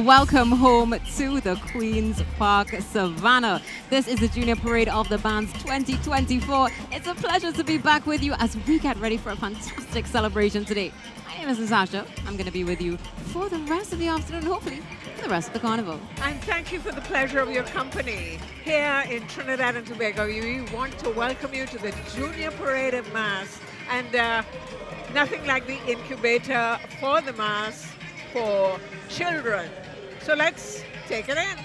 Welcome home to the Queen's Park Savannah. This is the Junior Parade of the Bands 2024. It's a pleasure to be back with you as we get ready for a fantastic celebration today. My name is Natasha. I'm going to be with you for the rest of the afternoon, hopefully for the rest of the carnival. And thank you for the pleasure of your company. Here in Trinidad and Tobago, we want to welcome you to the Junior Parade of Mass. And nothing like the incubator for the Mass for children. So let's take it in.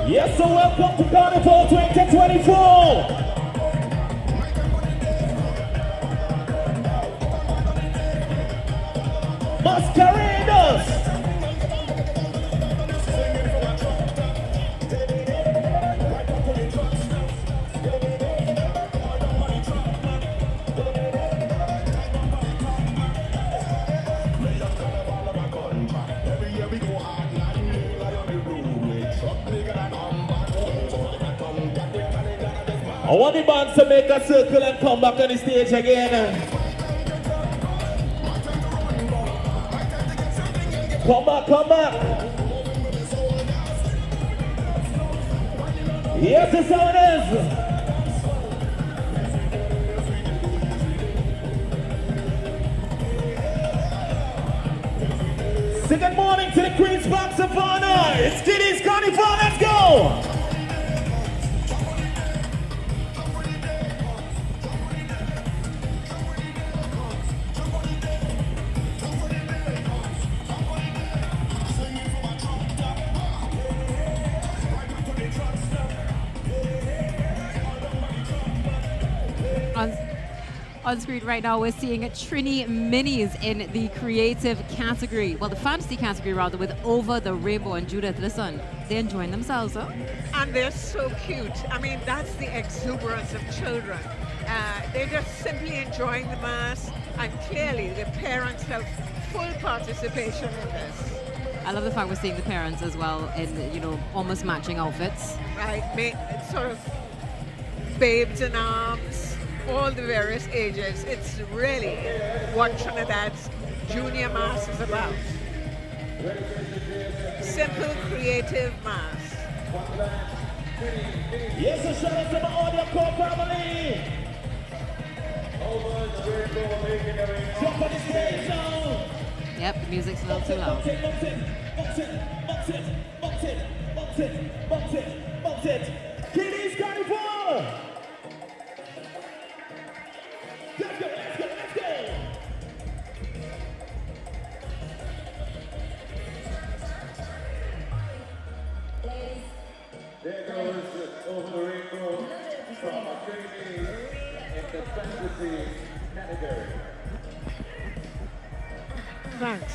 Yes, so welcome to Carnival 2024. Masqueraders. I want the bands to make a circle and come back on the stage again. Come back, come back. Yes, that's how it is. Say good morning to the Queen's Park Savannah. It's Kiddies Carnival, let's go. On screen right now, we're seeing Trini Minis in the creative category. Well, the fantasy category, rather, with Over the Rainbow. And Judith, listen, they're enjoying themselves, huh? And they're so cute. I mean, that's the exuberance of children. They're just simply enjoying the Mass, and clearly the parents have full participation in this. I love the fact we're seeing the parents as well in, almost matching outfits. Right, sort of babes in arms, all the various ages. It's really what Trinidad's Junior Mass is about. Simple, creative Mass. Yes, a shout out to my audio core family. Jump on the stage now. Yep, the music's a little too loud. Kiddies Carnival. Let's go, let's go, let's go! There goes Over the Rainbow from Trinity in the fantasy category. Thanks.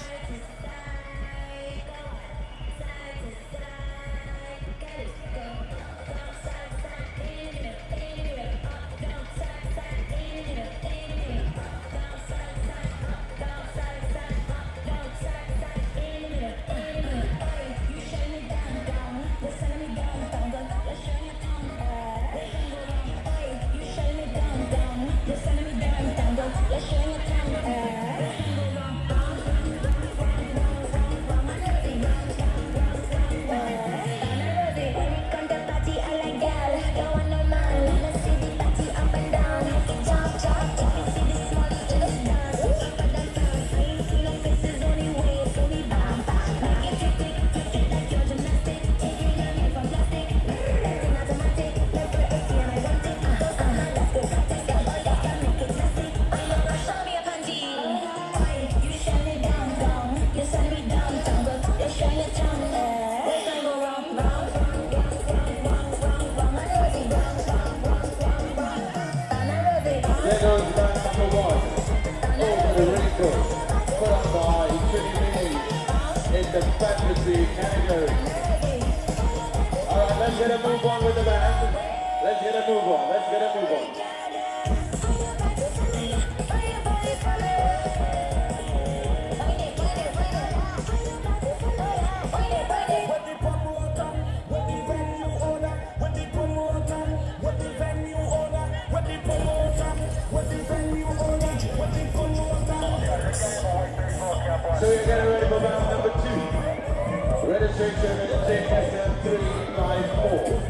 the fantasy category. All right, let's get a move on with the band. Let's get a move on. Let's get a move on. So you're getting ready for round number 2. Registration is JSM 354.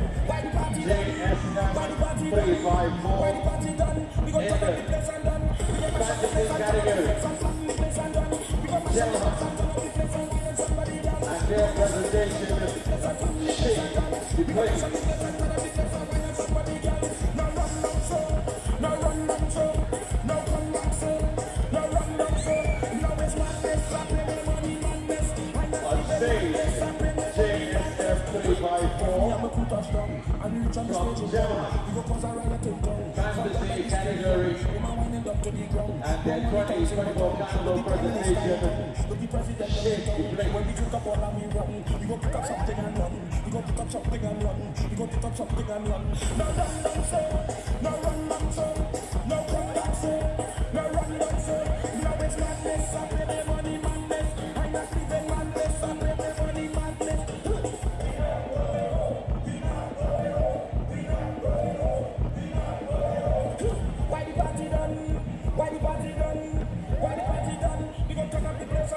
JSM 354 in the fantasy category. Gentlemen, and their presentation is Shake the Place. From Germany, fantasy category, and their 2024 carnival presentation, Shake the Place.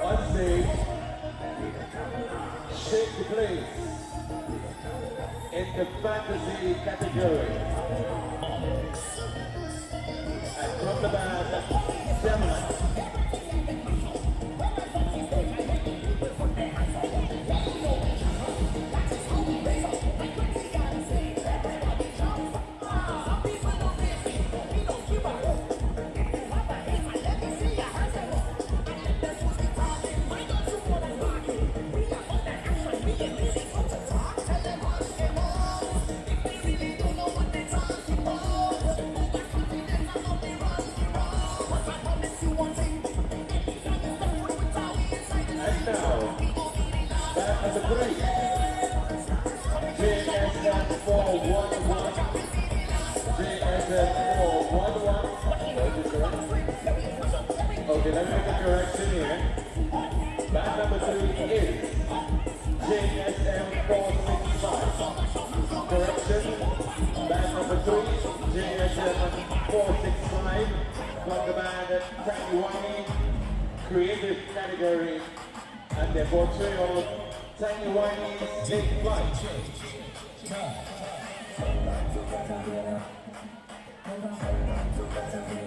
On stage, Shake the Place in the fantasy category. And from the band, Gemini. Okay, let me make a correction here. Band number 3 is JSM 465. Correction. Band number 3, JSM 465. From the band Tiny Winey, creative category, and their portrayal Tiny Winey Take Flight.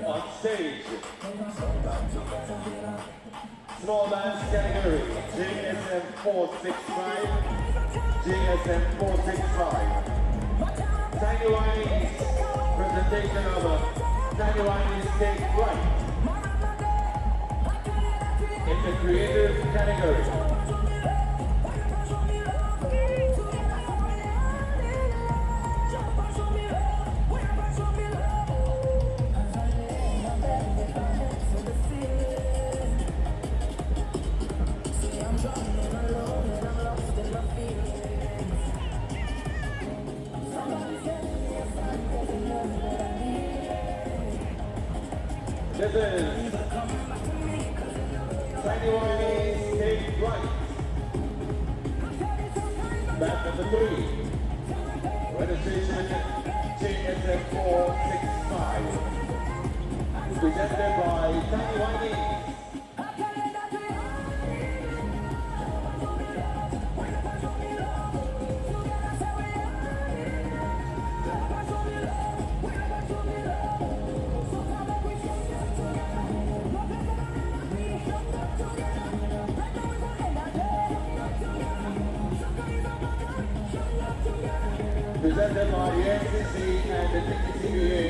On stage, small bands category, JSM 465, JSM 465. Tiny Winey's presentation of a Tiny Winey's Take Flight in the creative category. This is Tiny Winey's Take Flight. Band number 3. Registration JSM 465. Presented by Tiny Winey. Presented by the NCC and the TCBA,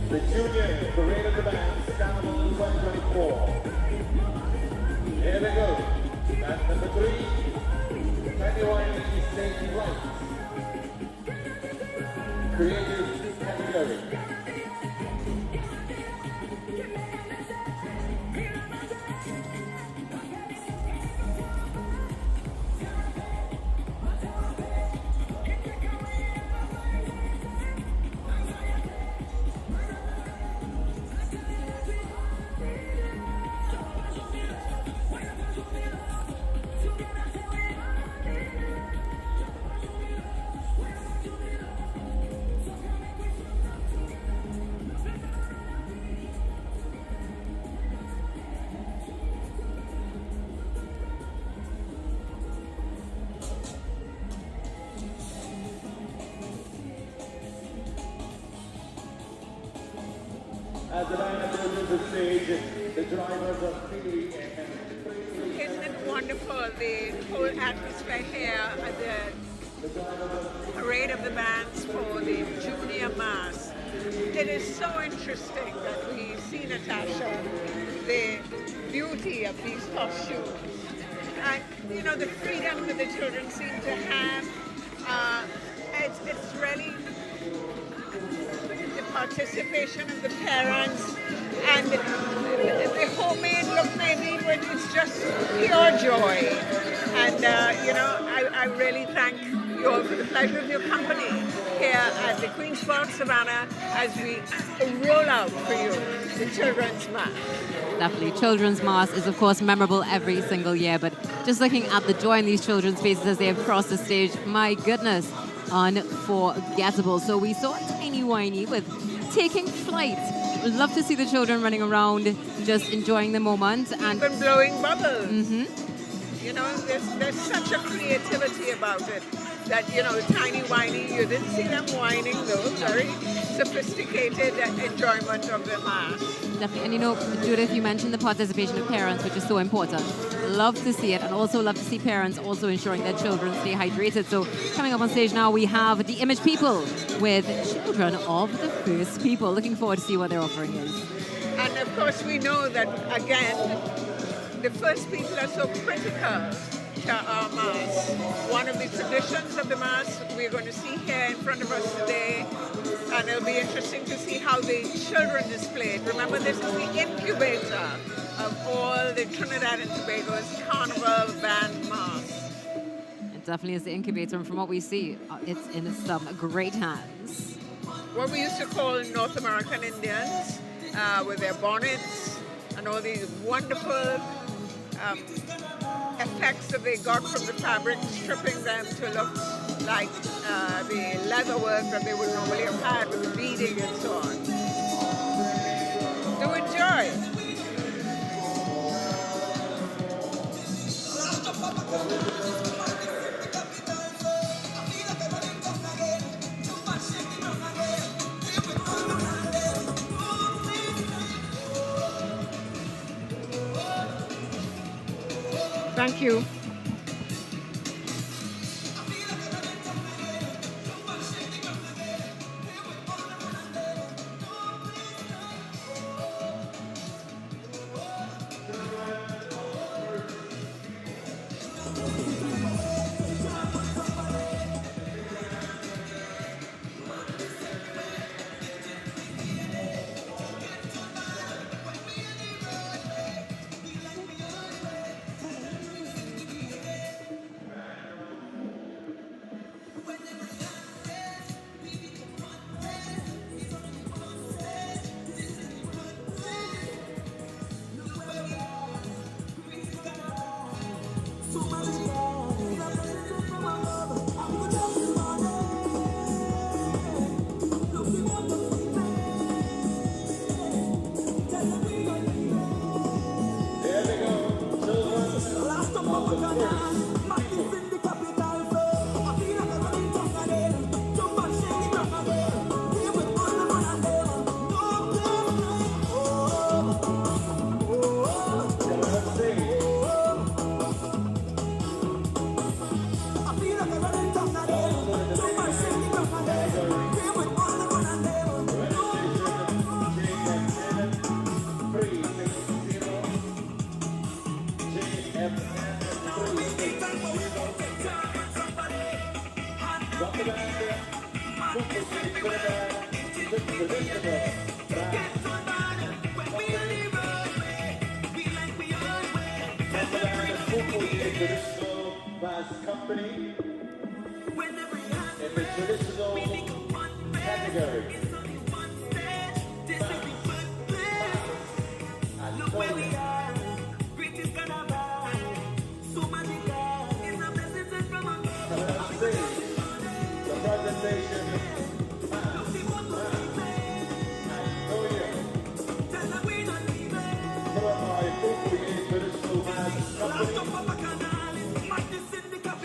the Junior Parade of the Bands Carnival 2024. Here we go. Band number 3, Tiny Winey's Take Flight. Creative category. As the band approaches the stage, the drivers of Philly and Isn't it wonderful, the whole atmosphere here at the Parade of the Bands for the Junior Mass. It is so interesting that we see, Natasha, the beauty of these costumes. And, you know, the freedom that the children seem to have, it's really the participation of the parents and the homemade look maybe, but it's just pure joy. And, you know, I really thank you all for the pleasure of your company here at the Queen's Park Savannah as we roll out for you the Children's Mass. Definitely. Children's Mass is, of course, memorable every single year, but just looking at the joy in these children's faces as they have crossed the stage, my goodness, unforgettable. So we saw Tiny Whiny with Taking Flight. Would love to see the children running around, just enjoying the moment. And even blowing bubbles. You know, there's such a creativity about it that, you know, Tiny Whiny, you didn't see them whining though. Very sophisticated enjoyment of the mass. Definitely. And you know, Judith, you mentioned the participation of parents, which is so important. Love to see it, and also love to see parents also ensuring their children stay hydrated. So coming up on stage now, we have the Image People with Children of the First People. Looking forward to see what their offering is. And of course, we know that, again, the First People are so critical to our Mass. One of the traditions of the Mass we're going to see here in front of us today, and it'll be interesting to see how the children display it. Remember, this is the incubator of all the Trinidad and Tobago's Carnival Band Mass. It definitely is the incubator, and from what we see, it's in some great hands. What we used to call North American Indians, with their bonnets and all these wonderful effects that they got from the fabric, stripping them to look like the leather work that they would normally have had with the beading and so on. Do enjoy. Thank you. Company in the traditional category. The presentation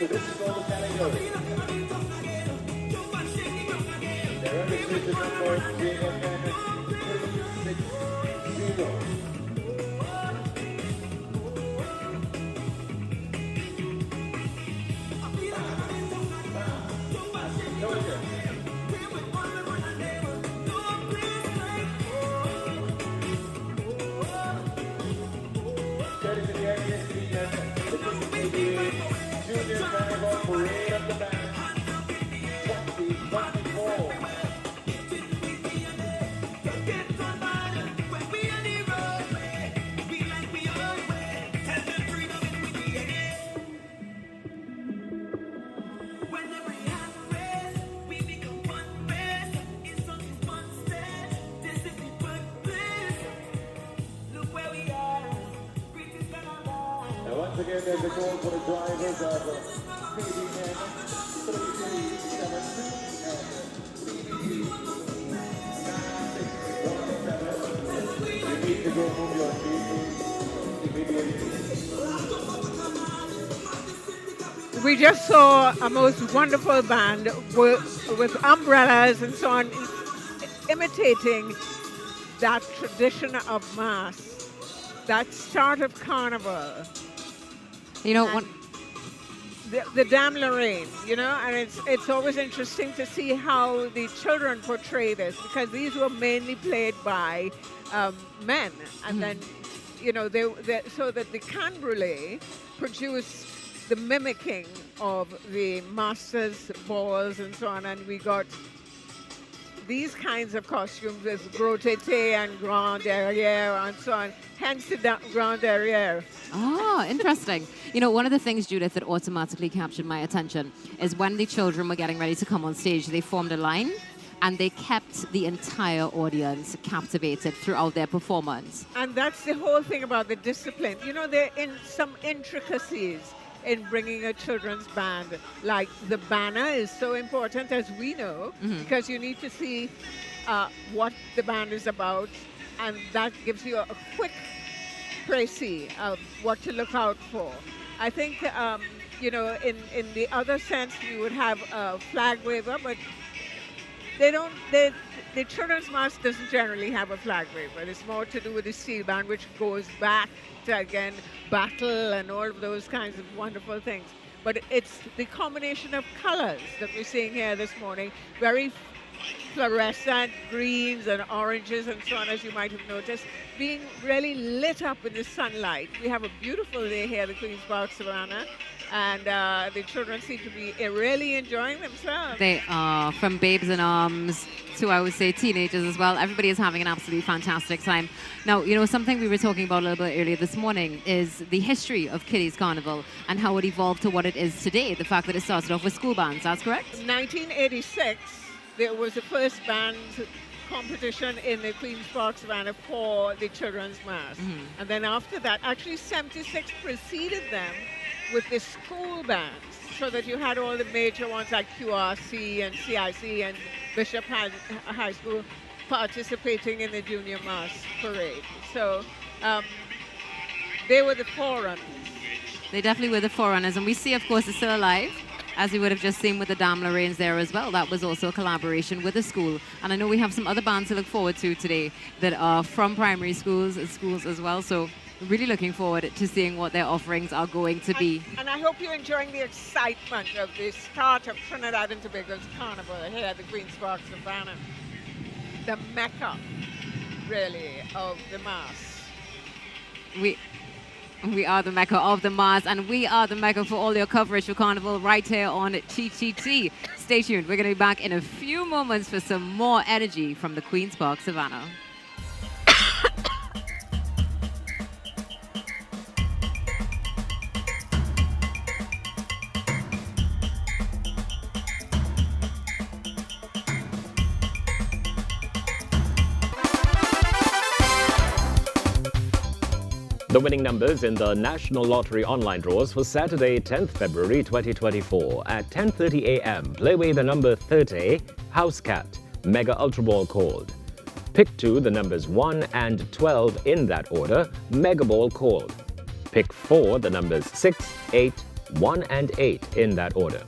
traditional category. The registration number JFN Junior Carnival Parade of the Bands 2024. Now once again, there's a call for the drivers of KBN 3372 and CBD 9617. You need to go move your feet immediately. We just saw a most wonderful band with umbrellas and so on, imitating that tradition of mass, that start of carnival. You know, one, The Dame Lorraine, you know, and it's always interesting to see how the children portray this, because these were mainly played by men, and then, you know, so that the Cannes Brulee produced the mimicking of the masters' balls and so on, and we got these kinds of costumes as gros tété and grand derrière and so on, hence the grand derrière. oh, interesting. You know, one of the things, Judith, that automatically captured my attention is when the children were getting ready to come on stage, they formed a line and they kept the entire audience captivated throughout their performance. And that's the whole thing about the discipline. You know, there are some intricacies in bringing a children's band. Like the banner is so important, as we know, because you need to see what the band is about, and that gives you a quick précis of what to look out for. I think, you know, in the other sense, we would have a flag waver, but the children's mass doesn't generally have a flag waver. It's more to do with the steel band, which goes back to, again, battle and all of those kinds of wonderful things. But it's the combination of colors that we're seeing here this morning, very fluorescent greens and oranges and so on, as you might have noticed, being really lit up in the sunlight. We have a beautiful day here at the Queen's Park Savannah, and the children seem to be really enjoying themselves. They are, from babes in arms to, I would say, teenagers as well. Everybody is having an absolutely fantastic time. Now, you know, something we were talking about a little bit earlier this morning is the history of Kiddies Carnival and how it evolved to what it is today. The fact that it started off with school bands, that's correct? In 1986, there was the first band competition in the Queen's Park Savannah for the children's mass. And then after that, actually 76 preceded them with the school bands, so that you had all the major ones like QRC and CIC and Bishop High School participating in the junior mass parade. So they were the forerunners. They definitely were the forerunners, and we see, of course, it's still alive, as we would have just seen with the Dame Lorraines there as well. That was also a collaboration with the school. And I know we have some other bands to look forward to today that are from primary schools and schools as well. So really looking forward to seeing what their offerings are going to be. And I hope you're enjoying the excitement of the start of Trinidad and Tobago's Carnival here at the Queen's Park Savannah. The mecca, really, of the mass. We are the mecca of the mass, and we are the mecca for all your coverage for Carnival right here on TTT. Stay tuned. We're going to be back in a few moments for some more energy from the Queen's Park Savannah. The winning numbers in the National Lottery online draws for Saturday, 10th February 2024 at 10:30 a.m. Play away the number 30, House Cat, Mega Ultra Ball called. Pick 2, the numbers 1 and 12 in that order, Mega Ball called. Pick 4, the numbers 6, 8, 1 and 8 in that order.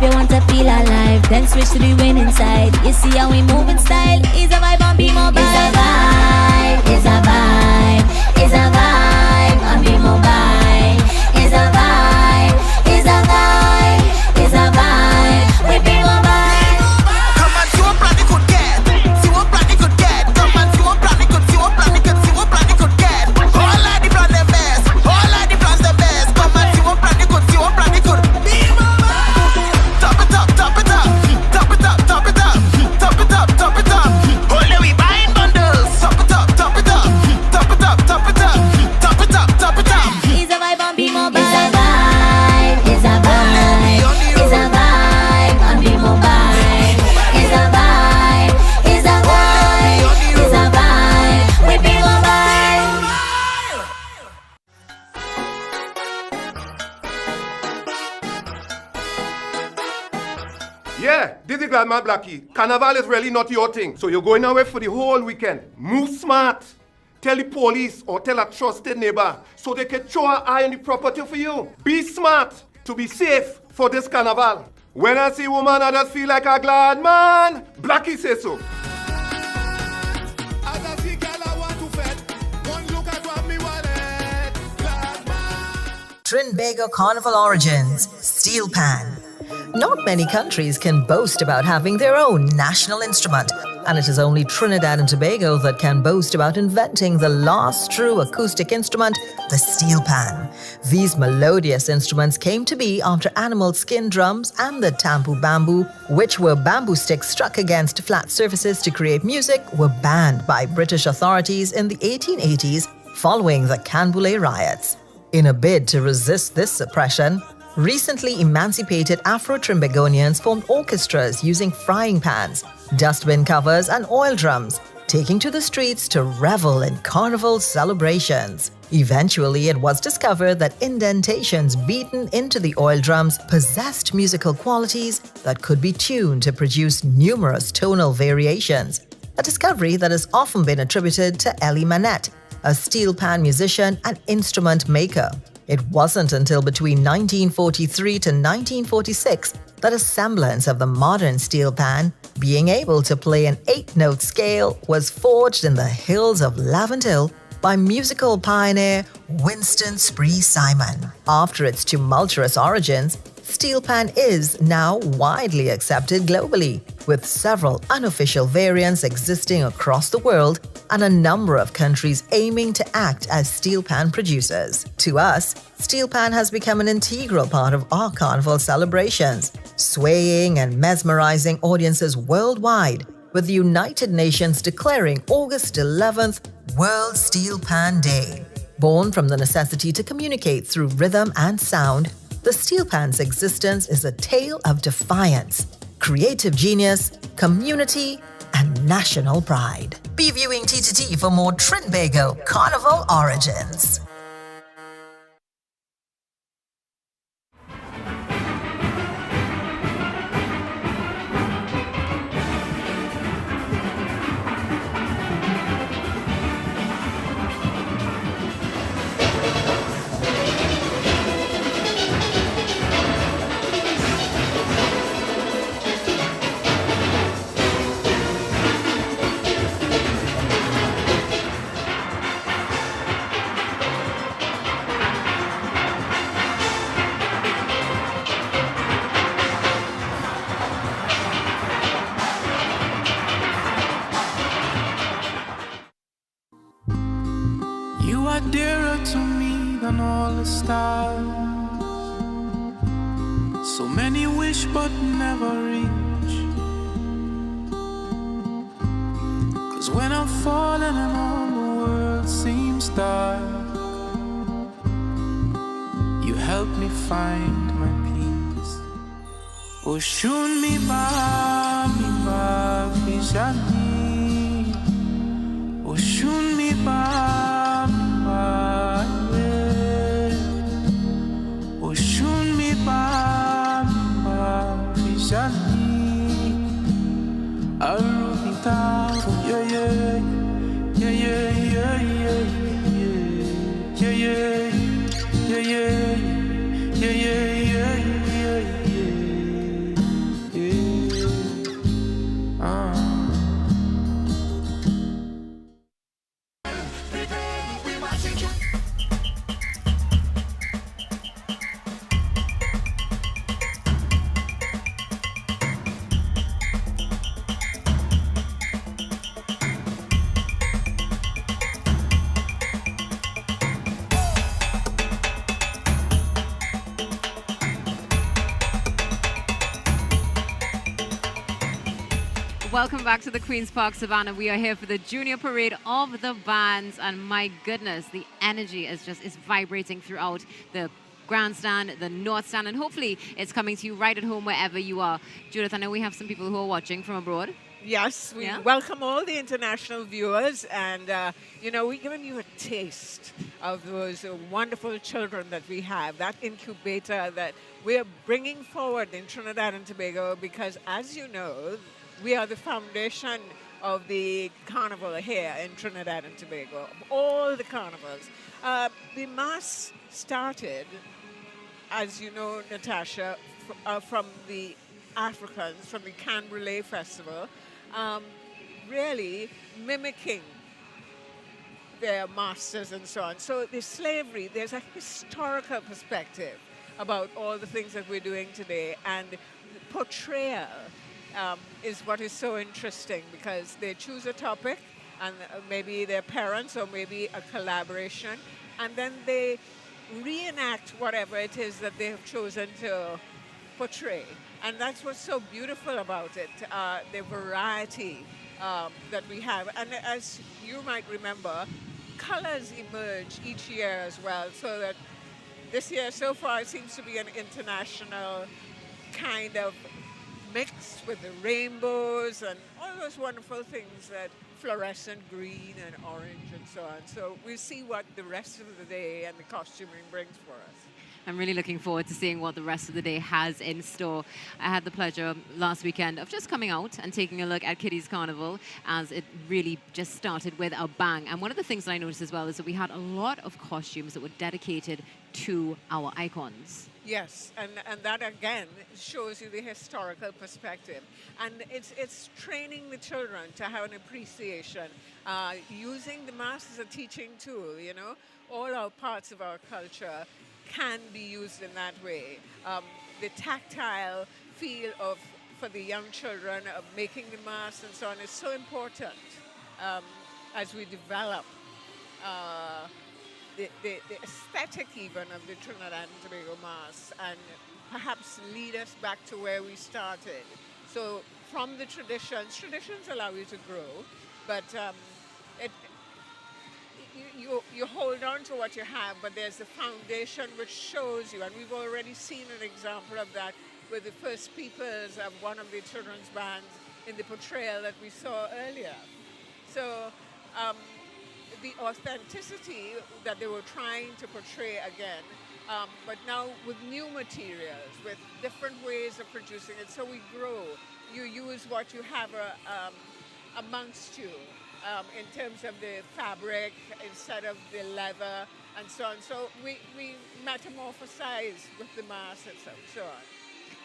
If you want to feel alive, then switch to the winning side. You see how we move in style. Is a vibe on Be Mobile. It's a vibe, it's a vibe, it's a vibe on Be Mobile. It's a vibe, it's a vibe, it's a vibe with Be Mobile. Come and see what brand you could get. See what brand you could get. Come and see what brand you could, see what brand you could, see what brand you could get. All of the brand the best, all of the brands the best. Come and see what brand you could, see what brand you could. Be Mobile. Top it up, top it up, top it up, top it up, top it up, top it up. Only we buying bundles. Top it up, top it up, top it up, top it up, top it up, top it up. It's a vibe on Be Mobile. It's a vibe, it's a vibe, it's a vibe on Be Mobile. It's a vibe, it's a vibe, it's a vibe with Be Mobile. Yeah, this is Gladman Blackie. Carnival is really not your thing, so you're going away for the whole weekend. Move smart. Tell the police or tell a trusted neighbor so they can throw an eye on the property for you. Be smart to be safe for this carnival. When I see woman, I just feel like a glad man. Blackie says so. As I see girl, I want to fed. One look at what me wanted. Glad man. Trinbago Carnival Origins, Steel Pan. Not many countries can boast about having their own national instrument, and it is only Trinidad and Tobago that can boast about inventing the last true acoustic instrument, the steel pan. These melodious instruments came to be after animal skin drums and the tampu bamboo, which were bamboo sticks struck against flat surfaces to create music, were banned by British authorities in the 1880s following the Canboulay riots. In a bid to resist this suppression, recently emancipated Afro-Trimbagonians formed orchestras using frying pans, dustbin covers and oil drums, taking to the streets to revel in carnival celebrations. Eventually, it was discovered that indentations beaten into the oil drums possessed musical qualities that could be tuned to produce numerous tonal variations, a discovery that has often been attributed to Elie Manette, a steel pan musician and instrument maker. It wasn't until between 1943 to 1946 that a semblance of the modern steel pan, being able to play an 8-note scale, was forged in the hills of Laventille by musical pioneer Winston Spree Simon. After its tumultuous origins, steel pan is now widely accepted globally, with several unofficial variants existing across the world and a number of countries aiming to act as steel pan producers. To us, steel pan has become an integral part of our carnival celebrations, swaying and mesmerizing audiences worldwide, with the United Nations declaring August 11th World Steel Pan Day. Born from the necessity to communicate through rhythm and sound, the steel pan's existence is a tale of defiance, creative genius, community, and national pride. Be viewing TTT for more Trinbago Carnival Origins. You are dearer to me than all the stars. So many wish but never reach. 'Cause when I'm falling and all the world seems dark, you help me find my peace. Oshun mi ba fishani. Oshun mi ba. Oshun mi ba fishani. Arubita, yeah yeah yeah yeah yeah yeah yeah yeah yeah yeah yeah yeah yeah yeah. Welcome back to the Queen's Park Savannah. We are here for the Junior Parade of the Bands, and my goodness, the energy is vibrating throughout the grandstand, the north stand, and hopefully it's coming to you right at home wherever you are. Judith, I know we have some people who are watching from abroad. Yes, we welcome all the international viewers, and we're giving you a taste of those wonderful children that we have, that incubator that we're bringing forward in Trinidad and Tobago, because as you know, we are the foundation of the carnival here in Trinidad and Tobago, of all the carnivals. The mass started, as you know, Natasha, from the Africans, from the Can Relay Festival, really mimicking their masters and so on. So the slavery, there's a historical perspective about all the things that we're doing today, and the portrayal is what is so interesting, because they choose a topic, and maybe their parents, or maybe a collaboration, and then they reenact whatever it is that they have chosen to portray. And that's what's so beautiful about it, the variety that we have. And as you might remember, colors emerge each year as well, so that this year so far it seems to be an international kind of mix with the rainbows and all those wonderful things, that fluorescent green and orange and so on. So we'll see what the rest of the day and the costuming brings for us. I'm really looking forward to seeing what the rest of the day has in store. I had the pleasure last weekend of just coming out and taking a look at Kitty's Carnival, as it really just started with a bang. And one of the things that I noticed as well is that we had a lot of costumes that were dedicated to our icons. Yes, and that again shows you the historical perspective. And it's training the children to have an appreciation, using the mass as a teaching tool, you know. All our parts of our culture can be used in that way. The tactile feel for the young children of making the mask and so on is so important as we develop the aesthetic even of the Trinidad and Tobago mask, and perhaps lead us back to where we started. So from the traditions allow you to grow, but you hold on to what you have, but there's the foundation which shows you, and we've already seen an example of that with the First Peoples of one of the children's bands in the portrayal that we saw earlier. So the authenticity that they were trying to portray again, but now with new materials, with different ways of producing it, so we grow. You use what you have amongst you. In terms of the fabric instead of the leather and so on. So we metamorphosize with the mask and so on.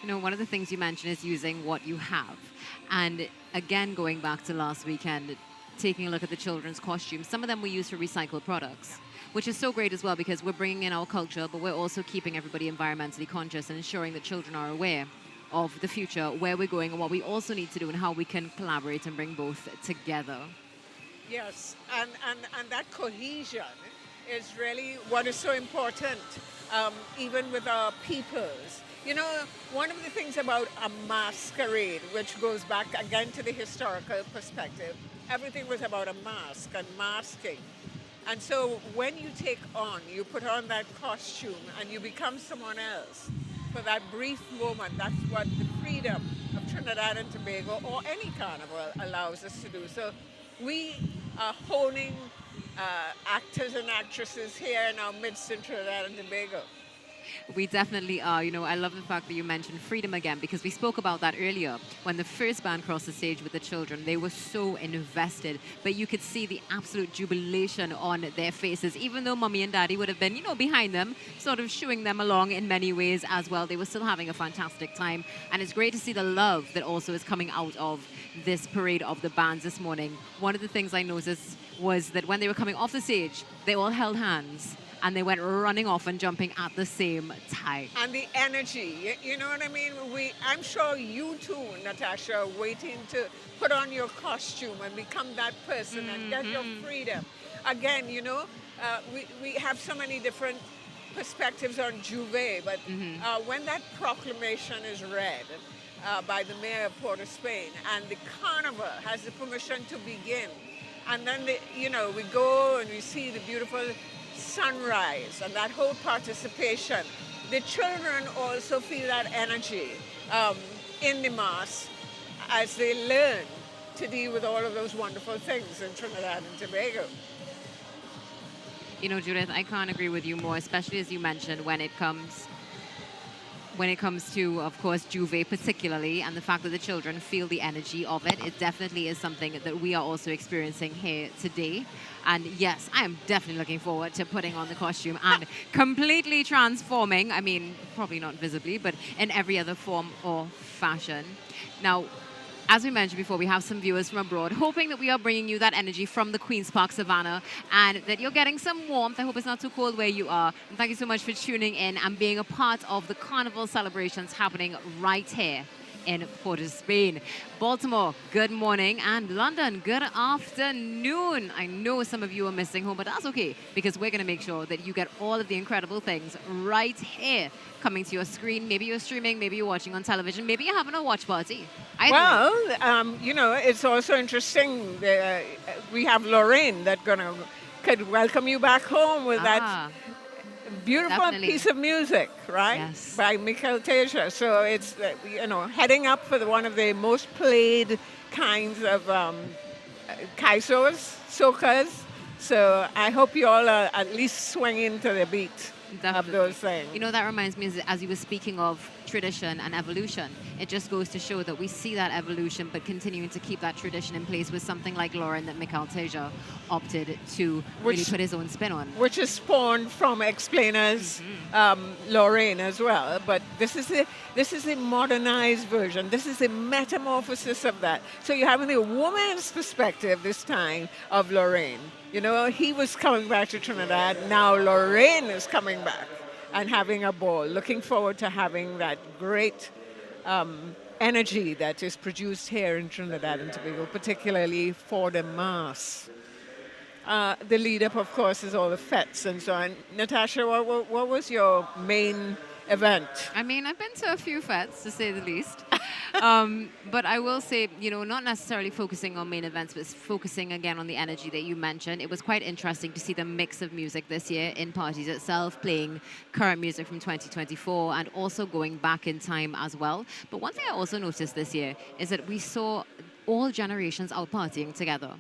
You know, one of the things you mentioned is using what you have. And again, going back to last weekend, taking a look at the children's costumes, some of them we use for recycled products, which is so great as well, because we're bringing in our culture, but we're also keeping everybody environmentally conscious and ensuring that children are aware of the future, where we're going, and what we also need to do, and how we can collaborate and bring both together. Yes, and that cohesion is really what is so important, even with our peoples. You know, one of the things about a masquerade, which goes back again to the historical perspective, everything was about a mask and masking. And so when you put on that costume and you become someone else for that brief moment, that's what the freedom of Trinidad and Tobago, or any carnival, allows us to do. So we are honing actors and actresses here in our midst in Trinidad and Tobago. We definitely are. You know, I love the fact that you mentioned freedom again, because we spoke about that earlier. When the first band crossed the stage with the children, they were so invested, but you could see the absolute jubilation on their faces. Even though mommy and daddy would have been, you know, behind them, sort of shooing them along in many ways as well, they were still having a fantastic time. And it's great to see the love that also is coming out of this parade of the bands this morning. One of the things I noticed was that when they were coming off the stage, they all held hands, and they went running off and jumping at the same time. And the energy, you know what I mean? I'm sure you too, Natasha, are waiting to put on your costume and become that person and get your freedom. Again, you know, we have so many different perspectives on Juve, but when that proclamation is read, by the mayor of Port of Spain, and the carnival has the permission to begin. And then, we go and we see the beautiful sunrise and that whole participation. The children also feel that energy in the mass as they learn to deal with all of those wonderful things in Trinidad and Tobago. Judith, I can't agree with you more, especially as you mentioned when it comes to, of course, Juve particularly, and the fact that the children feel the energy of it. It definitely is something that we are also experiencing here today. And yes, I am definitely looking forward to putting on the costume and completely transforming, I mean, probably not visibly, but in every other form or fashion. Now, as we mentioned before, we have some viewers from abroad, hoping that we are bringing you that energy from the Queen's Park Savannah and that you're getting some warmth. I hope it's not too cold where you are. And thank you so much for tuning in and being a part of the carnival celebrations happening right here in Port of Spain. Baltimore, good morning, and London, good afternoon. I know some of you are missing home, but that's okay, because we're going to make sure that you get all of the incredible things right here coming to your screen. Maybe you're streaming, maybe you're watching on television, maybe you're having a watch party. It's also interesting. We have Lorraine that could welcome you back home with that beautiful piece of music, right? Yes. By Mikel Teja. So it's, heading up for one of the most played kinds of kaisos, soca's. So I hope you all are at least swinging to the beat of those things. That reminds me, as you were speaking of tradition and evolution, it just goes to show that we see that evolution, but continuing to keep that tradition in place with something like Lauren that Mikel Teja opted to really put his own spin on. Which is spawned from Explainers, Lorraine as well. But this is a modernized version. This is a metamorphosis of that. So you're having the woman's perspective this time of Lorraine. He was coming back to Trinidad. Now Lorraine is coming back and having a ball. Looking forward to having that great energy that is produced here in Trinidad and Tobago, particularly for the mass. The lead up, of course, is all the fetes and so on. Natasha, what was your main event? I mean, I've been to a few fetes, to say the least. But I will say, not necessarily focusing on main events, but focusing again on the energy that you mentioned. It was quite interesting to see the mix of music this year in parties itself, playing current music from 2024 and also going back in time as well. But one thing I also noticed this year is that we saw all generations out partying together.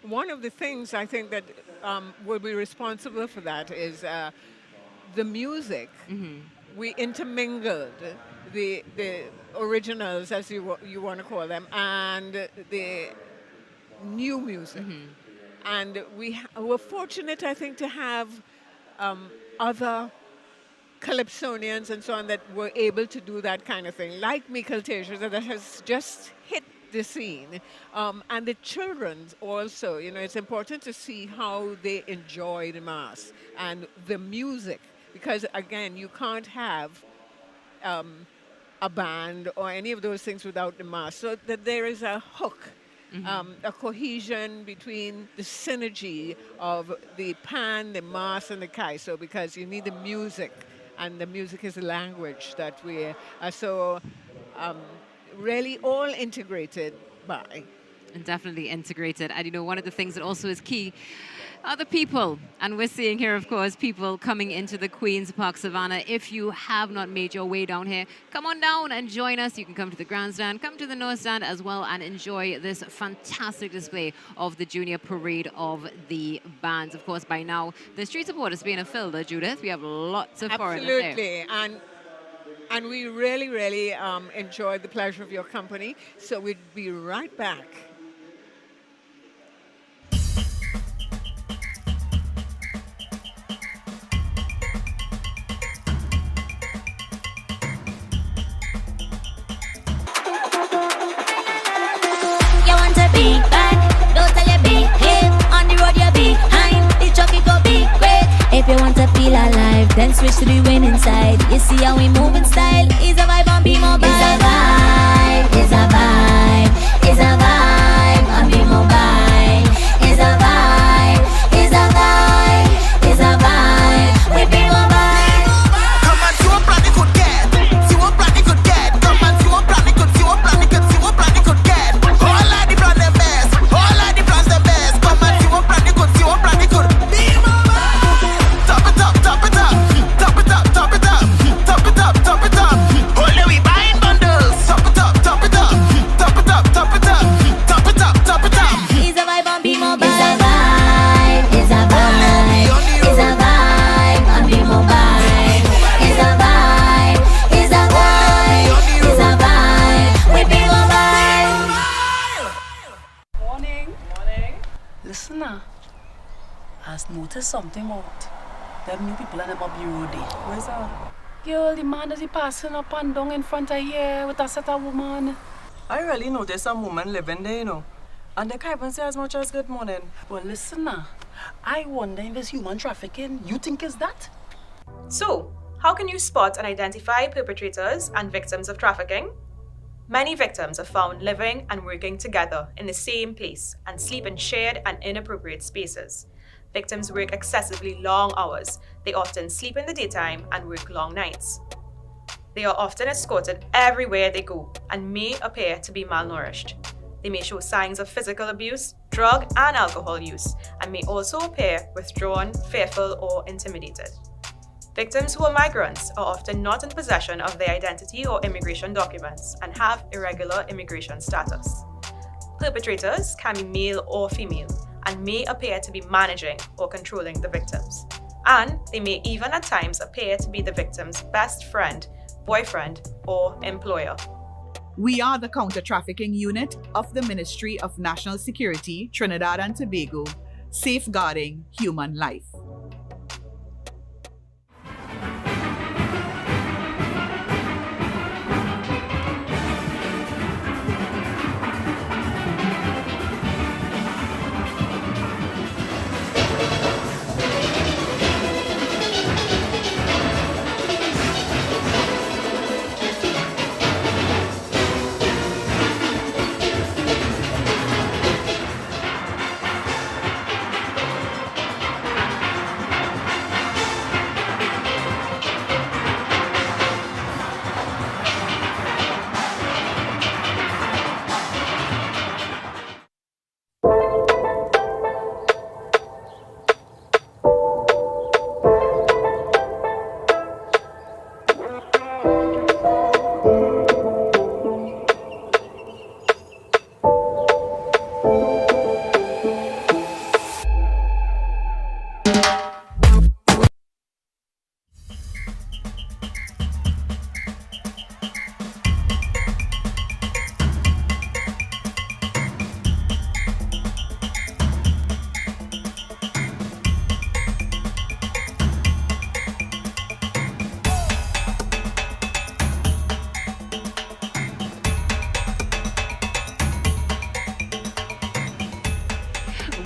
One of the things I think that will be responsible for that is the music. Mm-hmm. We intermingled the originals, as you want to call them, and the new music. Mm-hmm. And we were fortunate, I think, to have other calypsonians and so on that were able to do that kind of thing, like Mikel Teja, that has just hit the scene. And the children also, it's important to see how they enjoy the mass and the music. Because, again, you can't have a band or any of those things without the mass. So that there is a hook, a cohesion between the synergy of the pan, the mass, and the kaiso, because you need the music, and the music is a language that we are so really all integrated by. And definitely integrated. And one of the things that also is key are the people. And we're seeing here, of course, people coming into the Queen's Park Savannah. If you have not made your way down here, come on down and join us. You can come to the grandstand, come to the North Stand as well, and enjoy this fantastic display of the Junior Parade of the Bands. Of course, by now, the streets of Port of Spain are filled, Judith. We have lots of foreigners there. Absolutely. And we really, really enjoyed the pleasure of your company. So we'll be right back. If you want to feel alive, then switch to the winning side. You see how we move in style. Is a vibe on Be Mobile. It's a vibe, it's a vibe, it's a vibe. listen now. Has noticed something out. Them new people on the Bobby Road there. Where's that? Girl, the man that he passing up and down in front of here with a set of woman. I really noticed some woman living there, you know. And they can't even say as much as good morning. Well, listen now. I wonder if it's human trafficking. You think it's that? So, how can you spot and identify perpetrators and victims of trafficking? Many victims are found living and working together in the same place and sleep in shared and inappropriate spaces. Victims work excessively long hours. They often sleep in the daytime and work long nights. They are often escorted everywhere they go and may appear to be malnourished. They may show signs of physical abuse, drug and alcohol use, and may also appear withdrawn, fearful, or intimidated. Victims who are migrants are often not in possession of their identity or immigration documents and have irregular immigration status. Perpetrators can be male or female and may appear to be managing or controlling the victims. And they may even at times appear to be the victim's best friend, boyfriend, or employer. We are the Counter-Trafficking Unit of the Ministry of National Security, Trinidad and Tobago, safeguarding human life.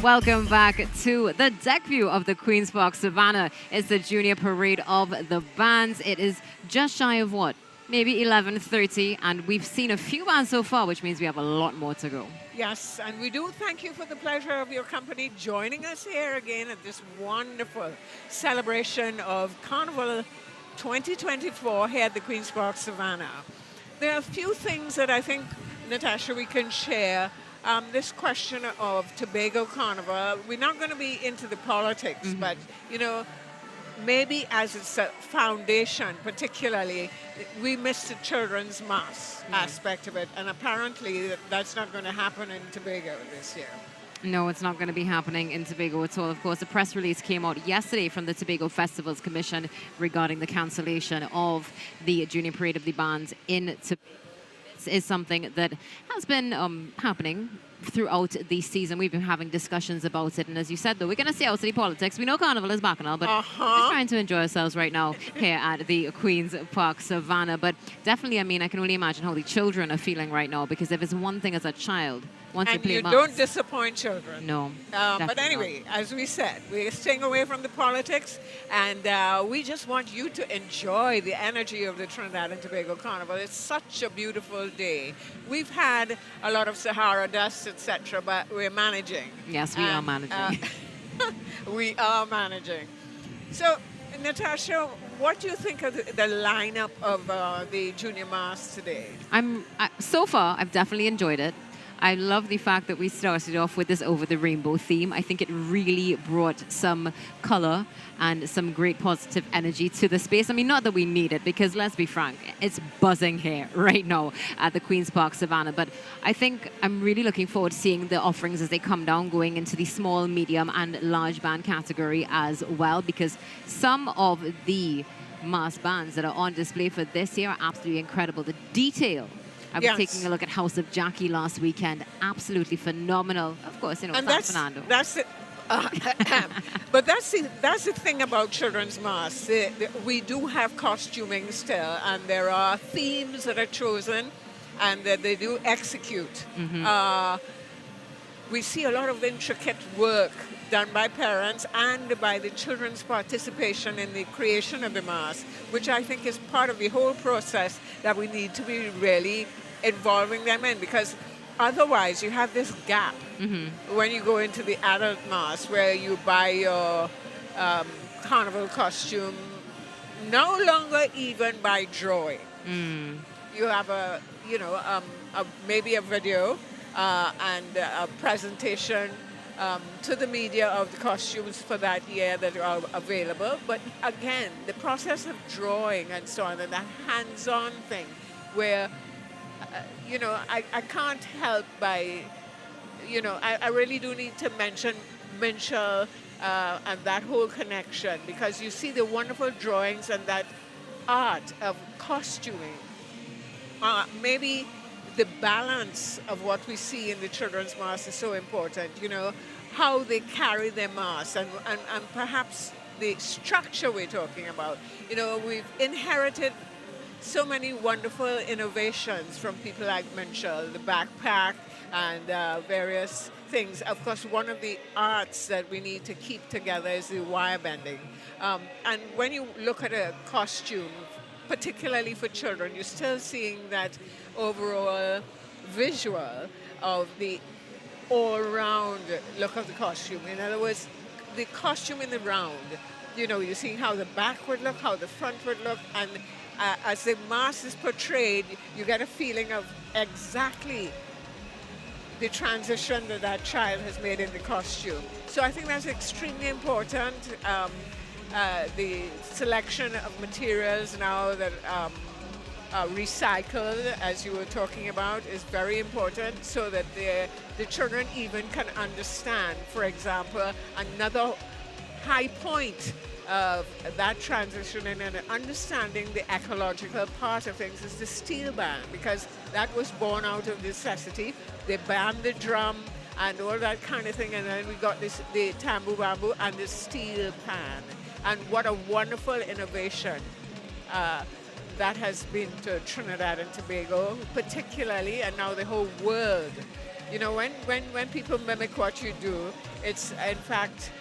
Welcome back to the deck view of the Queen's Park Savannah. It's the junior parade of the bands. It is just shy of what? Maybe 11:30, and we've seen a few bands so far, which means we have a lot more to go. Yes, and we do thank you for the pleasure of your company joining us here again at this wonderful celebration of Carnival 2024 here at the Queen's Park Savannah. There are a few things that I think, Natasha, we can share. This question of Tobago Carnival, we're not going to be into the politics, but, you know, maybe as it's a foundation, particularly, we missed the children's mass aspect of it, and apparently that's not going to happen in Tobago this year. No, it's not going to be happening in Tobago at all. Of course, a press release came out yesterday from the Tobago Festivals Commission regarding the cancellation of the Junior Parade of the Bands in Tobago. Is something that has been happening throughout the season. We've been having discussions about it, and as you said, though, we're going to stay out of the politics. We know Carnival is back and all, but we're just trying to enjoy ourselves right now here at the Queen's Park Savannah. But definitely, I mean, I can only imagine how the children are feeling right now, because if it's one thing as a child, once and you play you mass, don't disappoint children. No. But anyway, as we said, we're staying away from the politics, and we just want you to enjoy the energy of the Trinidad and Tobago Carnival. It's such a beautiful day. We've had a lot of Sahara dust, etc., but we're managing. Yes, we are managing. We are managing. So, Natasha, what do you think of the lineup of the Junior Mass today? So far, I've definitely enjoyed it. I love the fact that we started off with this over the rainbow theme. I think it really brought some color and some great positive energy to the space. I mean, not that we need it, because let's be frank, it's buzzing here right now at the Queen's Park Savannah. But I think I'm really looking forward to seeing the offerings as they come down, going into the small, medium, and large band category as well, because some of the mass bands that are on display for this year are absolutely incredible. The detail, I was Yes. taking a look at House of Jackie last weekend. Absolutely phenomenal. Of course, you know, And San that's Fernando. that's it. But that's the thing about children's masks. We do have costuming still, and there are themes that are chosen, and that they do execute. We see a lot of intricate work done by parents and by the children's participation in the creation of the mask, which I think is part of the whole process that we need to be really involving them in, because otherwise you have this gap when you go into the adult mask where you buy your carnival costume no longer even by drawing. You have maybe a video and a presentation to the media of the costumes for that year that are available. But again, the process of drawing and so on, and that hands-on thing where, I can't help by, I really do need to mention Minshall and that whole connection, because you see the wonderful drawings and that art of costuming. Maybe the balance of what we see in the children's mask is so important, how they carry their masks and perhaps the structure we're talking about. We've inherited so many wonderful innovations from people like Minshall, the backpack and various things. Of course, one of the arts that we need to keep together is the wire bending. And when you look at a costume, particularly for children, you're still seeing that overall visual of the all-round look of the costume. In other words, the costume in the round. You're seeing how the back would look, how the front would look, and as the mask is portrayed, you get a feeling of exactly the transition that child has made in the costume. So I think that's extremely important. The selection of materials now that recycled, as you were talking about, is very important, so that the children even can understand. For example, another high point of that transition and understanding the ecological part of things is the steel band, because that was born out of necessity. They banned the drum and all that kind of thing, and then we got the tambu bamboo and the steel pan. And what a wonderful innovation that has been to Trinidad and Tobago, particularly, and now the whole world. When people mimic what you do, it's in fact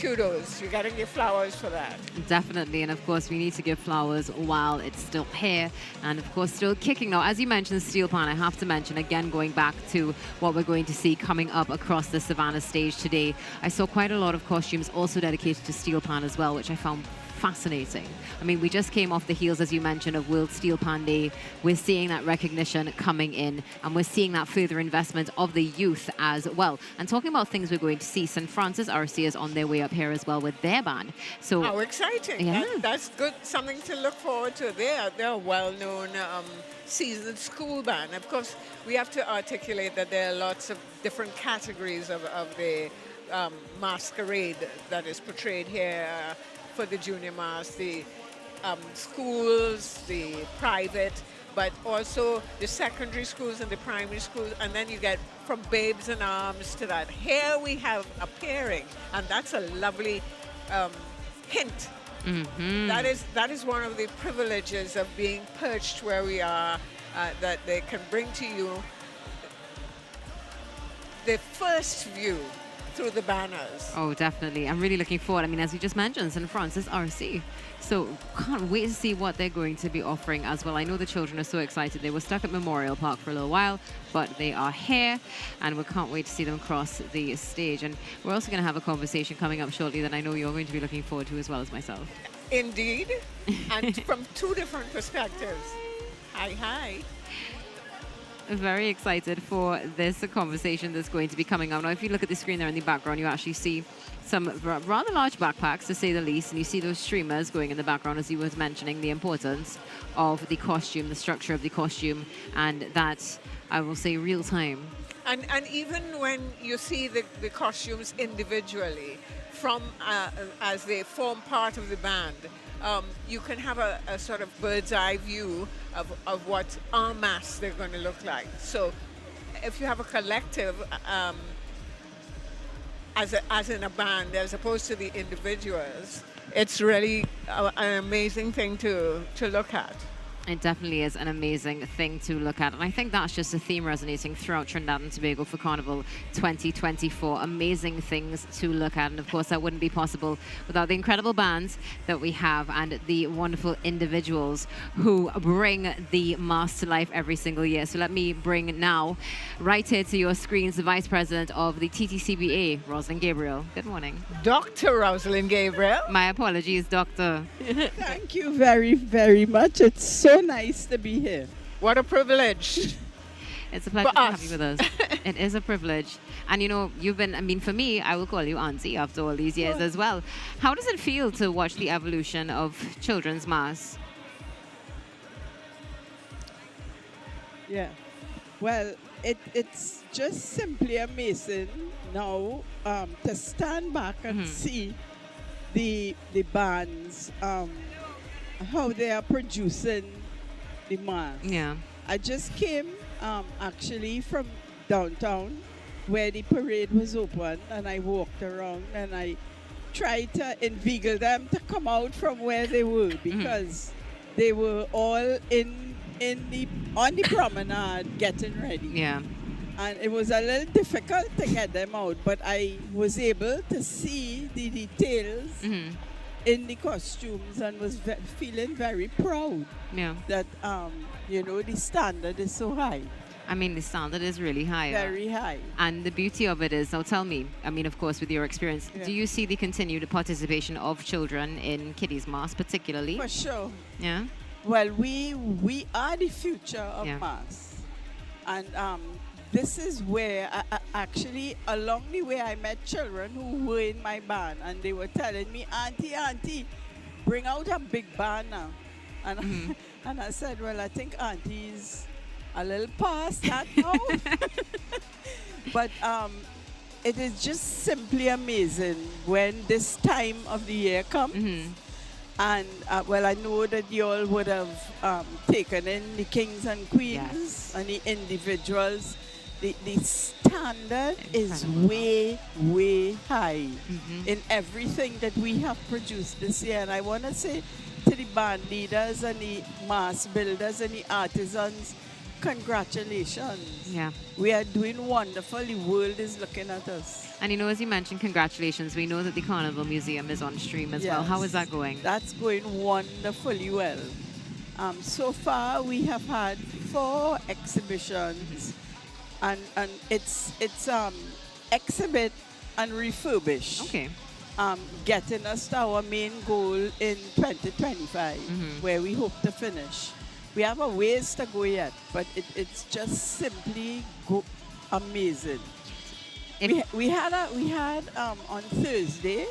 kudos. You're getting your flowers for that. Definitely, and of course we need to give flowers while it's still here, and of course still kicking now. As you mentioned, steel pan, I have to mention again, going back to what we're going to see coming up across the Savannah stage today, I saw quite a lot of costumes also dedicated to steel pan as well, which I found fascinating. I mean, we just came off the heels, as you mentioned, of World Steel Pan Day. We're seeing that recognition coming in, and we're seeing that further investment of the youth as well. And talking about things we're going to see, St. Francis RC is on their way up here as well with their band. So how exciting. Yeah. That's good, something to look forward to. They're a well-known seasoned school band. Of course, we have to articulate that there are lots of different categories of the masquerade that is portrayed here for the junior mass, the schools, the private, but also the secondary schools and the primary schools, and then you get from Babes in Arms to that. Here we have a pairing, and that's a lovely hint. That is one of the privileges of being perched where we are, that they can bring to you the first view through the banners. Oh, definitely. I'm really looking forward. I mean, as you just mentioned, St. Francis RC. So can't wait to see what they're going to be offering as well. I know the children are so excited. They were stuck at Memorial Park for a little while, but they are here, and we can't wait to see them cross the stage. And we're also going to have a conversation coming up shortly that I know you're going to be looking forward to as well as myself. Indeed, and from two different perspectives. Hi. Very excited for this conversation that's going to be coming up. Now, if you look at the screen there in the background, you actually see some rather large backpacks, to say the least, and you see those streamers going in the background, as you was mentioning, the importance of the costume, the structure of the costume, and that, I will say, real time. And even when you see the costumes individually, from as they form part of the band, you can have a sort of bird's eye view of what en masse they're going to look like. So if you have a collective, as in a band, as opposed to the individuals, it's really an amazing thing to look at. It definitely is an amazing thing to look at. And I think that's just a theme resonating throughout Trinidad and Tobago for Carnival 2024. Amazing things to look at. And of course, that wouldn't be possible without the incredible bands that we have and the wonderful individuals who bring the mass to life every single year. So let me bring now, right here to your screens, the Vice President of the TTCBA, Rosalind Gabriel. Good morning. Dr. Rosalind Gabriel. My apologies, Doctor. Thank you very, very much. It's so nice to be here. What a privilege. It's a pleasure to have you with us. It is a privilege. And you know, you've been, I mean, for me, I will call you Auntie after all these years as well. How does it feel to watch the evolution of children's mass? Yeah. Well, it's just simply amazing now to stand back and see the bands, how they are producing the mass. Yeah. I just came actually from downtown where the parade was open, and I walked around and I tried to inveigle them to come out from where they were, because they were all on the promenade getting ready. Yeah. And it was a little difficult to get them out, but I was able to see the details in the costumes and was feeling very proud that, you know, the standard is so high. I mean, the standard is really high. Very high. And the beauty of it is, now tell me, I mean, of course, with your experience, do you see the continued participation of children in Kiddies Mass particularly? For sure. Yeah? Well, we are the future of mass. And this is where, actually, along the way, I met children who were in my band, and they were telling me, Auntie, bring out a big band now. And, and I said, well, I think Auntie's a little past that now. But it is just simply amazing when this time of the year comes. And, well, I know that you all would have taken in the kings and queens and the individuals. The standard is way, way high in everything that we have produced this year. And I want to say to the band leaders and the mass builders and the artisans, congratulations. Yeah. We are doing wonderful. The world is looking at us. And you know, as you mentioned, congratulations. We know that the Carnival Museum is on stream as well. How is that going? That's going wonderfully well. So far, we have had 4 exhibitions. And it's exhibit and refurbish. Okay. Getting us to our main goal in 2025, where we hope to finish. We have a ways to go yet, but it's just simply amazing. We had on Thursday,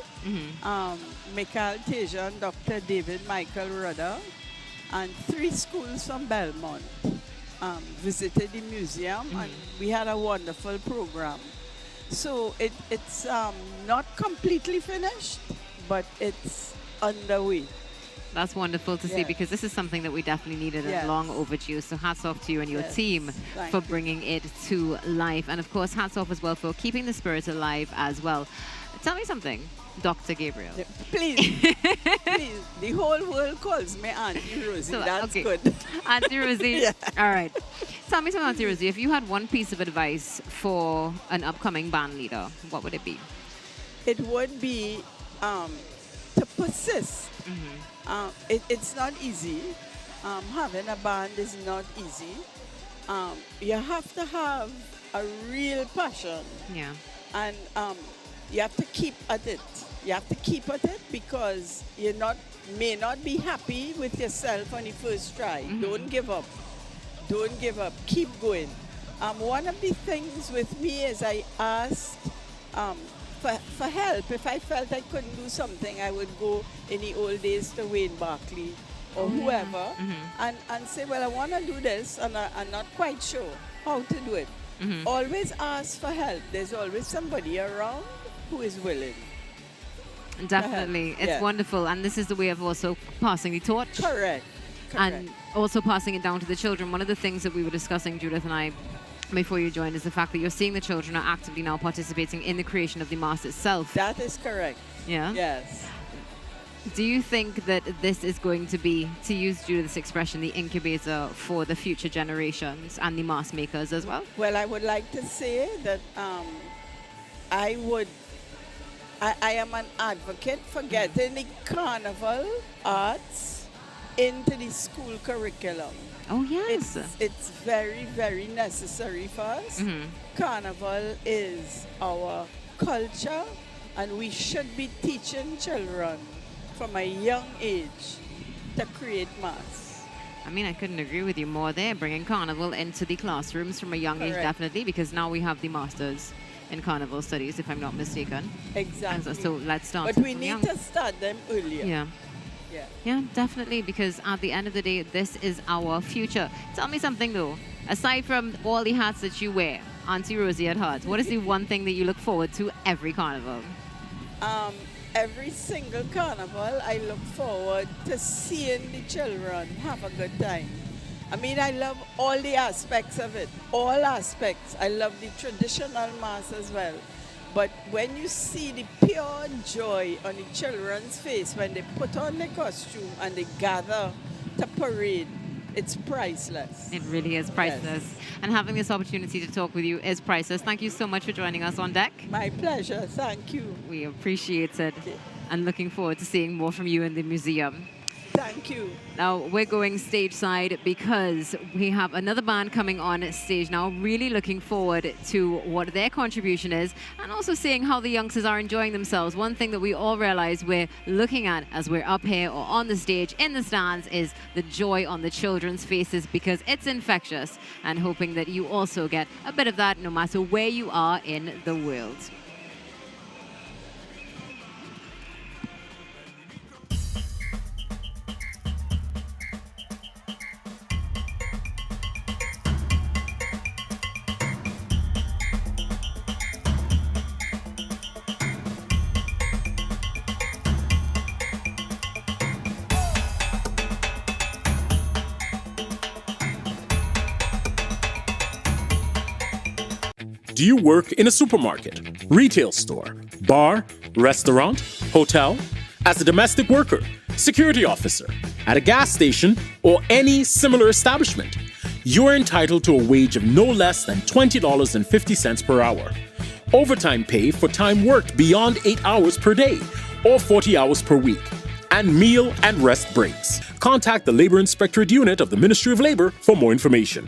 Michael Teja and Dr. David Michael Rudder and 3 schools from Belmont visited the museum, and we had a wonderful program. So it's not completely finished, but it's underway. That's wonderful to see, because this is something that we definitely needed and long overdue. So hats off to you and your team for bringing it to life. And of course, hats off as well for keeping the spirit alive as well. Tell me something, Dr. Gabriel. Please, please. The whole world calls me Auntie Rosie. So, that's good. Auntie Rosie. All right. Tell me something, Auntie Rosie. If you had one piece of advice for an upcoming band leader, what would it be? It would be to persist. It's not easy. Having a band is not easy. You have to have a real passion. Yeah. And you have to keep at it. You have to keep at it, because you may not be happy with yourself on the first try. Don't give up. Don't give up. Keep going. One of the things with me is I asked for help. If I felt I couldn't do something, I would go in the old days to Wayne Barkley or whoever and say, well, I want to do this and I'm not quite sure how to do it. Always ask for help. There's always somebody around who is willing. Definitely. It's wonderful. And this is the way of also passing the torch. Correct. And also passing it down to the children. One of the things that we were discussing, Judith and I, before you joined, is the fact that you're seeing the children are actively now participating in the creation of the mask itself. That is correct. Yeah? Yes. Do you think that this is going to be, to use Judith's expression, the incubator for the future generations and the mask makers as well? Well, I would like to say that I am an advocate for getting the carnival arts into the school curriculum. Oh, yes. It's very, very necessary for us. Carnival is our culture, and we should be teaching children from a young age to create masks. I mean, I couldn't agree with you more there, bringing carnival into the classrooms from a young age, definitely, because now we have the masters in carnival studies, if I'm not mistaken. Exactly. So let's start. But we need to start them earlier. Yeah. Yeah, definitely, because at the end of the day, this is our future. Tell me something, though. Aside from all the hats that you wear, Auntie Rosie at heart, what is the one thing that you look forward to every carnival? Every single carnival, I look forward to seeing the children have a good time. I mean, I love all the aspects of it, all aspects. I love the traditional mass as well. But when you see the pure joy on the children's face when they put on their costume and they gather to parade, it's priceless. It really is priceless. Yes. And having this opportunity to talk with you is priceless. Thank you so much for joining us on deck. My pleasure. Thank you. We appreciate it. And looking forward to seeing more from you in the museum. Thank you. Now, we're going stage side because we have another band coming on stage now. Really looking forward to what their contribution is and also seeing how the youngsters are enjoying themselves. One thing that we all realize we're looking at as we're up here or on the stage in the stands is the joy on the children's faces, because it's infectious, and hoping that you also get a bit of that no matter where you are in the world. Do you work in a supermarket, retail store, bar, restaurant, hotel, as a domestic worker, security officer, at a gas station, or any similar establishment? You are entitled to a wage of no less than $20.50 per hour. Overtime pay for time worked beyond 8 hours per day or 40 hours per week, and meal and rest breaks. Contact the Labor Inspectorate Unit of the Ministry of Labor for more information.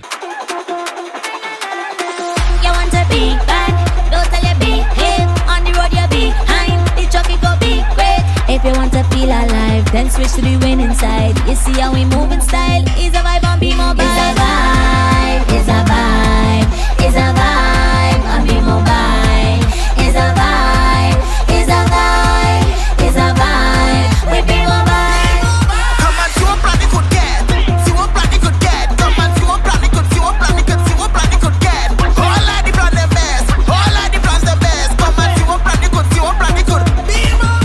Big bad, don't tell you behave. On the road you behind, the traffic go be great. If you want to feel alive, then switch to the winning side. You see how we move in style. It's a vibe on Be Mobile. It's a vibe, it's a vibe, it's a vibe on Be Mobile. It's a vibe, it's a vibe, it's a vibe with Be Mobile. Come and see what plan you could get. See what plan you could get. Come and see what plan you could, see what plan you could, see what plan you could get. All of the plan the best, all of the plans the best. Come and see what plan you could, see what plan you could. Be Mobile.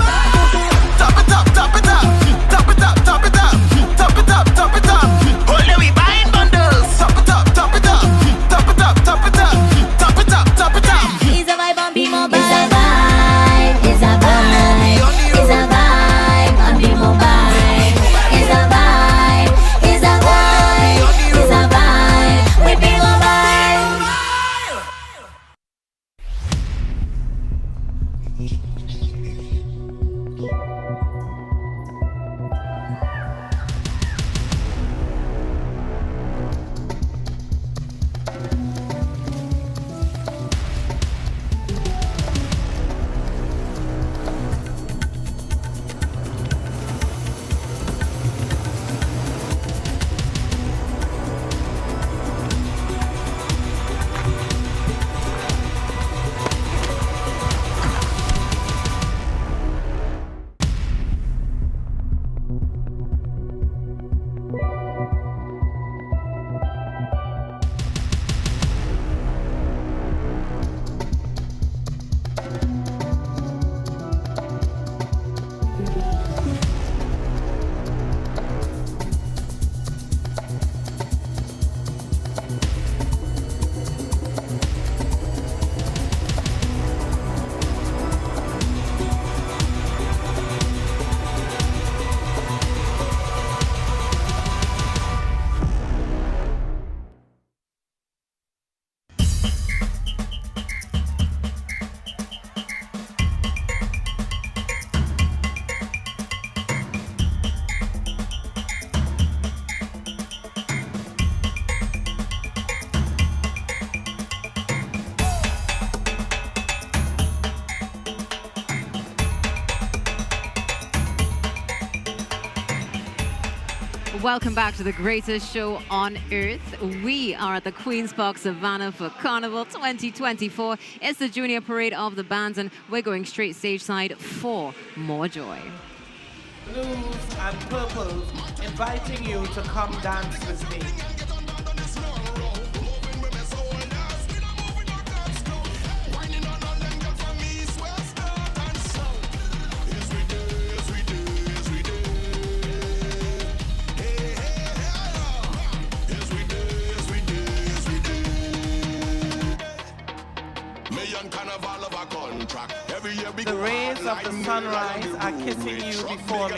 Top it up, top it up, top it up, top it up, top it up, top it up. Only we buying bundles. Top it up, top it up, top it up, top it up, top it up, top it up. It's a vibe on Be Mobile. It's a vibe, it's a vibe, it's a vibe on Be Mobile. It's a vibe, it's a vibe, it's a vibe with Be Mobile. Welcome back to the greatest show on earth. We are at the Queen's Park Savannah for Carnival 2024. It's the Junior Parade of the Bands, and we're going straight stage side for more joy. Blues and purples, inviting you to come dance with me. The rays of the sunrise are kissing you before me.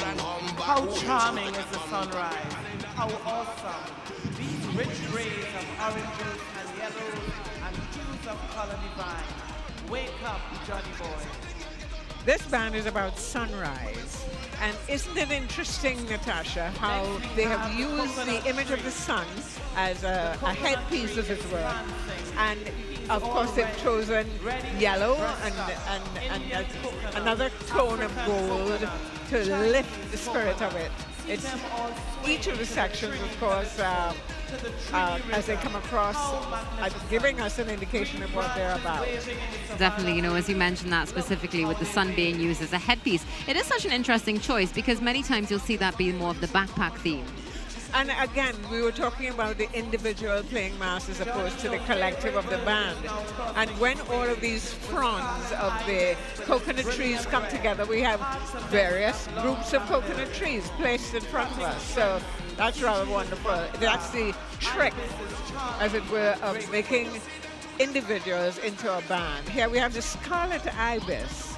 How charming is the sunrise. How awesome. These rich rays of oranges and yellows and hues of color divine. Wake up, Johnny boy. This band is about sunrise. And isn't it interesting, Natasha, how they have used the image of the sun as a headpiece, as it were. And of course they've chosen yellow and another tone of gold to lift the spirit of it. It's each of the sections, of course, as they come across, giving us an indication of what they're about. Definitely, you know, as you mentioned that specifically with the sun being used as a headpiece, it is such an interesting choice because many times you'll see that be more of the backpack theme. And again, we were talking about the individual playing mass as opposed to the collective of the band. And when all of these fronds of the coconut trees come together, we have various groups of coconut trees placed in front of us. So that's rather wonderful. That's the trick, as it were, of making individuals into a band. Here we have the scarlet ibis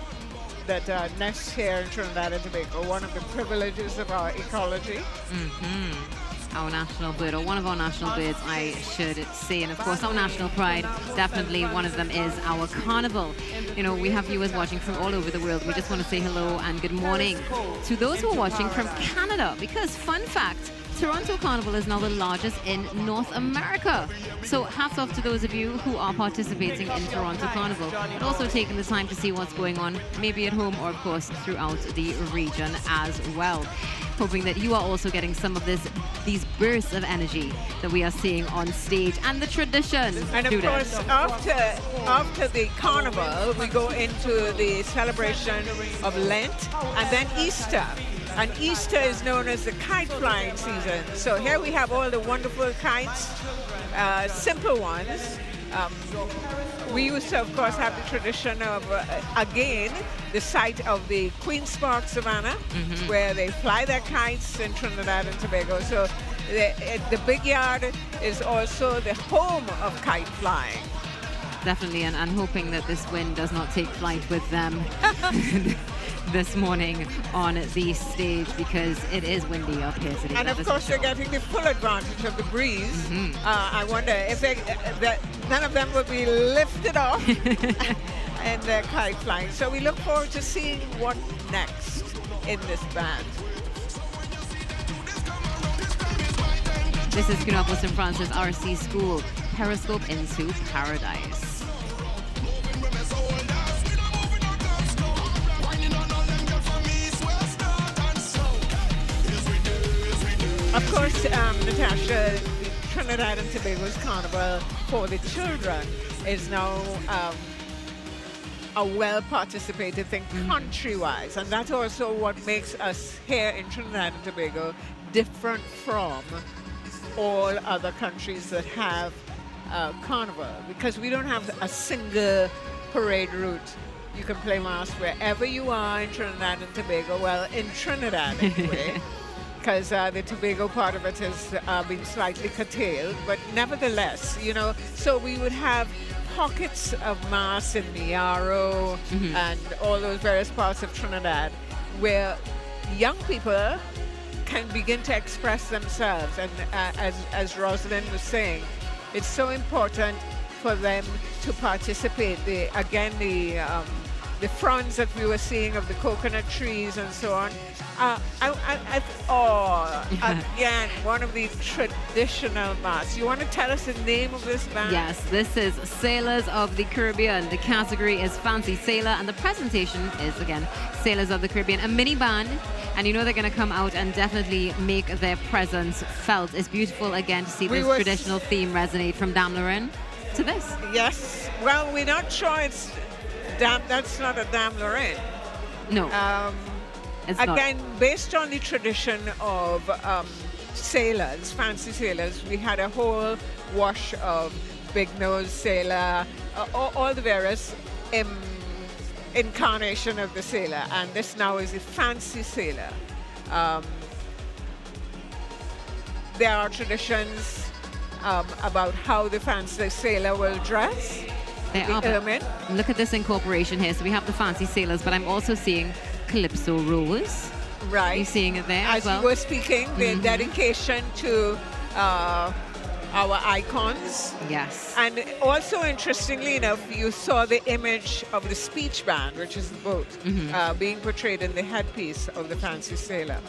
that nests here in Trinidad and Tobago, one of the privileges of our ecology. Our national bird, or one of our national birds, I should say. And of course, our national pride, definitely one of them is our carnival. You know, we have viewers watching from all over the world. We just want to say hello and good morning to those who are watching from Canada, because fun fact, Toronto Carnival is now the largest in North America. So hats off to those of you who are participating in Toronto Carnival, but also taking the time to see what's going on, maybe at home or of course throughout the region as well. Hoping that you are also getting some of these bursts of energy that we are seeing on stage and the tradition. And of course, after the carnival, we go into the celebration of Lent and then Easter. And Easter is known as the kite flying season. So here we have all the wonderful kites, simple ones. We used to, of course, have the tradition of, again, the site of the Queen's Park Savannah, where they fly their kites in Trinidad and Tobago. So the big yard is also the home of kite flying. Definitely, and hoping that this wind does not take flight with them this morning on the stage, because it is windy up here today. And of course, they're getting the full advantage of the breeze. I wonder if none of them will be lifted off and they're kite flying. So we look forward to seeing what next in this band. This is Queen St. Francis RC School, Periscope into Paradise. Of course, Natasha, Trinidad and Tobago's Carnival for the children is now a well-participated thing country-wise, and that's also what makes us here in Trinidad and Tobago different from all other countries that have Carnival, because we don't have a single parade route. You can play mass wherever you are in Trinidad and Tobago. Well, in Trinidad anyway. Because the Tobago part of it has been slightly curtailed, but nevertheless, you know, so we would have pockets of mass in Niaro and all those various parts of Trinidad where young people can begin to express themselves. And as Rosalind was saying, it's so important for them to participate. The the fronds that we were seeing of the coconut trees and so on. Again, one of the traditional masks. You want to tell us the name of this band? Yes, this is Sailors of the Caribbean. The category is Fancy Sailor, and the presentation is, again, Sailors of the Caribbean, a mini band. And you know they're going to come out and definitely make their presence felt. It's beautiful, again, to see this traditional theme resonate from Dame Lorraine to this. Yes. Well, we're not sure it's that's not a Dame Lorraine. No. It's again, not. Based on the tradition of sailors, fancy sailors, we had a whole wash of big nose sailor, all the various incarnation of the sailor, and this now is a fancy sailor. There are traditions about how the fancy sailor will dress. Ermine. Look at this incorporation here. So we have the fancy sailors, but I'm also seeing calypso rolls. Right. You're seeing it there as well. You were speaking, the dedication to our icons. Yes. And also, interestingly enough, you saw the image of the speech band, which is the boat, being portrayed in the headpiece of the fancy sailor.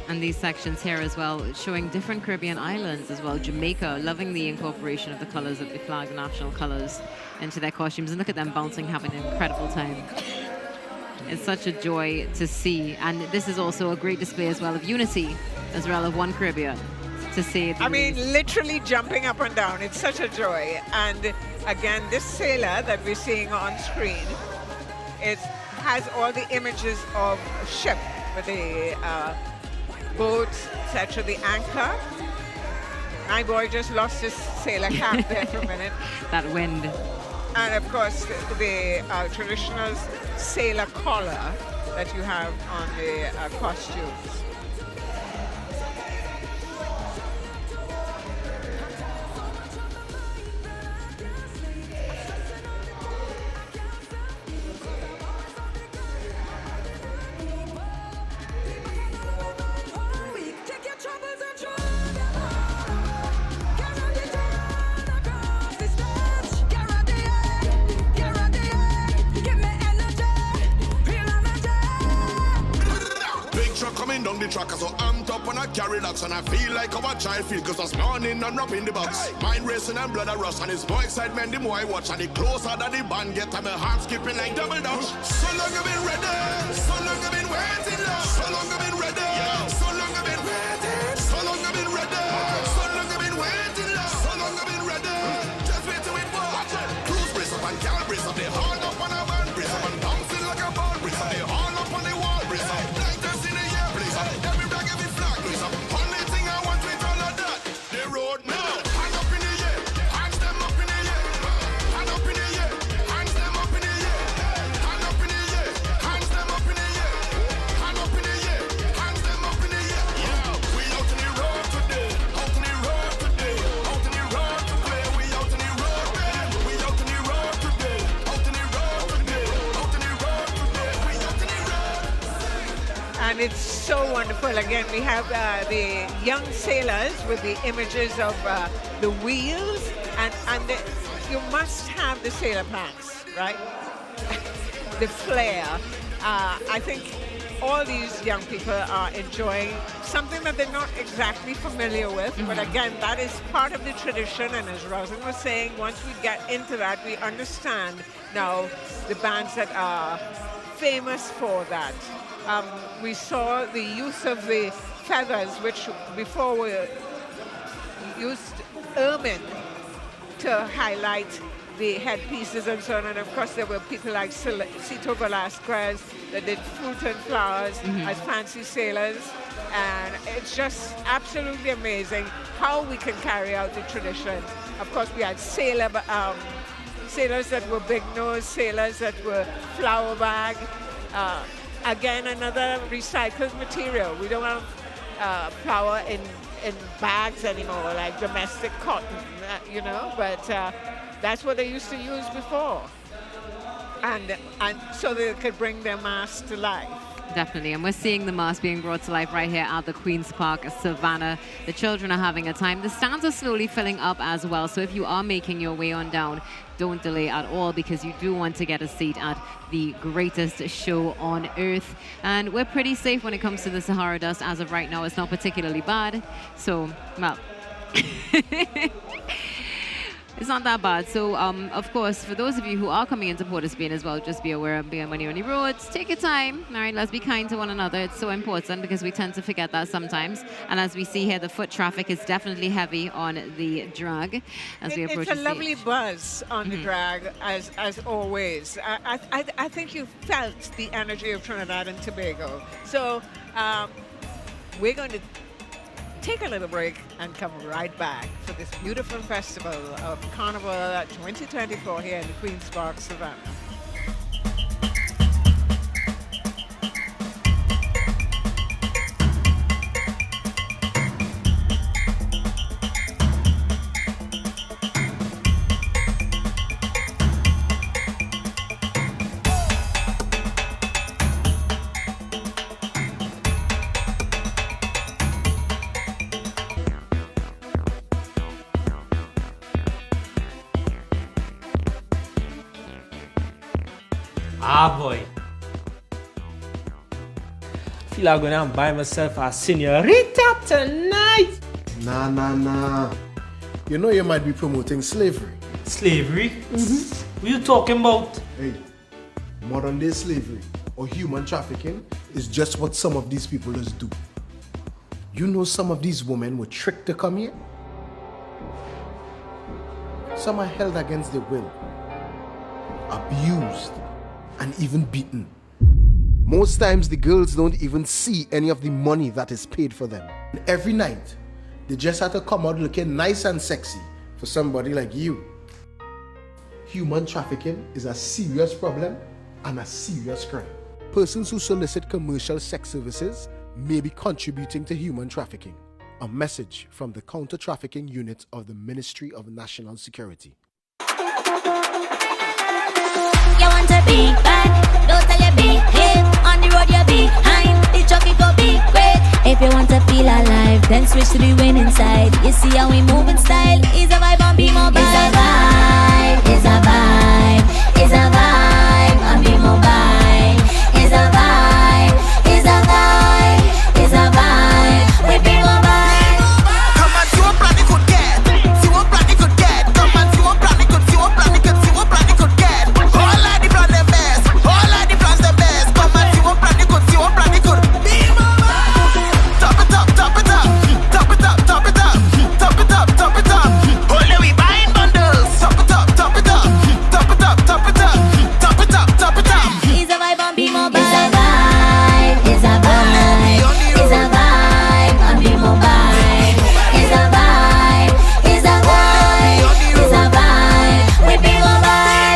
And these sections here as well, showing different Caribbean islands as well. Jamaica, loving the incorporation of the colors of the flag, national colors, into their costumes. And look at them bouncing, having an incredible time. It's such a joy to see. And this is also a great display as well of unity, as well of One Caribbean, to see. I mean, literally jumping up and down. It's such a joy. And again, this sailor that we're seeing on screen, it has all the images of a ship with the boat, etc., the anchor. My boy just lost his sailor cap there for a minute. That wind. And of course, the traditional sailor collar that you have on the costumes. Down the track, so I'm top and I carry locks, and I feel like our child feel, cause this morning I'm rapping the box. Mind racing and blood a rush, and it's more excitement the more I watch, and the closer that the band get, and my heart skipping like double dutch. So long I've been ready, so long I've been waiting, love. So long I've been ready, so long I've been waiting, so long I've been ready, so long I've been waiting, love. So long I've been ready, just wait till it watch. Cruise brace up and gal brace up, they haul up on a van, brace up and bouncing like a ball, brace up, they haul up on the wall, brace up. Lighters in the air, blaze up, every rag, every flag, blaze up. Only thing I want with all of that, the road now. Hand up in the air, hands them up in the air. Hand up in the air, hands them up in the air. Hand up in the air, hands them up in the air. Hand up in the air, hands them up in the air. Yeah, we out in the road today, out in the road today, out in the road to play. We out in the road, man. We out in the road today, out in the road today, out in the road today. We out in the road. And it's so wonderful. Again, we have the young sailors with the images of the wheels, and you must have the sailor pants, right? The flair. I think all these young people are enjoying something that they're not exactly familiar with, but again, that is part of the tradition, and as Rosin was saying, once we get into that, we understand now the bands that are famous for that. We saw the use of the feathers, which before were used ermine to highlight the headpieces and so on. And of course, there were people like Cito Velasquez that did fruit and flowers as fancy sailors. And it's just absolutely amazing how we can carry out the tradition. Of course, we had sailors that were big nose, sailors that were flower bag. Again, another recycled material. We don't have flour in bags anymore, like domestic cotton, you know, but that's what they used to use before. And so they could bring their masks to life. Definitely, and we're seeing the mass being brought to life right here at the Queen's Park Savannah. The children are having a time. The stands are slowly filling up as well, so if you are making your way on down, don't delay at all, because you do want to get a seat at the greatest show on earth. And we're pretty safe when it comes to the Sahara dust. As of right now, it's not particularly bad, so, well... It's not that bad. So, of course, for those of you who are coming into Port of Spain as well, just be aware of being when you're on the roads. Take your time. All right, let's be kind to one another. It's so important because we tend to forget that sometimes. And as we see here, the foot traffic is definitely heavy on the drag as we approach the It's a lovely buzz on the drag, as always. I think you felt the energy of Trinidad and Tobago. So, we're going to take a little break and come right back for this beautiful festival of Carnival 2024 here in the Queen's Park Savannah. Ah boy, feel like I'm gonna buy myself a señorita tonight. Nah. You know you might be promoting slavery. Slavery? Mm-hmm. What you talking about? Hey, modern day slavery or human trafficking is just what some of these people just do. You know some of these women were tricked to come here. Some are held against their will, abused, and even beaten. Most times the girls don't even see any of the money that is paid for them. And every night, they just have to come out looking nice and sexy for somebody like you. Human trafficking is a serious problem and a serious crime. Persons who solicit commercial sex services may be contributing to human trafficking. A message from the Counter-Trafficking Unit of the Ministry of National Security. You want to be bad, don't tell you behave. On the road you behind, the traffic go be great. If you want to feel alive, then switch to the winning side. You see how we move in style, is a vibe on Be Mobile. It's a vibe, it's a vibe, it's a vibe on Be Mobile. It's a vibe, it's a vibe, it's a vibe with Be Mobile. Come and see what plan you could get. See what plan you could get. Come and see what plan you could, see what plan you could, see what plan you could get. All of the plan the best, all of the plans the best. Come and see what plan you could, see what plan you could. Be Mobile. Top it up, top it up, top it up, top it up, top it up, top it up. Only we buying bundles. Top it up, top it up, top it up, top it up, top it up, top it up. It's a vibe on Be Mobile. It's a vibe, it's a vibe, it's a vibe on Be Mobile. It's a vibe, it's a vibe, it's a vibe with Be Mobile.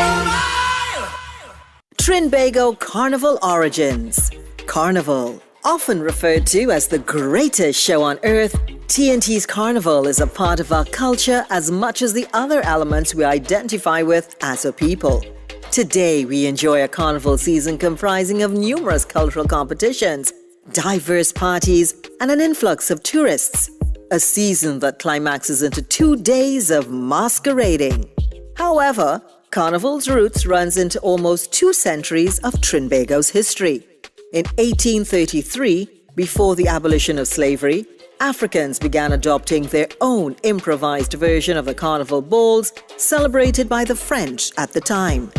Trinbago Carnival Origins. Carnival, often referred to as the greatest show on earth, TNT's Carnival is a part of our culture as much as the other elements we identify with as a people. Today, we enjoy a carnival season comprising of numerous cultural competitions, diverse parties, and an influx of tourists. A season that climaxes into 2 days of masquerading. However, Carnival's roots runs into almost 2 centuries of Trinbago's history. In 1833, before the abolition of slavery, Africans began adopting their own improvised version of the carnival balls celebrated by the French at the time.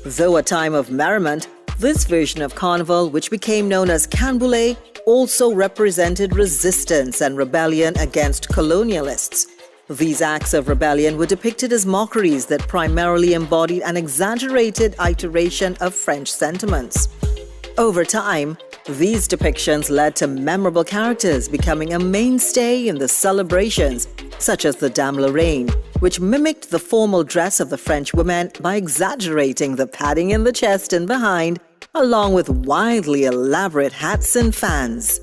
Though a time of merriment, this version of carnival, which became known as Canboulay, also represented resistance and rebellion against colonialists. These acts of rebellion were depicted as mockeries that primarily embodied an exaggerated iteration of French sentiments. Over time, these depictions led to memorable characters becoming a mainstay in the celebrations, such as the Dame Lorraine, which mimicked the formal dress of the French women by exaggerating the padding in the chest and behind, along with wildly elaborate hats and fans.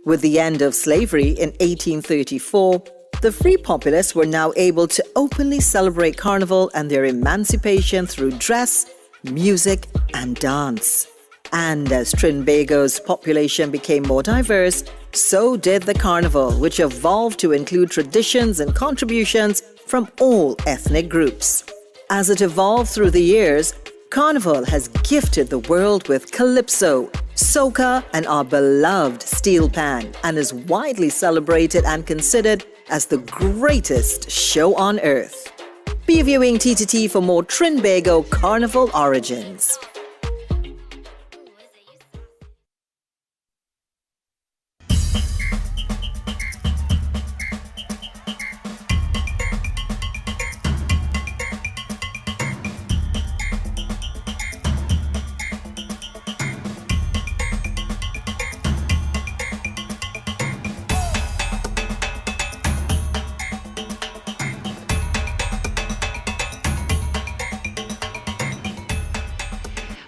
With the end of slavery in 1834, the free populace were now able to openly celebrate Carnival and their emancipation through dress, music, and dance. And as Trinbago's population became more diverse, so did the carnival, which evolved to include traditions and contributions from all ethnic groups. As it evolved through the years, Carnival has gifted the world with calypso, soca, and our beloved steel pan, and is widely celebrated and considered as the greatest show on earth. Be viewing TTT for more Trinbago Carnival origins.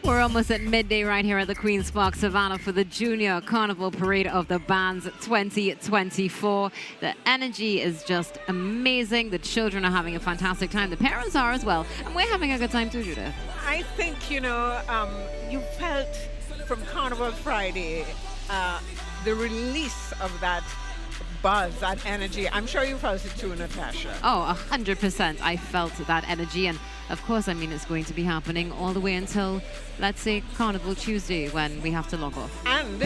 We're almost at midday right here at the Queen's Park Savannah for the Junior Carnival Parade of the Bands 2024. The energy is just amazing. The children are having a fantastic time. The parents are as well. And we're having a good time too, Judith. I think, you felt from Carnival Friday the release of that buzz, that energy. I'm sure you felt it too, Natasha. Oh, 100%. I felt that energy. And of course, it's going to be happening all the way until, let's say, Carnival Tuesday when we have to log off. And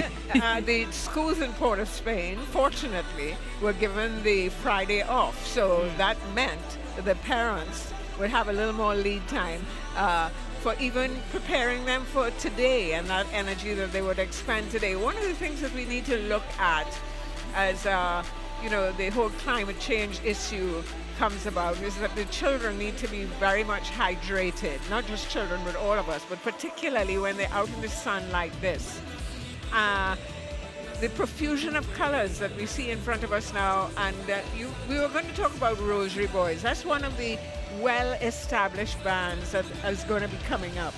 the schools in Port of Spain, fortunately, were given the Friday off. So that meant that the parents would have a little more lead time for even preparing them for today and that energy that they would expend today. One of the things that we need to look at as, the whole climate change issue comes about is that the children need to be very much hydrated. Not just children, but all of us, but particularly when they're out in the sun like this. The profusion of colors that we see in front of us now, and we were going to talk about Rosary Boys. That's one of the well-established bands that is going to be coming up.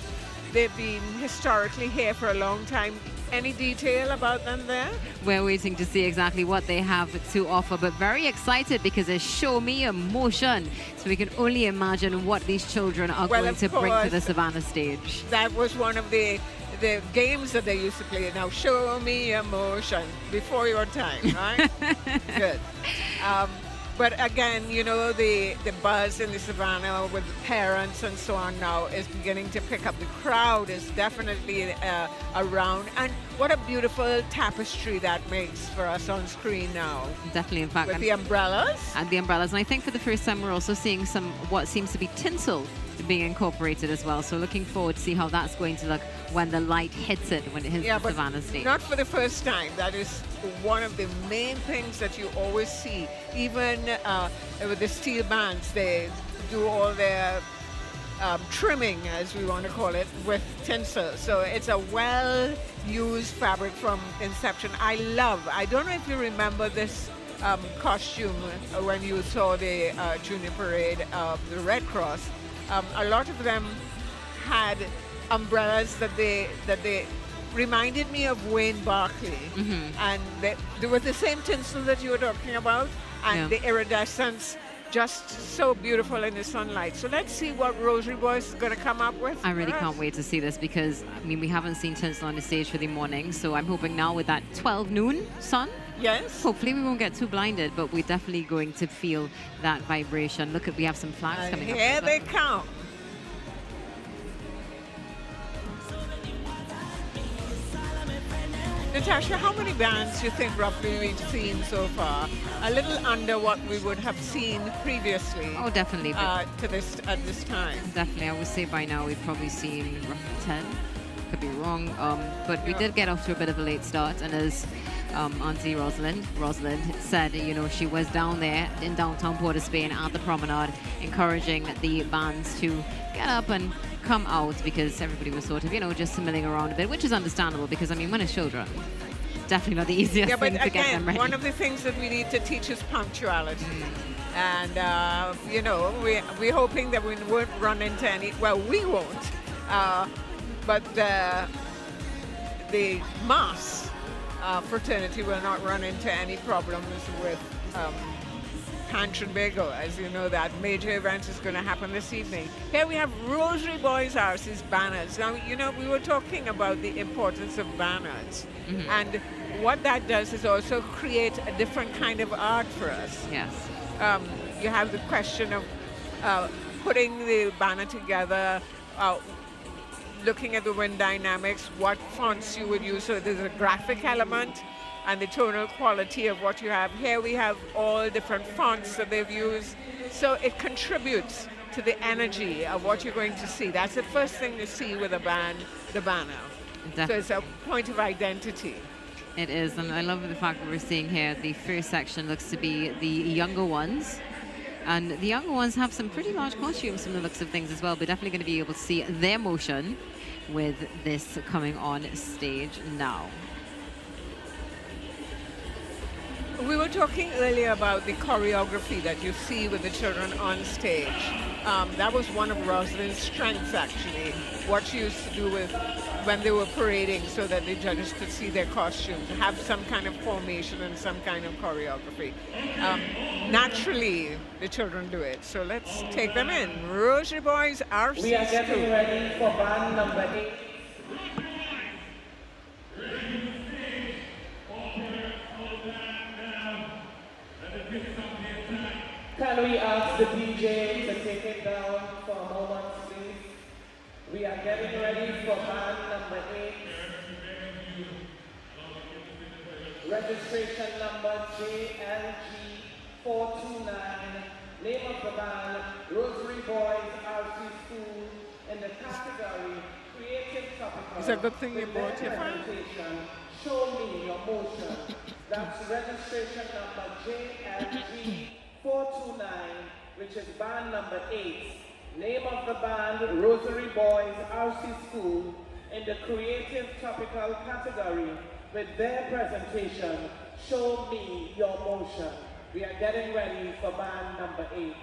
They've been historically here for a long time. Any detail about them there? We're waiting to see exactly what they have to offer, but very excited because it's Show Me Emotion. So we can only imagine what these children are going to bring to the Savannah stage. That was one of the games that they used to play. Now, Show Me Emotion, before your time, right? Good. But again, the buzz in the Savannah with parents and so on now is beginning to pick up. The crowd is definitely around. And what a beautiful tapestry that makes for us on screen now. Definitely, in fact. With the umbrellas. And the umbrellas. And I think for the first time, we're also seeing some what seems to be tinsel being incorporated as well. So looking forward to see how that's going to look when the light hits it, when it hits the Savannah stage. Not for the first time. That is one of the main things that you always see. Even with the steel bands, they do all their trimming, as we want to call it, with tinsel. So it's a well-used fabric from inception. I don't know if you remember this costume when you saw the Junior Parade of the Red Cross. A lot of them had umbrellas that they reminded me of Wayne Barkley. And they were the same tinsel that you were talking about, and the iridescence just so beautiful in the sunlight. So let's see what Rosary Boys is going to come up with. I really can't wait to see this because, we haven't seen tinsel on the stage for the morning, so I'm hoping now with that 12 noon sun, yes, hopefully we won't get too blinded, but we're definitely going to feel that vibration. Look, we have some flags coming up. Here they come. Natasha, how many bands do you think roughly we've seen so far? A little under what we would have seen previously. Oh, definitely. At this time. Definitely. I would say by now we've probably seen roughly 10. Could be wrong. But we did get off to a bit of a late start. And as Auntie Rosalind said, she was down there in downtown Port of Spain at the promenade, encouraging the bands to get up and come out because everybody was sort of, just milling around a bit, which is understandable because, when it's children, definitely not the easiest thing to get them ready. One of the things that we need to teach is punctuality. And, we're hoping that we won't run into any, well, we won't, but the mass fraternity will not run into any problems with Can Trinbago. As you know, that major event is going to happen this evening. Here we have Rosary Boys House's banners. Now, you know, we were talking about the importance of banners. And what that does is also create a different kind of art for us. Yes. You have the question of putting the banner together, looking at the wind dynamics, what fonts you would use. So there's a graphic element and the tonal quality of what you have. Here we have all different fonts that they've used. So it contributes to the energy of what you're going to see. That's the first thing you see with a band, the banner. Definitely. So it's a point of identity. It is, and I love the fact that we're seeing here the first section looks to be the younger ones. And the younger ones have some pretty large costumes from the looks of things as well. We're definitely going to be able to see their motion with this coming on stage now. We were talking earlier about the choreography that you see with the children on stage. That was one of Rosalind's strengths, actually, what she used to do with when they were parading so that the judges could see their costumes, have some kind of formation and some kind of choreography. Naturally, the children do it. So let's take them in. Rosary Boys RC We are getting ready for band number 8. Can we ask the DJ to take it down for a moment, please? We are getting ready for band number 8. Registration number JLG429. Name of the band, Rosary Boys RC School, in the category Creative Topical. It's a good thing you brought your phone. Show me your motion. That's registration number JLG429, which is band number 8. Name of the band, Rosary Boys RC School, in the Creative Topical category, with their presentation, Show Me Your Motion. We are getting ready for band number 8.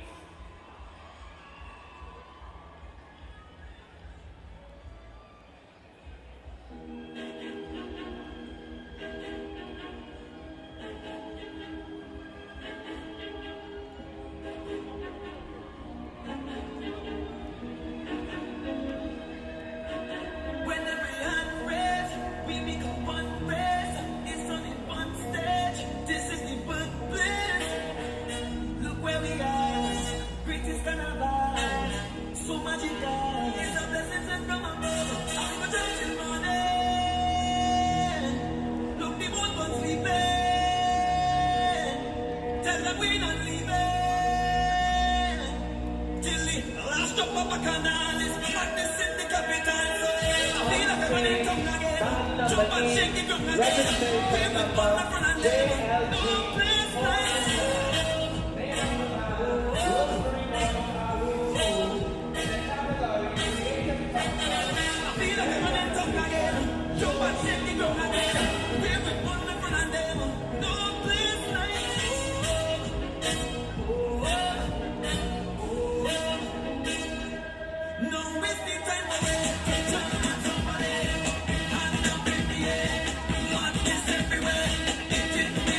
Everywhere.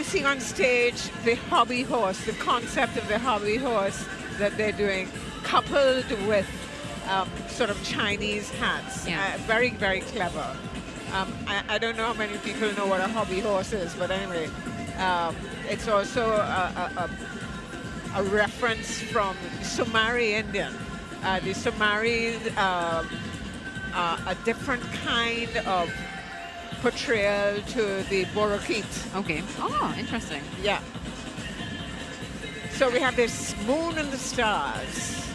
see on stage the hobby horse, the concept of the hobby horse that they're doing, coupled with sort of Chinese hats. Very, very clever. I don't know how many people know what a hobby horse is, but anyway, it's also a reference from Somali Indian. The Somalis a different kind of portrayal to the Borokit. Okay. Oh, interesting. Yeah. So we have this moon and the stars,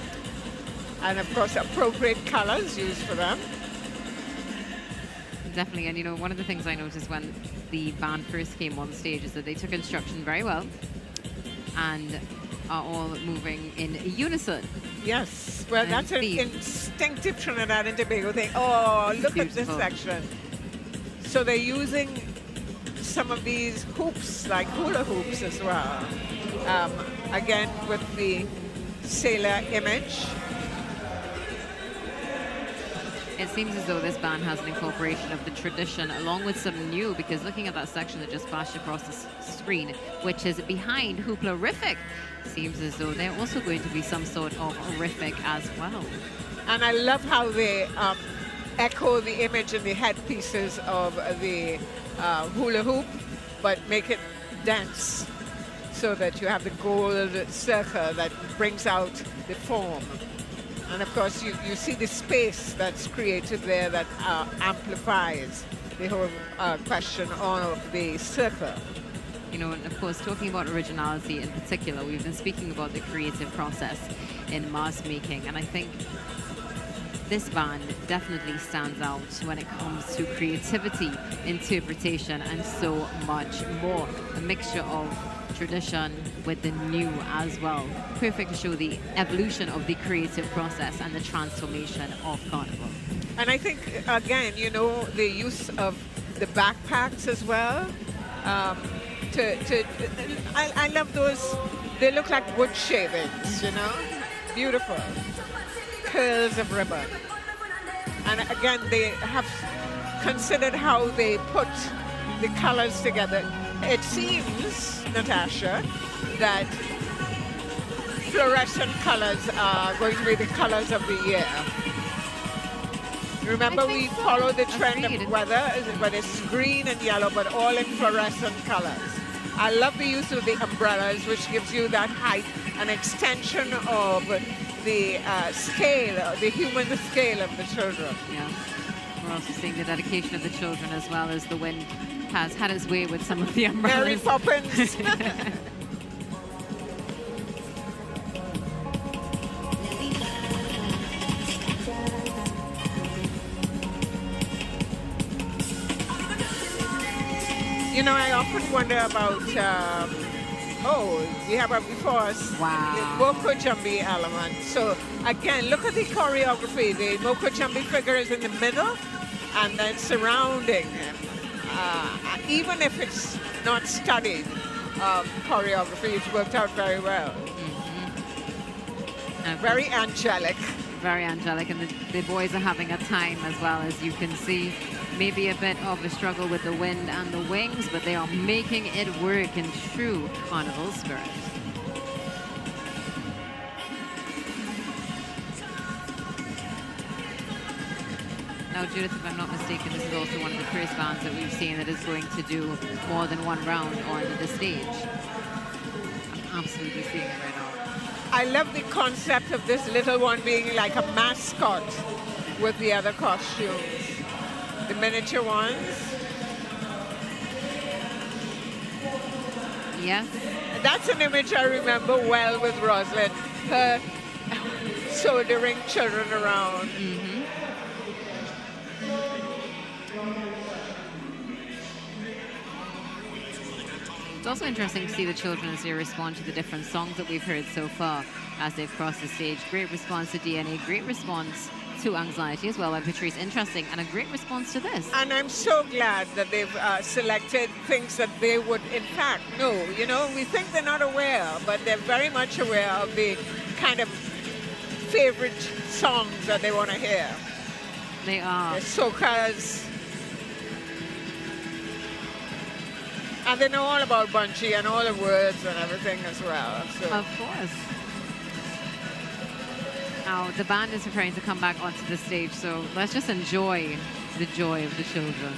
and of course appropriate colors used for them. Definitely, and you know, one of the things I noticed when the band first came on stage is that they took instruction very well and are all moving in unison. Yes, well, And that's an theme. instinctive Trinidad and Tobago thing. Oh, look at this Beautiful. section. So they're using some of these hoops, like hula hoops as well. Again, with the sailor image. It seems as though this band has an incorporation of the tradition along with some new, because looking at that section that just flashed across the screen, which is behind Hooplerific, seems as though they're also going to be some sort of horrific as well. And I love how they echo the image in the headpieces of the hula hoop, but make it dense so that you have the gold circle that brings out the form. And of course, you see the space that's created there that amplifies the whole question of the circle. You know, and of course, talking about originality in particular, we've been speaking about the creative process in mask making, and I think this band definitely stands out when it comes to creativity, interpretation, and so much more. A mixture of tradition with the new as well. Perfect to show the evolution of the creative process and the transformation of Carnival. And I think, again, you know, the use of the backpacks as well. I love those. They look like wood shavings, you know? Beautiful. Curls of ribbon. And again, they have considered how they put the colors together. It seems, Natasha, that fluorescent colors are going to be the colors of the year. Remember, we follow the trend of weather, but it's green and yellow, but all in fluorescent colors. I love the use of the umbrellas, which gives you that height, an extension of the scale, the human scale of the children. Yeah. We're also seeing the dedication of the children as well as the wind has had its way with some of the umbrellas. Mary Poppins. You know, I often wonder about, we have before us the Moko Jambi element. So again, look at the choreography. The Moko Jambi figure is in the middle and then surrounding him. Even if it's not studied choreography, it's worked out very well. Very angelic. Very angelic, and the boys are having a time as well, as you can see. Maybe a bit of a struggle with the wind and the wings, but they are making it work in true Carnival spirit. Now, Judith, if I'm not mistaken, this is also one of the first bands that we've seen that is going to do more than one round on the stage. I'm absolutely seeing it right now. I love the concept of this little one being like a mascot with the other costumes. The miniature ones. Yes. That's an image I remember well with Rosalind. Her soldering children around. It's also interesting to see the children as they respond to the different songs that we've heard so far as they've crossed the stage. Great response to DNA, great response to Anxiety as well by Patrice. Interesting, and a great response to this. And I'm so glad that they've selected things that they would in fact know. You know, we think they're not aware, but they're very much aware of the kind of favorite songs that they want to hear. They are. The soca's. And they know all about Bunchy and all the words and everything as well. So. Of course. Now, the band is preparing to come back onto the stage, so let's just enjoy the joy of the children.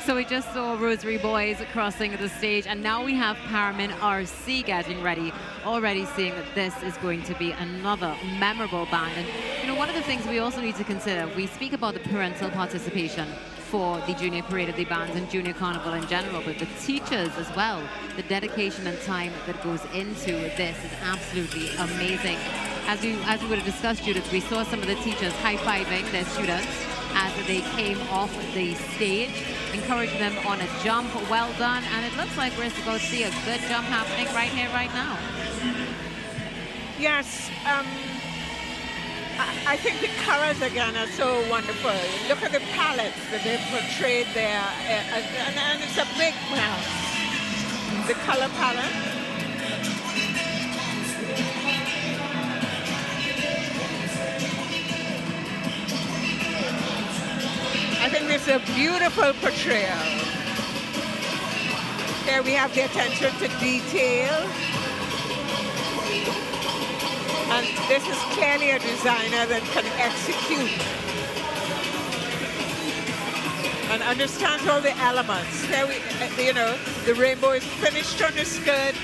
So we just saw Rosary Boys crossing the stage, and now we have Paramin RC getting ready, already seeing that this is going to be another memorable band. And you know, one of the things we also need to consider, we speak about the parental participation for the Junior Parade of the Bands and Junior Carnival in general, but the teachers as well, the dedication and time that goes into this is absolutely amazing. As we would have discussed, Judith, we saw some of the teachers high-fiving their students as they came off the stage, encouraging them on a jump. Well done, and it looks like we're going to see a good jump happening right here, right now. Yes, I think the colors again are so wonderful. Look at the palettes that they've portrayed there, and it's a big mess. The color palette. I think it's a beautiful portrayal. Here we have the attention to detail. And this is clearly a designer that can execute and understands all the elements. Here we, you know, the rainbow is finished on the skirt.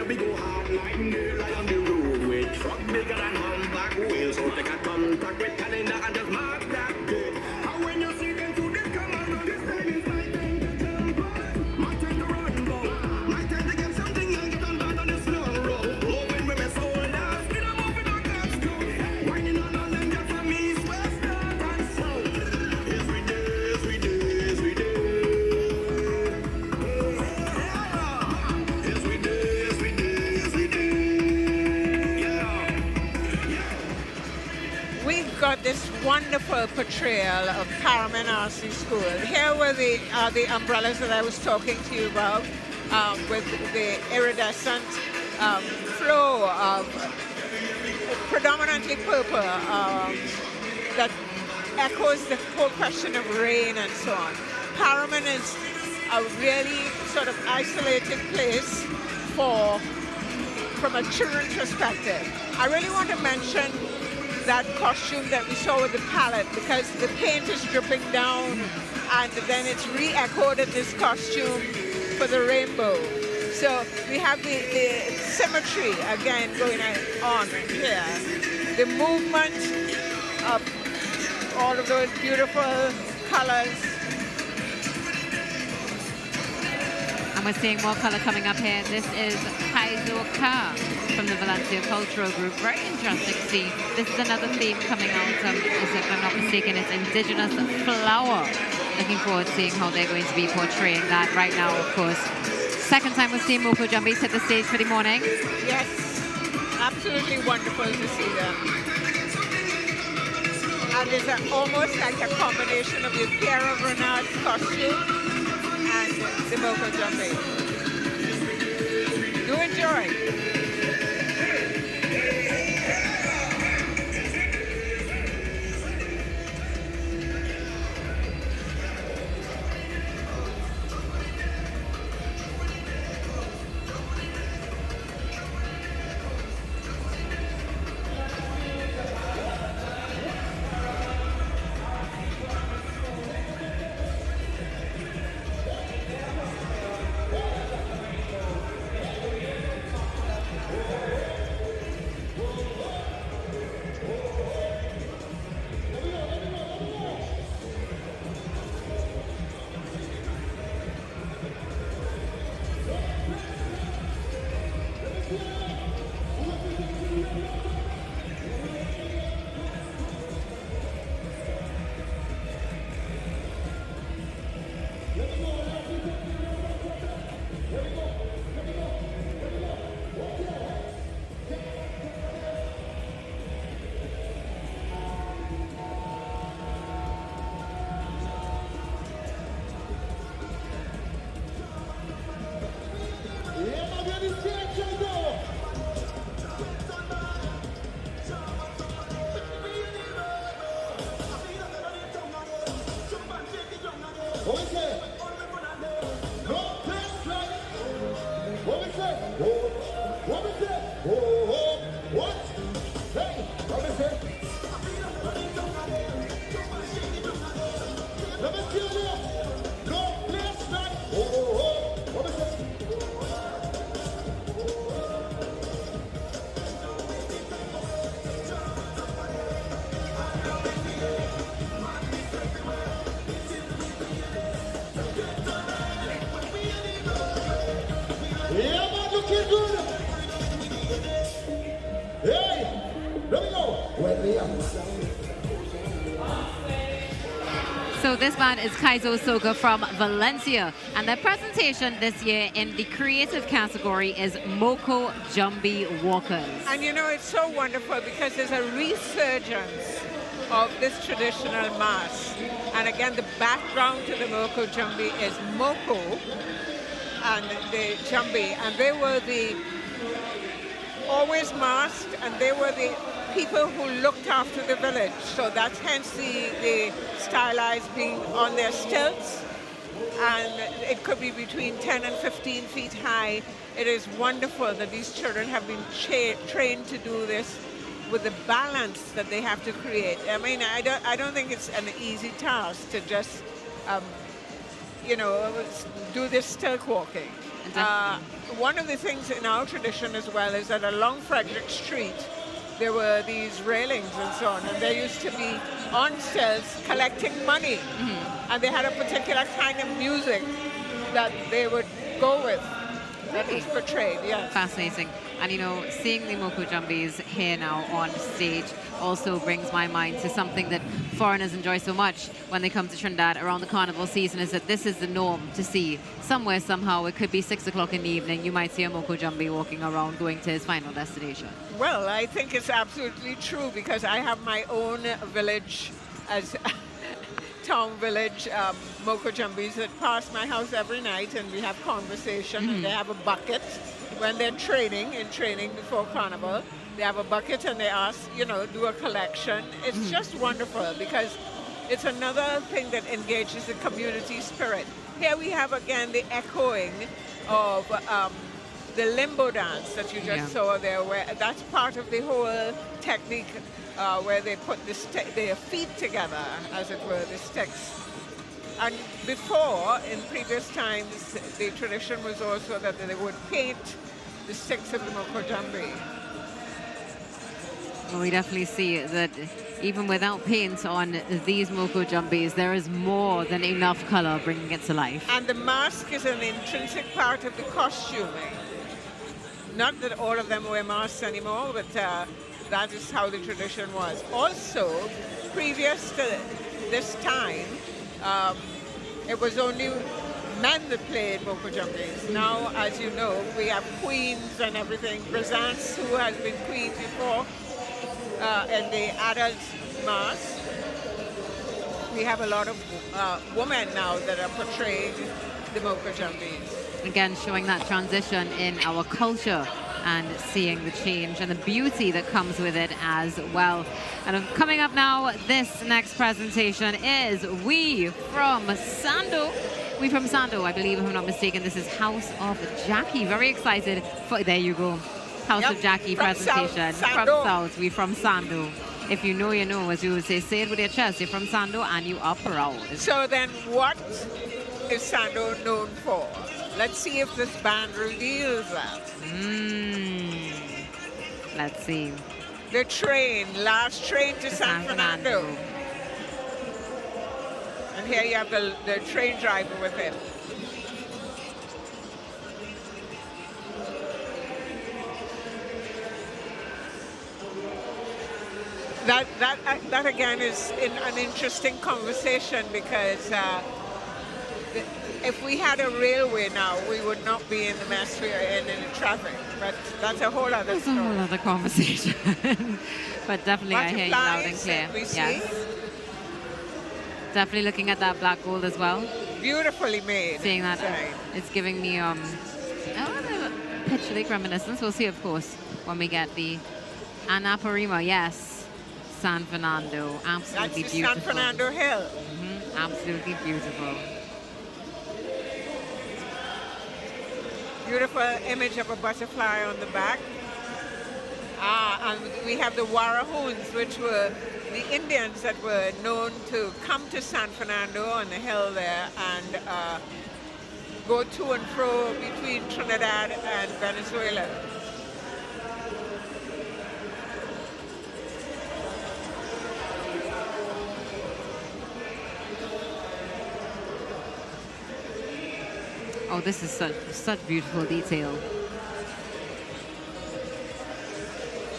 Yeah, we go hard like nail on the road with truck bigger than humpback wheels. So take a contact with calendar and just mark that day. And when you see them to the command on this time, it's my time to jump out. My time to run, boy. My time to get something and get on bad on this long road. Moving with my soldiers, we don't move with our guns close. Whining on them just from east, west, north and south. Yes, we do, yes, we do, yes, we do. Yes, we do, yes, we do, yes, we do. We've got this wonderful portrayal of Paramin RC School. Here were the umbrellas that I was talking to you about, with the iridescent flow of predominantly purple that echoes the whole question of rain and so on. Paramin is a really sort of isolated place from a children's perspective. I really want to mention that costume that we saw with the palette, because the paint is dripping down and then it's re-echoed in this costume for the rainbow. So we have the symmetry again going on here. The movement of all of those beautiful colors. And we're seeing more color coming up here. This is Kaizo Ka from the Valencia Cultural Group. Very interesting to see. This is another theme coming out, if I'm not mistaken, it's indigenous flower. Looking forward to seeing how they're going to be portraying that right now, of course. Second time we've seen Moko Jumbies hit the stage for the morning. Yes, absolutely wonderful to see them. And it's almost like a combination of the Pierre Renard's costume and the Moko Jumbi. Do enjoy. So this band is Kaizo Soka from Valencia, and their presentation this year in the creative category is Moko Jumbi Walkers. And you know, it's so wonderful because there's a resurgence of this traditional mask. And again, the background to the Moko Jumbi is Moko and the Jumbi, and they were the always masked, and they were the people who looked after the village. So that's hence the stylized being on their stilts, and it could be between 10 and 15 feet high. It is wonderful that these children have been trained to do this with the balance that they have to create. I mean, I don't think it's an easy task to just, you know, do this stilt walking. One of the things in our tradition as well is that along Frederick Street, there were these railings and so on, and there used to be on stilts collecting money. And they had a particular kind of music that they would go with that was portrayed, yes. Fascinating. And you know, seeing the Moko Jumbies here now on stage also brings my mind to something that foreigners enjoy so much when they come to Trinidad around the carnival season, is that this is the norm to see. Somewhere, somehow, it could be 6 o'clock in the evening, you might see a Moko Jumbi walking around going to his final destination. Well, I think it's absolutely true because I have my own village as town village Moko Jumbies that pass my house every night, and we have conversation and they have a bucket when they're in training before carnival. They have a bucket and they ask, you know, do a collection. It's just wonderful because it's another thing that engages the community spirit. Here we have again the echoing of the limbo dance that you just saw there, where that's part of the whole technique where they put their feet together, as it were, the sticks. And before, in previous times, the tradition was also that they would paint the sticks of the Moko Jambi. Well, we definitely see that even without paint on these Moko Jumbies, there is more than enough color bringing it to life. And the mask is an intrinsic part of the costuming. Not that all of them wear masks anymore, but that is how the tradition was. Also, previous to this time, it was only men that played Moko Jumbies. Now, as you know, we have queens and everything. Brazance, who has been queen before, in the adult mass. We have a lot of women now that are portraying the Moko Jumbies. Again, showing that transition in our culture and seeing the change and the beauty that comes with it as well. And coming up now, this next presentation is We From Sando. We From Sando, I believe, if I'm not mistaken, this is House of Jackie. Very excited for, there you go, House of Jackie from presentation. From South, We From Sando. If you know, you know, as you would say it with your chest, you're from Sando and you are proud. So then what is Sando known for? Let's see if this band reveals that. Let's see. The train, last train to San Fernando. And here you have the train driver with him. That again is an interesting conversation because if we had a railway now, we would not be in the mess we're in the traffic. But that's a whole other story. That's a whole other conversation. But definitely, I hear you loud and clear. Yes. Definitely looking at that black gold as well. Beautifully made. Seeing that, it's giving me a Pitch Lake reminiscence. We'll see, of course, when we get the Anaparima. Yes, San Fernando. Absolutely That's the beautiful. San Fernando Hill. Absolutely beautiful. Beautiful image of a butterfly on the back. And we have the Warahoons, which were the Indians that were known to come to San Fernando on the hill there and go to and fro between Trinidad and Venezuela. Oh, this is such beautiful detail.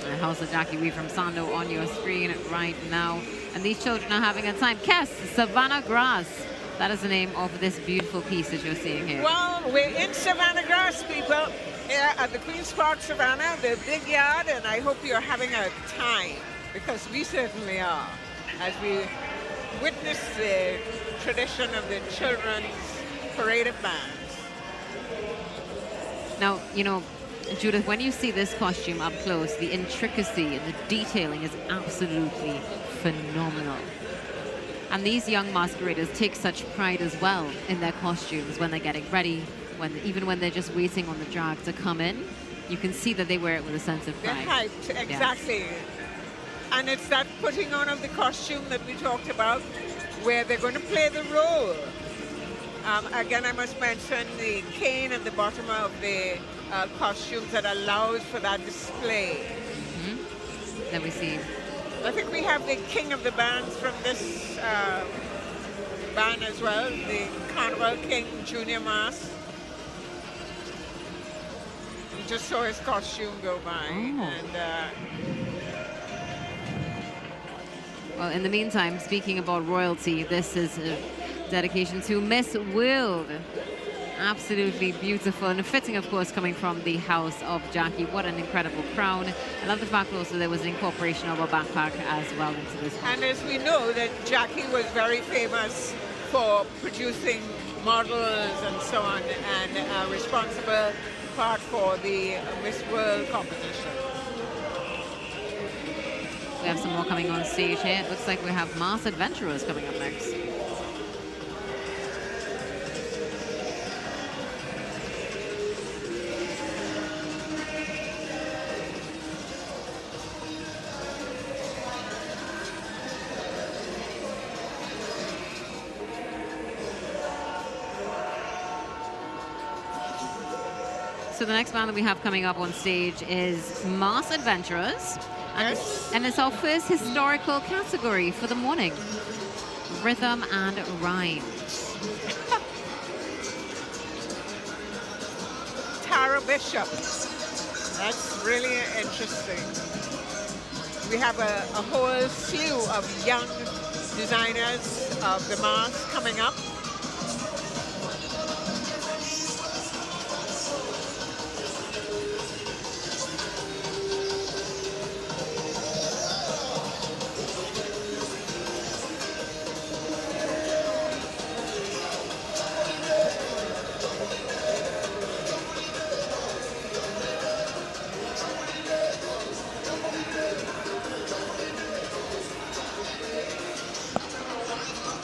And House of Jackie We From Sando on your screen right now. And these children are having a time. Kes, Savannah Grass. That is the name of this beautiful piece that you're seeing here. Well, we're in Savannah Grass, people, here at the Queen's Park Savannah, the big yard, and I hope you're having a time, because we certainly are, as we witness the tradition of the children's parade of bands. Now, you know, Judith, when you see this costume up close, the intricacy and the detailing is absolutely phenomenal. And these young masqueraders take such pride as well in their costumes when they're getting ready, even when they're just waiting on the drag to come in. You can see that they wear it with a sense of pride. They're hyped, exactly. Yes. And it's that putting on of the costume that we talked about, where they're going to play the role. Again, I must mention the cane at the bottom of the costumes that allows for that display. Then we see. I think we have the king of the bands from this band as well, the Carnival King Junior Mass. You just saw his costume go by. And, well, in the meantime, speaking about royalty, this is a dedication to Miss World. Absolutely beautiful and fitting, of course, coming from the house of Jackie. What an incredible crown. I love the fact also there was an incorporation of a backpack as well into this one. and as we know that Jackie was very famous for producing models and so on, and responsible part for the Miss World competition. We have some more coming on stage here. It looks like we have Mars Adventurers coming up next. So the next band that we have coming up on stage is Mars Adventurers. And it's our first historical category for the morning. Rhythm and rhyme. Tara Bishop. That's really interesting. We have a whole slew of young designers of the mask coming up.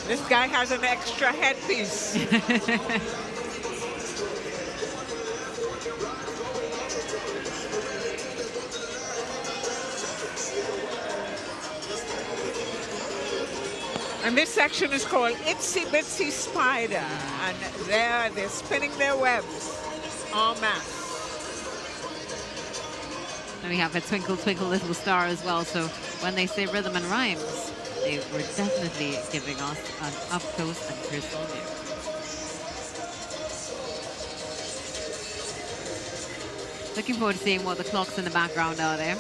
This guy has an extra headpiece. And this section is called Itsy Bitsy Spider. And there they're spinning their webs en masse. And we have a Twinkle Twinkle Little Star as well. So when they say rhythm and rhymes, they were definitely giving us an up-close and personal view. Looking forward to seeing what the clocks in the background are there.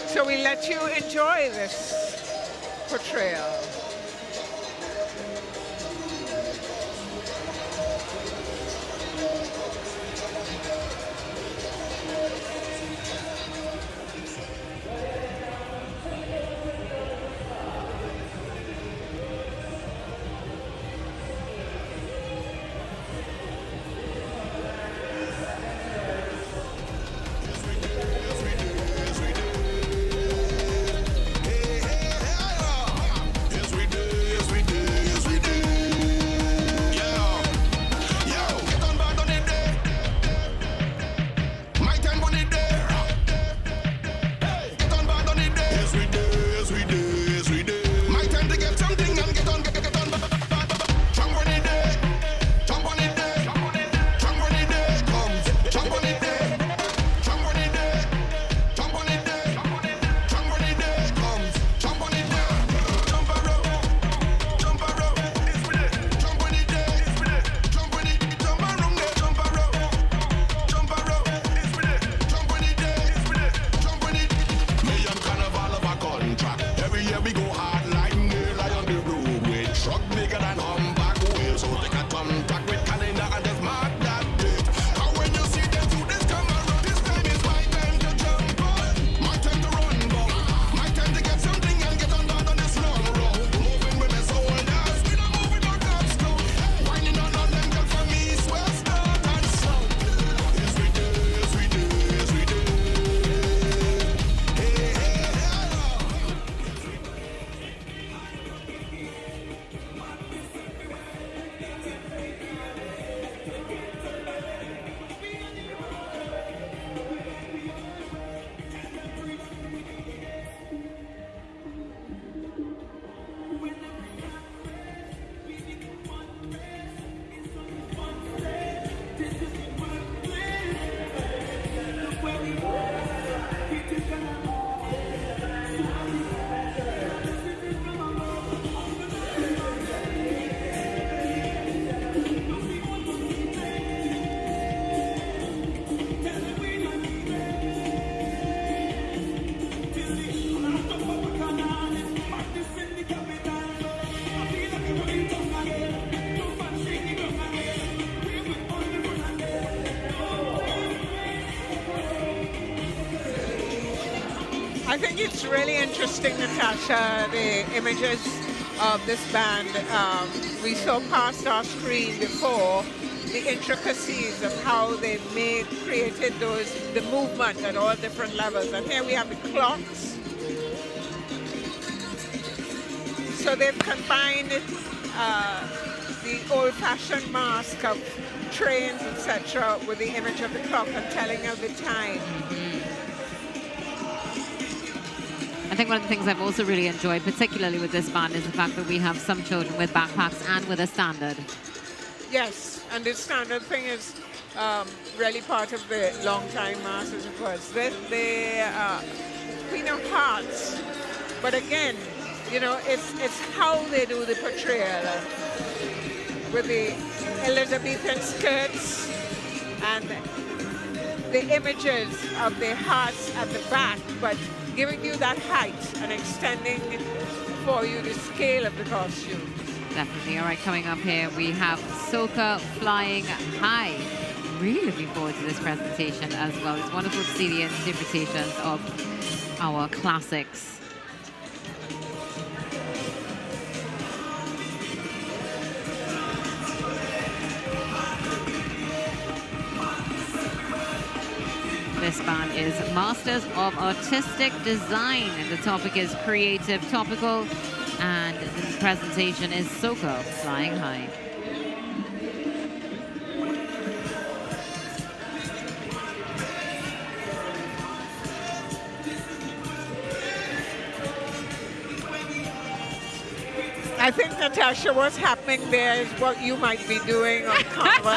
So we let you enjoy this portrayal. I think it's really interesting, Natasha, the images of this band. We saw past our screen before the intricacies of how they created the movement at all different levels. And here we have the clocks. So they've combined the old-fashioned mask of trains, etc., with the image of the clock and telling of the time. I think one of the things I've also really enjoyed, particularly with this band, is the fact that we have some children with backpacks and with a standard. Yes, and the standard thing is really part of the long-time masses, of course. They Queen of Hearts, but again, you know, it's how they do the portrayal with the Elizabethan skirts and the images of the hearts at the back, but giving you that height and extending for you the scale of the costume. Definitely. All right, coming up here, we have Soca Flying High. Really looking forward to this presentation as well. It's wonderful to see the interpretations of our classics. This band is Masters of Artistic Design, and the topic is Creative Topical, and the presentation is Soca Flying High. I think, Natasha, what's happening there is what you might be doing on Carnival.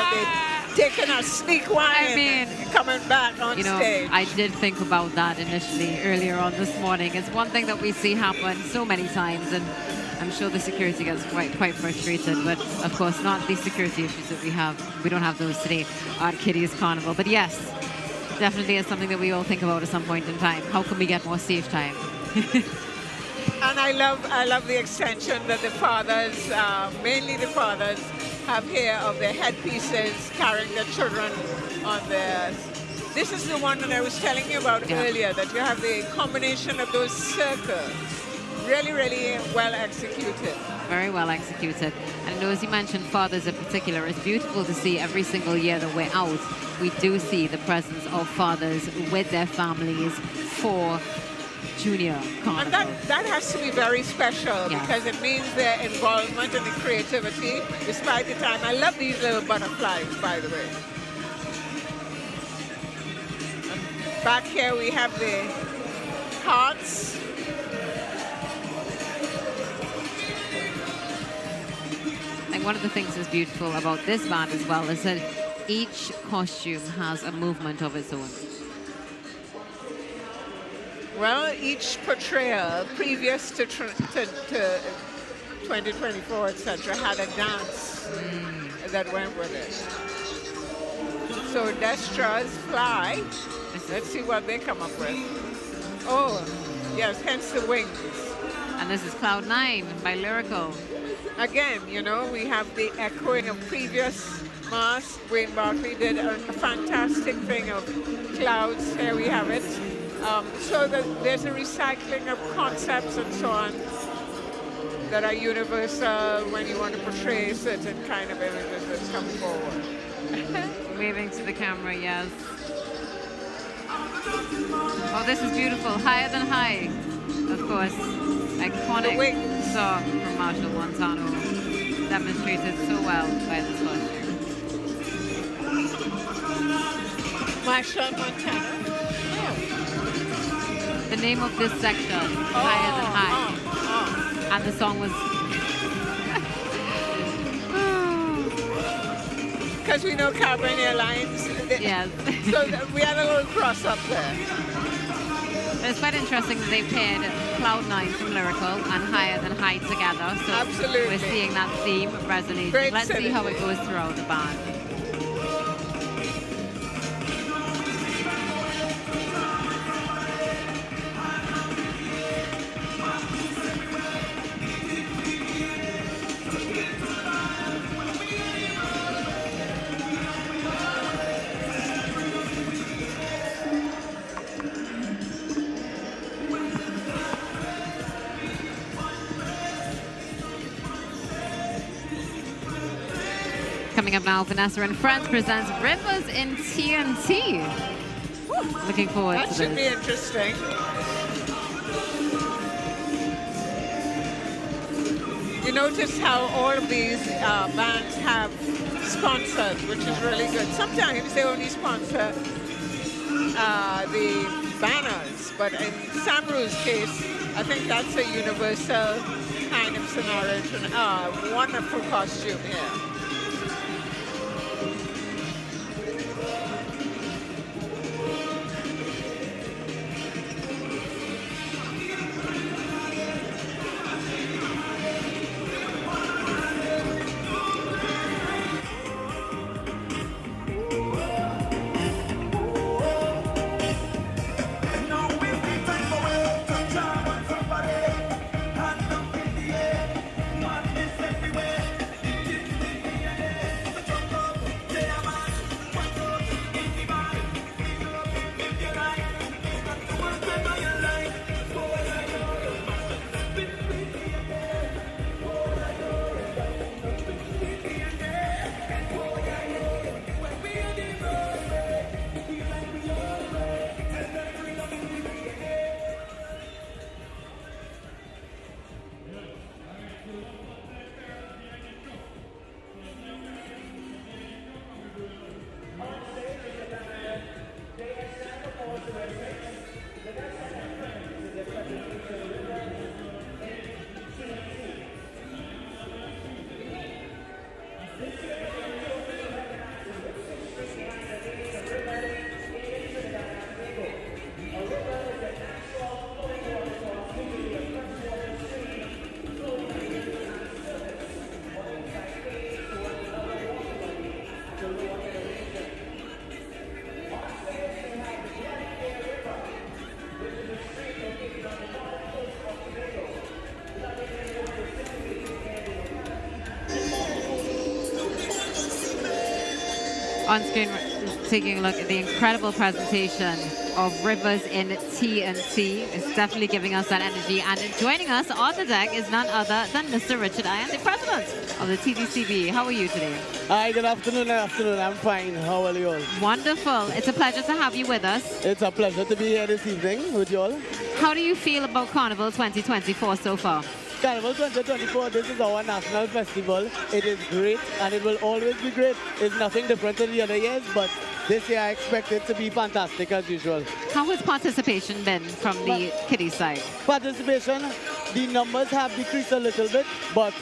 Taking a sneak wine and coming back on stage. I did think about that initially earlier on this morning. It's one thing that we see happen so many times, and I'm sure the security gets quite frustrated, but of course not the security issues that we have. We don't have those today at Kitty's Carnival. But yes, definitely is something that we all think about at some point in time. How can we get more safe time? And I love the extension that the fathers, mainly the fathers, have here of their headpieces carrying their children on theirs. This is the one that I was telling you about earlier, that you have the combination of those circles. Really, really well executed. Very well executed. And I know, as you mentioned, fathers in particular, it's beautiful to see every single year that we're out, we do see the presence of fathers with their families for Junior Carnival. And that has to be very special because it means their involvement and the creativity despite the time. I love these little butterflies, by the way. And back here we have the hearts. And one of the things that's beautiful about this band as well is that each costume has a movement of its own. Well, each portrayal previous to 2024, etc., had a dance that went with it. So Destra's Fly, let's see what they come up with. Oh, yes, hence the wings. And this is Cloud 9 by Lyrical. Again, you know, we have the echoing of previous masks. Wayne Barkley did a fantastic thing of clouds. Here we have it. So that there's a recycling of concepts and so on that are universal when you want to portray certain kind of images that come forward. Waving to the camera, yes. Oh, this is beautiful. Higher Than High, of course. Iconic song from Marshall Montano. Demonstrated so well by this costume. Marshall Montano? The name of this section, Higher Than High. And the song was... Because we know Caribbean Airlines. Yes. So we had a little cross up there. It's quite interesting that they paired Cloud 9 from Lyrical and Higher Than High together. So absolutely, we're seeing that theme resonating. Great Let's synergy. see how it goes throughout the band. Coming up now, Vanessa and Friends presents Rivers in TNT. Woo, looking forward That to should be this. interesting. You notice how all of these bands have sponsors, which is really good. Sometimes they only sponsor the banners, but in Samru's case, I think that's a universal kind of scenario. Wonderful costume here. On screen, taking a look at the incredible presentation of Rivers in TNT. It's definitely giving us that energy. And joining us on the deck is none other than Mr. Richard Iron, the president of the TVCB. How are you today? Hi, good afternoon. I'm fine. How are you all? Wonderful. It's a pleasure to have you with us. It's a pleasure to be here this evening with you all. How do you feel about Carnival 2024 so far? Carnival 2024, this is our national festival. It is great and it will always be great. It's nothing different to the other years, but this year I expect it to be fantastic as usual. How has participation been from the kiddies side? Participation, the numbers have decreased a little bit, but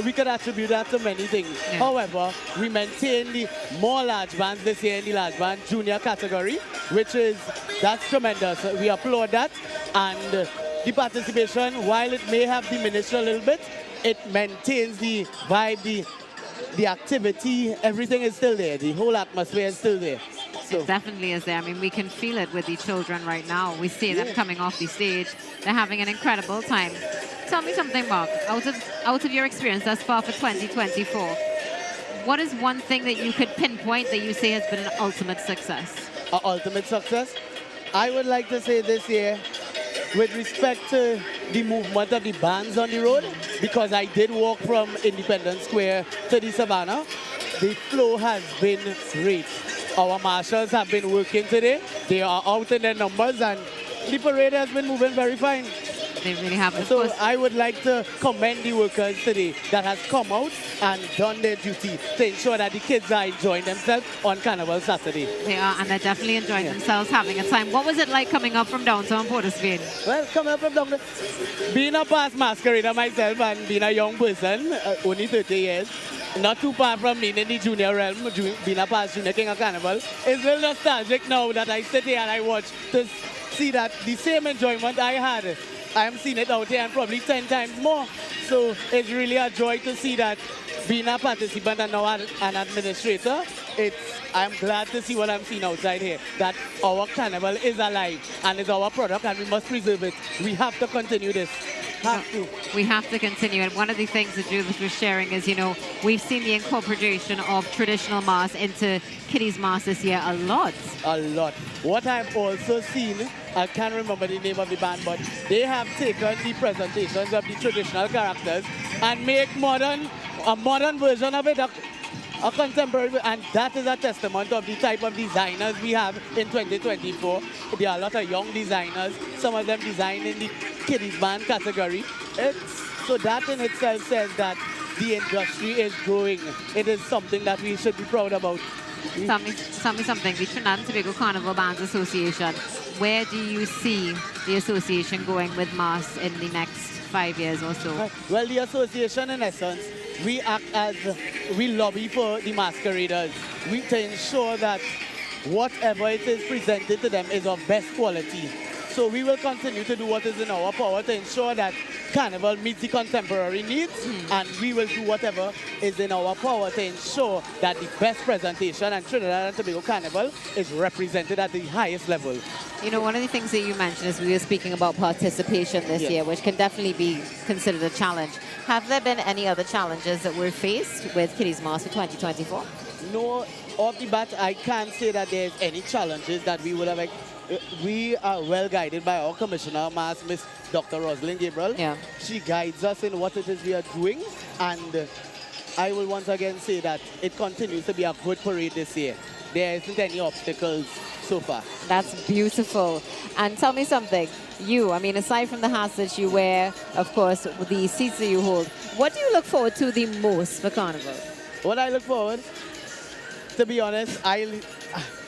we could attribute that to many things. Yeah. However, we maintain the more large bands this year in the large band junior category, that's tremendous. We applaud that. And the participation, while it may have diminished a little bit, it maintains the vibe, the activity, everything is still there. The whole atmosphere is still there. So it definitely is there. I mean, we can feel it with the children right now. We see them coming off the stage. They're having an incredible time. Tell me something, Mark. Out of your experience thus far for 2024, what is one thing that you could pinpoint that you say has been an ultimate success? An ultimate success? I would like to say this year, with respect to the movement of the bands on the road, because I did walk from Independence Square to the Savannah, the flow has been great. Our marshals have been working today. They are out in their numbers and the parade has been moving very fine. They really have. So I would like to commend the workers today that has come out and done their duty to ensure that the kids are enjoying themselves on Carnival Saturday. They are, and they're definitely enjoying themselves, having a time. What was it like coming up from downtown Port of Spain? Well, coming up from downtown, being a past masquerader myself and being a young person, only 30 years, not too far from being in the junior realm, being a past junior king of Carnival, it's a little nostalgic now that I sit here and I watch to see that the same enjoyment I had, I am seeing it out here and probably 10 times more. So it's really a joy to see that being a participant and now an administrator, I'm glad to see what I'm seeing outside here, that our carnival is alive and is our product and we must preserve it. We have to continue this. We have to continue. And one of the things that Judith was sharing is, you know, we've seen the incorporation of traditional mass into kiddies mass this year a lot. A lot. What I've also seen, I can't remember the name of the band, but they have taken the presentations of the traditional characters and make a modern version of it. a contemporary, and that is a testament of the type of designers we have in 2024. There are a lot of young designers, some of them design in the kiddies band category. So that in itself says that the industry is growing. It is something that we should be proud about. Tell me something, the Trinidad and Tobago Carnival Bands Association, where do you see the association going with MAS in the next 5 years or so? Well, the association, in essence, we act as, we lobby for the masqueraders. We to ensure that whatever it is presented to them is of best quality. So we will continue to do what is in our power to ensure that Carnival meets the contemporary needs, and we will do whatever is in our power to ensure that the best presentation and Trinidad and Tobago Carnival is represented at the highest level. You know, one of the things that you mentioned is we were speaking about participation this year, which can definitely be considered a challenge. Have there been any other challenges that were faced with Kiddies Mas for 2024? No, off the bat, I can't say that there's any challenges that we would have. We are well guided by our Commissioner, Miss Dr. Rosalind Gabriel. Yeah. She guides us in what it is we are doing, and I will once again say that it continues to be a good parade this year. There isn't any obstacles so far. That's beautiful. And tell me something, I mean, aside from the hats that you wear, of course, the seats that you hold, what do you look forward to the most for Carnival? What I look forward, to be honest,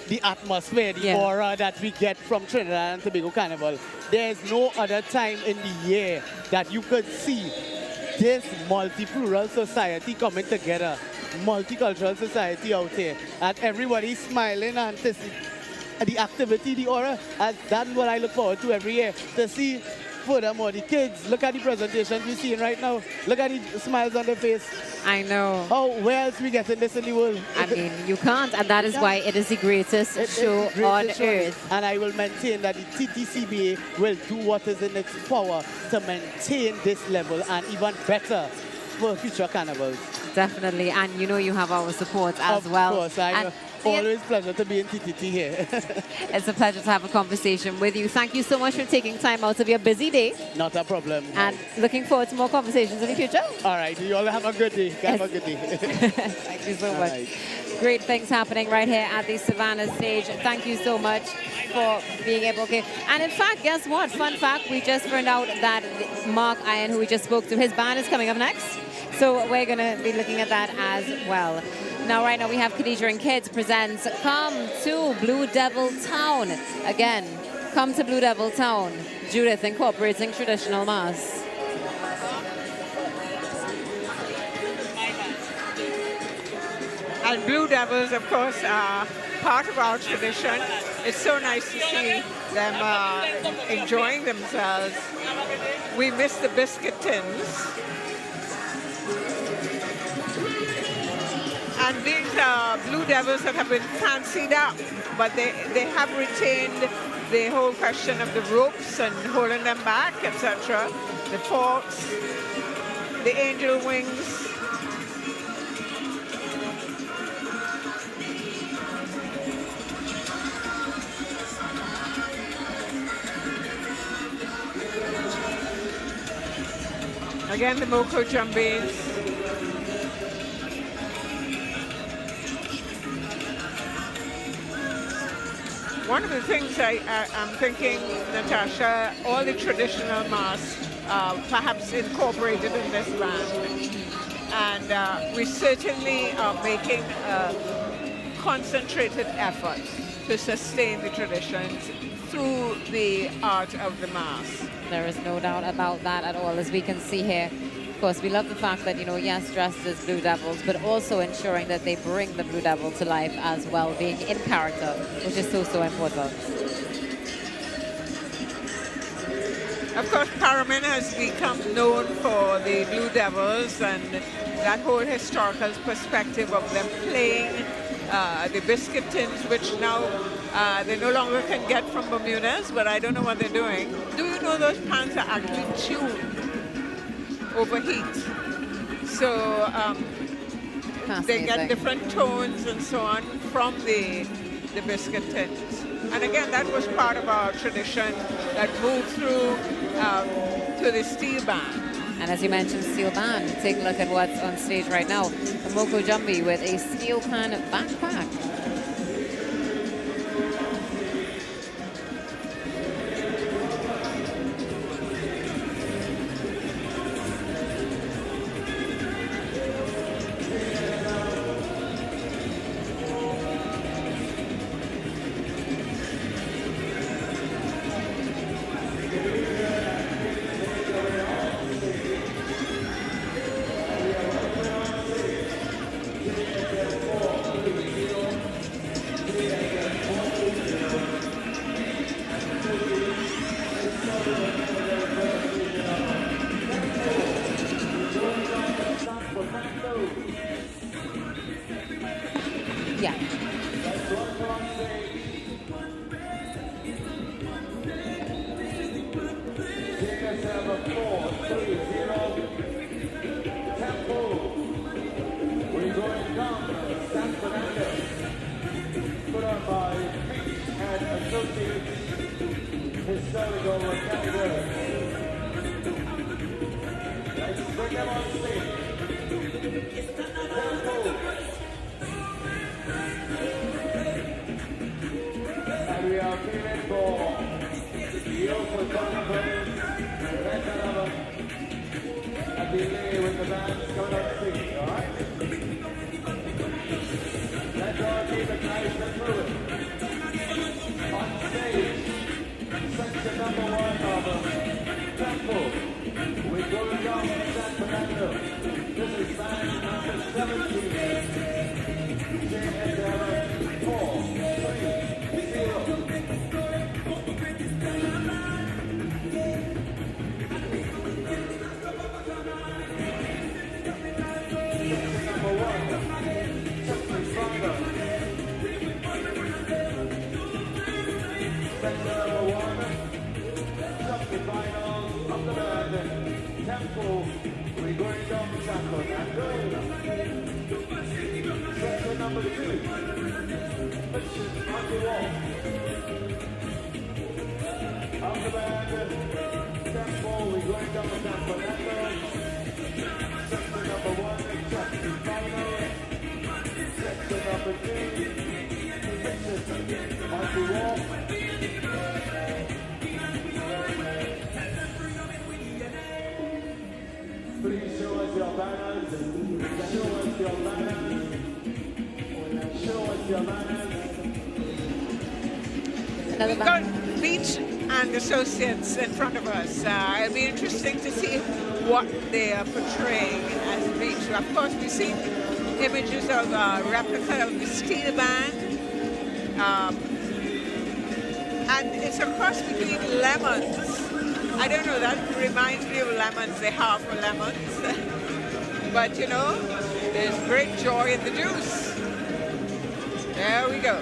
the atmosphere, the aura that we get from Trinidad and Tobago Carnival. There's no other time in the year that you could see this multi-plural society coming together, multicultural society out here, and everybody smiling, and the activity, the aura, that's what I look forward to every year, to see. Furthermore, the kids, look at the presentations we're seeing right now. Look at the smiles on their face. I know. Oh, where else we getting this in the world? I mean, you can't, and that is why it is the greatest show on earth. And I will maintain that the TTCBA will do what is in its power to maintain this level and even better for future carnivals. Definitely, and you know you have our support as well. Of course, always pleasure to be in TTT here. It's a pleasure to have a conversation with you. Thank you so much for taking time out of your busy day. Not a problem. And looking forward to more conversations in the future. All right, you all have a good day. Have a good day. Thank you so much. Right. Great things happening right here at the Savannah stage. Thank you so much for being able to. And in fact, guess what? Fun fact, we just found out that Mark Iron, who we just spoke to, his band is coming up next. So we're going to be looking at that as well. Now, right now, we have Khadija and Kids presents Come to Blue Devil Town. Again, come to Blue Devil Town. Judith incorporating traditional Mas. And Blue Devils, of course, are part of our tradition. It's so nice to see them enjoying themselves. We miss the biscuit tins. And these are Blue Devils that have been fancied up, but they have retained the whole question of the ropes and holding them back, etc. The forks, the angel wings. Again, the Moko Jumbies. One of the things I'm thinking, Natasha, all the traditional Mas perhaps incorporated in this band. And we certainly are making a concentrated effort to sustain the traditions through the art of the Mas. There is no doubt about that at all, as we can see here. Of course, we love the fact that, yes, dressed as Blue Devils, but also ensuring that they bring the Blue Devil to life as well, being in character, which is so important. Of course, Paramin has become known for the Blue Devils and that whole historical perspective of them playing the biscuit tins, which now they no longer can get from Bermudas, but I don't know what they're doing. Do you know those pans are actually tuned? Overheat. So they get different tones and so on from the biscuit tins. And again, that was part of our tradition that moved through to the steel band. And as you mentioned, steel band. Take a look at what's on stage right now. The Moko Jumbi with a steel pan backpack. We've got Beach and Associates in front of us. It'll be interesting to see what they are portraying as Beach. Of course, we've seen images of a replica of the steel band. And it's a cross between Lemons. I don't know, that reminds me of Lemons, the half of Lemons. But, you know, there's great joy in the juice. There we go.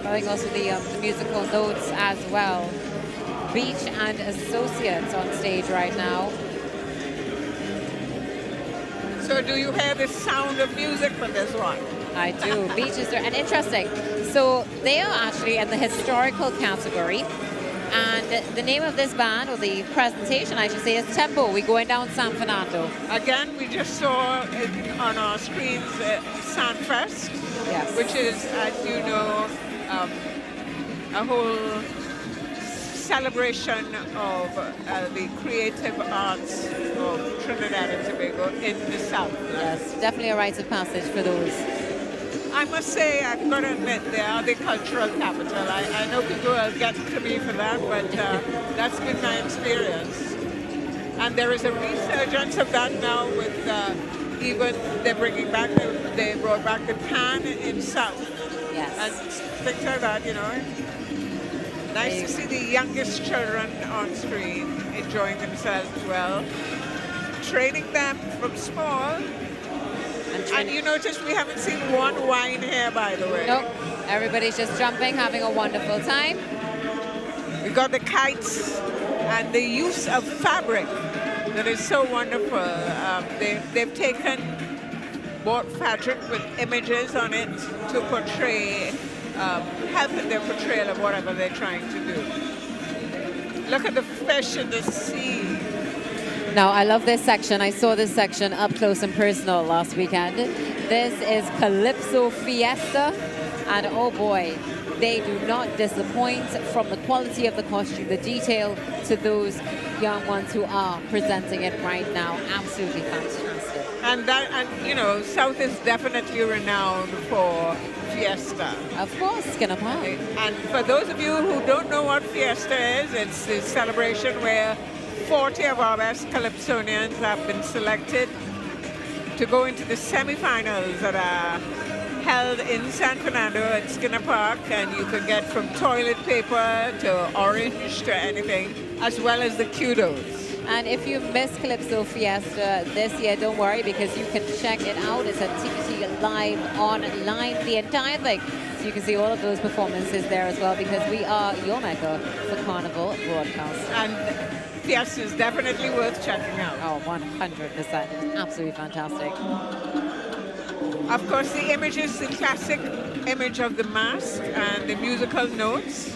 I think also the musical notes as well. Beach and Associates on stage right now. So do you hear the sound of music for this one? I do. Beach is there. And interesting. So they are actually in the historical category. And the name of this band, or the presentation, I should say, is Tempo. We're going down San Fernando. Again, we just saw it on our screens Sunfest, yes, which is, as you know, a whole celebration of the creative arts of Trinidad and Tobago in the South. Yes, definitely a rite of passage for those. I must say, I've got to admit, they are the cultural capital. I know people will get to me for that, but that's been my experience. And there is a resurgence of that now with even they're bringing back, they brought back the pan in South. Yes. And things like that, you know. Nice to see the youngest children on screen enjoying themselves as well. Training them from small. And you notice we haven't seen one wine here, by the way. Nope. Everybody's just jumping, having a wonderful time. We got the kites and the use of fabric that is so wonderful. They've taken bought fabric with images on it to portray, help in their portrayal of whatever they're trying to do. Look at the fish in the sea. Now, I love this section. I saw this section up close and personal last weekend. This is Calypso Fiesta, and oh boy, they do not disappoint from the quality of the costume, the detail, to those young ones who are presenting it right now. Absolutely fantastic. And you know, South is definitely renowned for Fiesta. Of course, Skinner Park. And for those of you who don't know what Fiesta is, it's a celebration where 40 of our best Calypsonians have been selected to go into the semifinals that are held in San Fernando at Skinner Park, and you can get from toilet paper to orange to anything, as well as the kudos. And if you missed Calypso Fiesta this year, don't worry, because you can check it out. It's at TPT Live online, the entire thing. So you can see all of those performances there as well, because we are your mecca for Carnival broadcast. And Fiesta is definitely worth checking out. Oh, 100%. Absolutely fantastic. Of course, the image is the classic image of the mask and the musical notes.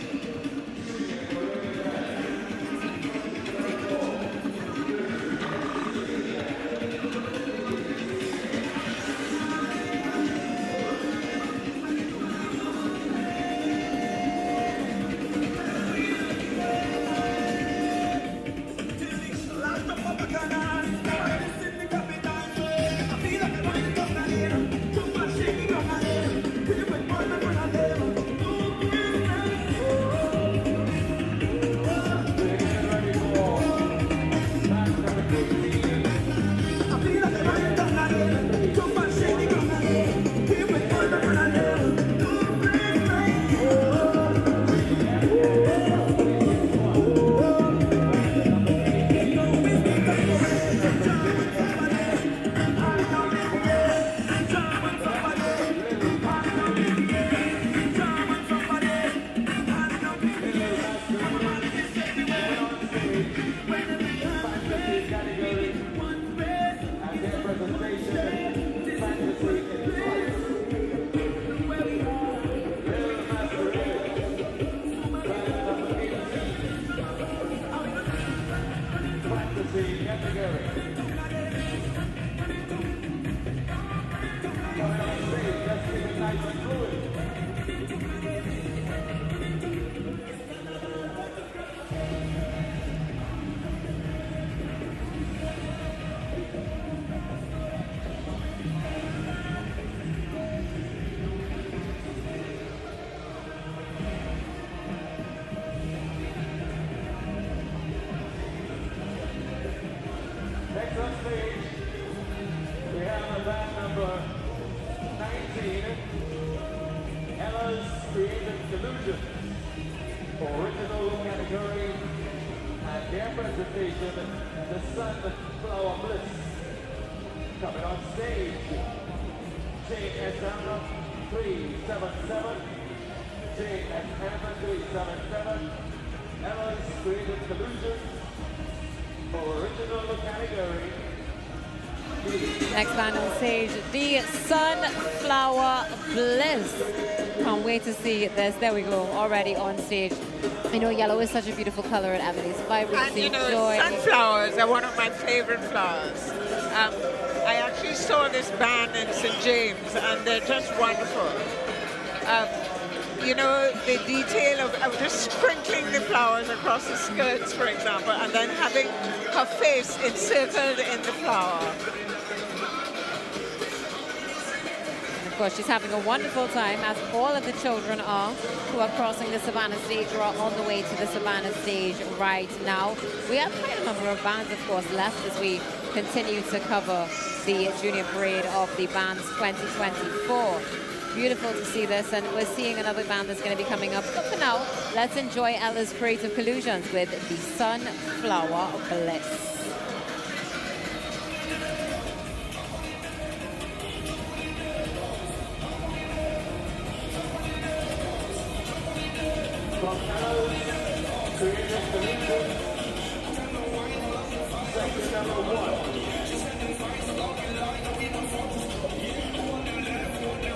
Next band on stage, the Sunflower Bliss. Can't wait to see this. There we go, already on stage. I know yellow is such a beautiful color. It emanates vibrancy, And you know, joy. sunflowers are one of my favorite flowers. I actually saw this band in St. James, and they're just wonderful. You know, the detail of just sprinkling the flowers across the skirts, for example, and then having her face encircled in the flower. Of course, she's having a wonderful time, as all of the children are who are crossing the Savannah stage or are on the way to the Savannah stage right now. We have quite a number of bands, of course, left as we continue to cover the Junior Parade of the Bands 2024. Beautiful to see this, and we're seeing another band that's going to be coming up. But for now, let's enjoy Ella's Creative Collusions with the Sunflower Bliss. From Ella's Creative Collusions, section number 1.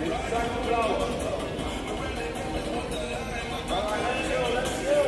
It's Sunflower. All right, let's go.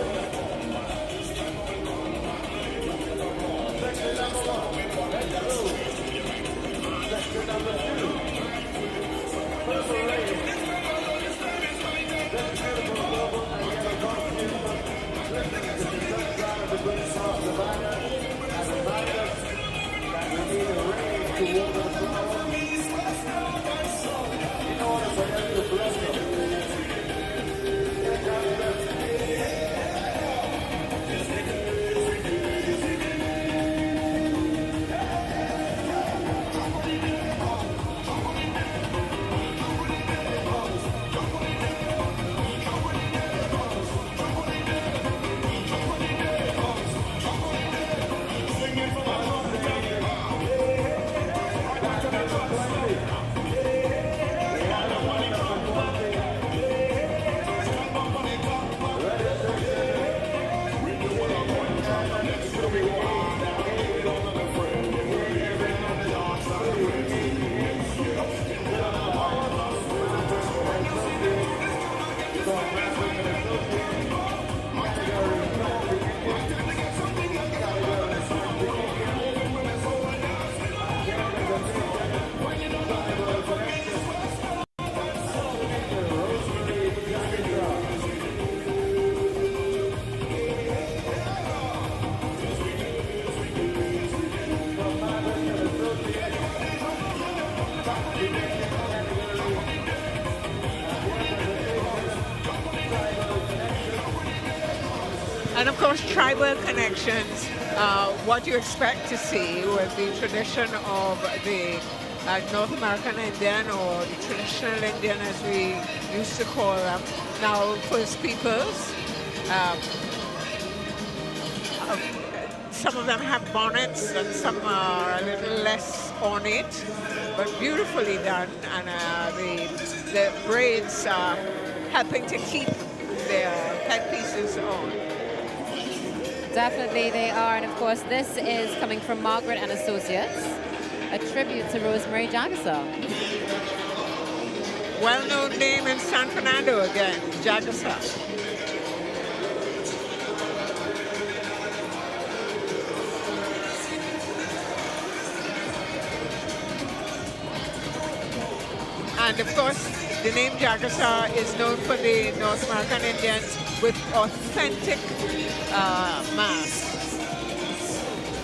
And of course, tribal connections, what you expect to see with the tradition of the North American Indian, or the traditional Indian as we used to call them, now First Peoples. Some of them have bonnets and some are a little less ornate, but beautifully done, and the braids are helping to keep their headpieces on. Definitely they are, and of course this is coming from Margaret and Associates, a tribute to Rosemary Jagasaw. Well-known name in San Fernando again, Jagasaw. And of course, the name Jagasaw is known for the North American Indians with authentic masks.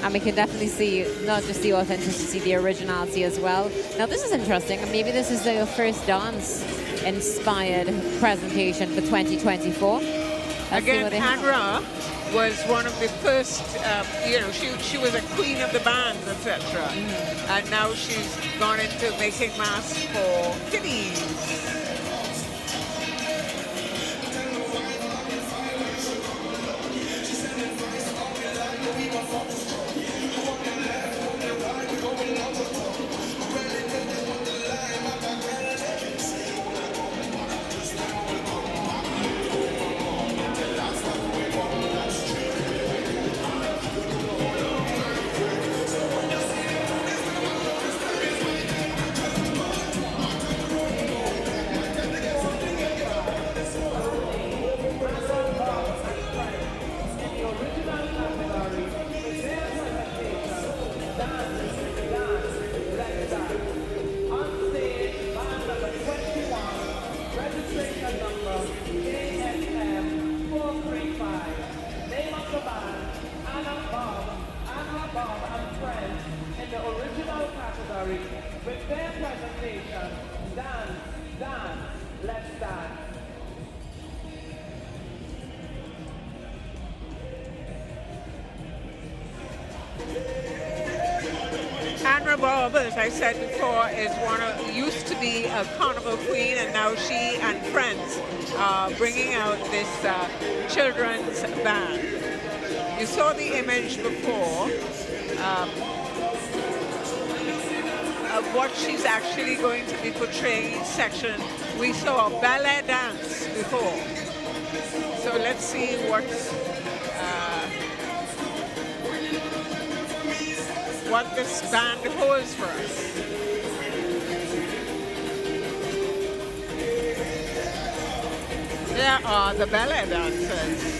And we can definitely see not just the authenticity, the originality as well. Now this is interesting, and maybe this is their first dance-inspired presentation for 2024. Again, Anra was one of the first, she was a queen of the bands, etc. And now she's gone into making masks for kiddies. With their presentation, dance, dance, let's dance. Anra Bob, as I said before, used to be a carnival queen, and now she and friends are bringing out this children's band. You saw the image before of what she's actually going to be portraying each section. We saw a ballet dance before. So let's see what this band holds for us. There are the ballet dancers.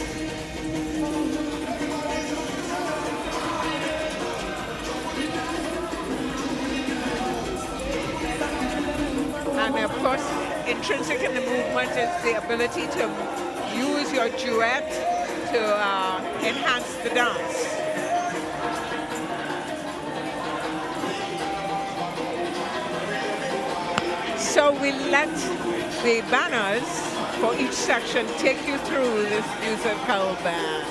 And of course, intrinsic in the movement is the ability to use your duet to enhance the dance. So we let the banners for each section take you through this musical band.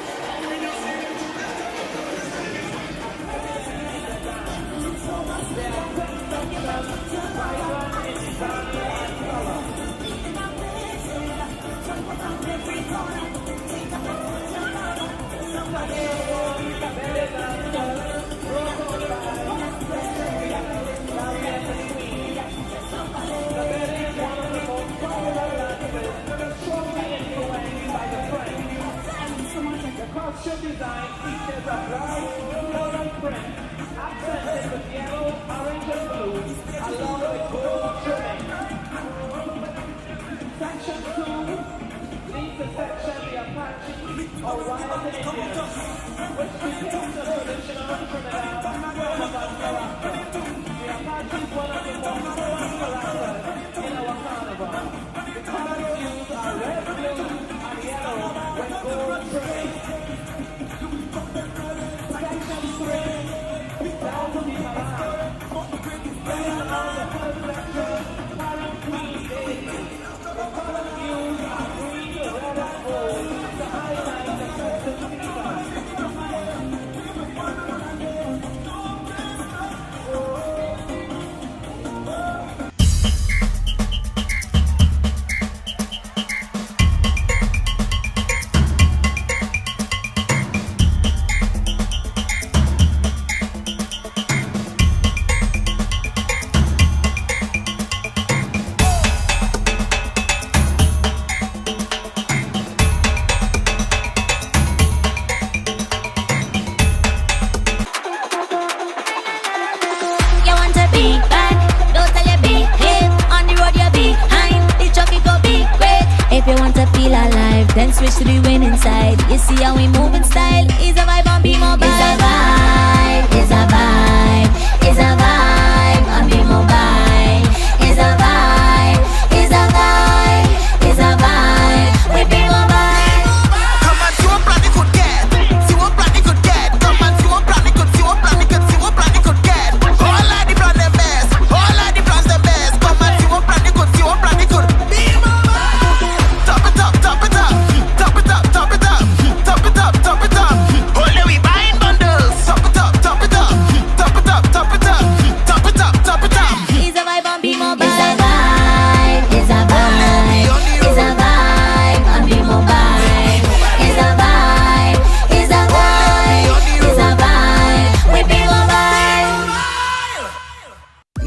Costume design features a bright floral print, accented with yellow, orange, and blue, along with gold trimming. Section 2 leads the section the Apache or Wild Indians, which depicts the traditional Trinidad Savan character. The Apache is one of the most common characters in our carnival. The colors used are red, blue, and yellow with gold trimming. The then switch to the winning side. You see how we move in style. Is a vibe on Be Mobile. It's a vibe, it's a vibe, it's a vibe on Be Mobile. It's a vibe, it's a vibe, it's a vibe with Be Mobile. Come and see what plan you could get. See what plan you could get. Come and see what plan you could, see what plan you could, see what plan you could get. All of the brand the best, all of the brands the best. Come and see what plan you could, see what plan you could. Be Mobile. Top it up, top it up, top it up, top it up, top it up, top it up. Only we buying bundles. Top it up, top it up, top it up, top it up, top it up, top it up. It's a vibe on Be Mobile. It's a vibe, it's a vibe, it's a vibe on Be Mobile. It's a vibe, it's a vibe, it's a vibe with Be Mobile.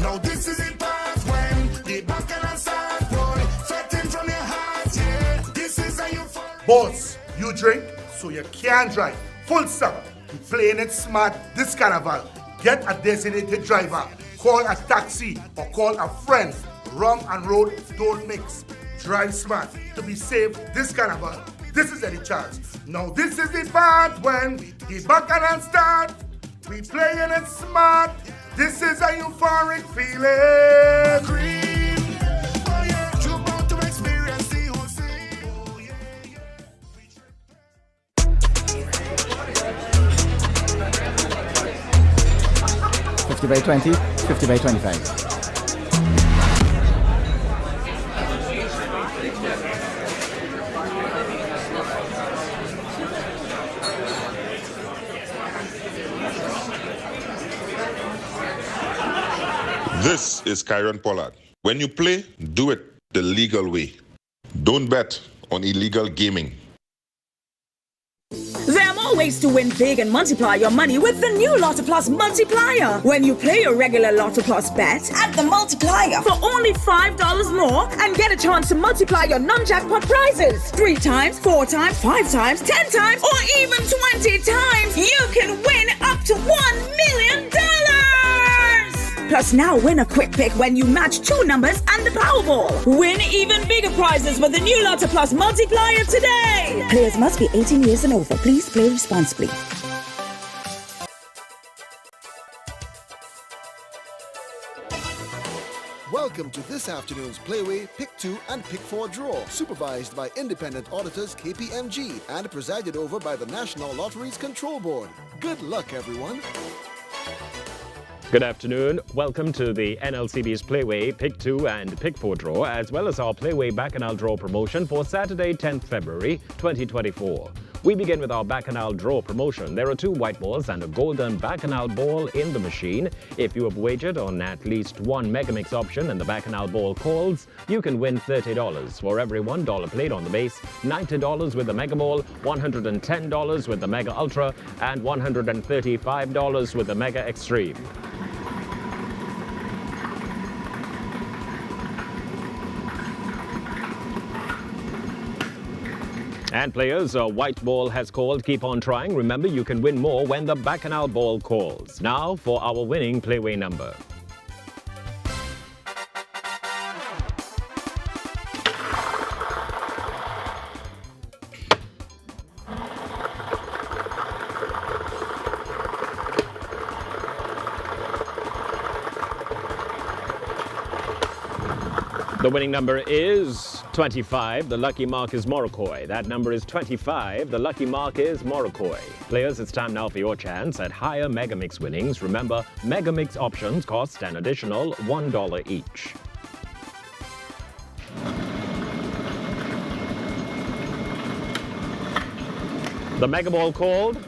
Now this is the part when the bacchanal start boy. Sweating from your heart, yeah. This is how you fall. Boss, you drink, so you can't drive. Full stop. You're playing it smart this carnival. Get a designated driver. Call a taxi or call a friend. Rum and road don't mix. Drive smart to be safe this carnival. This is Eddie Charles. Now this is the part when the bacchanal start. We playing it smart. This is a euphoric feeling. Oh yeah, you're about to experience the whole scene. Oh yeah. 50 by 20, 50 by 25. This is Kyron Pollard. When you play, do it the legal way. Don't bet on illegal gaming. There are more ways to win big and multiply your money with the new Lotto Plus multiplier. When you play your regular Lotto Plus bet, add the multiplier for only $5 more and get a chance to multiply your non-jackpot prizes. 3 times, 4 times, 5 times, 10 times, or even 20 times. You can win up to $1 million. Plus now win a quick pick when you match 2 numbers and the Powerball. Win even bigger prizes with the new Lotto Plus multiplier today. Players must be 18 years and over. Please play responsibly. Welcome to this afternoon's Playway Pick 2 and Pick 4 draw, supervised by independent auditors KPMG and presided over by the National Lotteries Control Board. Good luck, everyone. Good afternoon. Welcome to the NLCB's Playway Pick 2 and Pick 4 draw, as well as our Playway Bacchanal draw promotion for Saturday, 10th February 2024. We begin with our Bacchanal draw promotion. There are 2 white balls and a golden Bacchanal ball in the machine. If you have wagered on at least one Megamix option and the Bacchanal ball calls, you can win $30. For every $1 played on the base, $90 with the Mega Ball, $110 with the Mega Ultra, and $135 with the Mega Extreme. And players, a white ball has called. Keep on trying. Remember, you can win more when the Bacchanal ball calls. Now for our winning Playway number. The winning number is 25. The lucky mark is Morocco. That number is 25. The lucky mark is Morocco. Players, it's time now for your chance at higher Megamix winnings. Remember, Megamix options cost an additional $1 each. The Mega Ball called.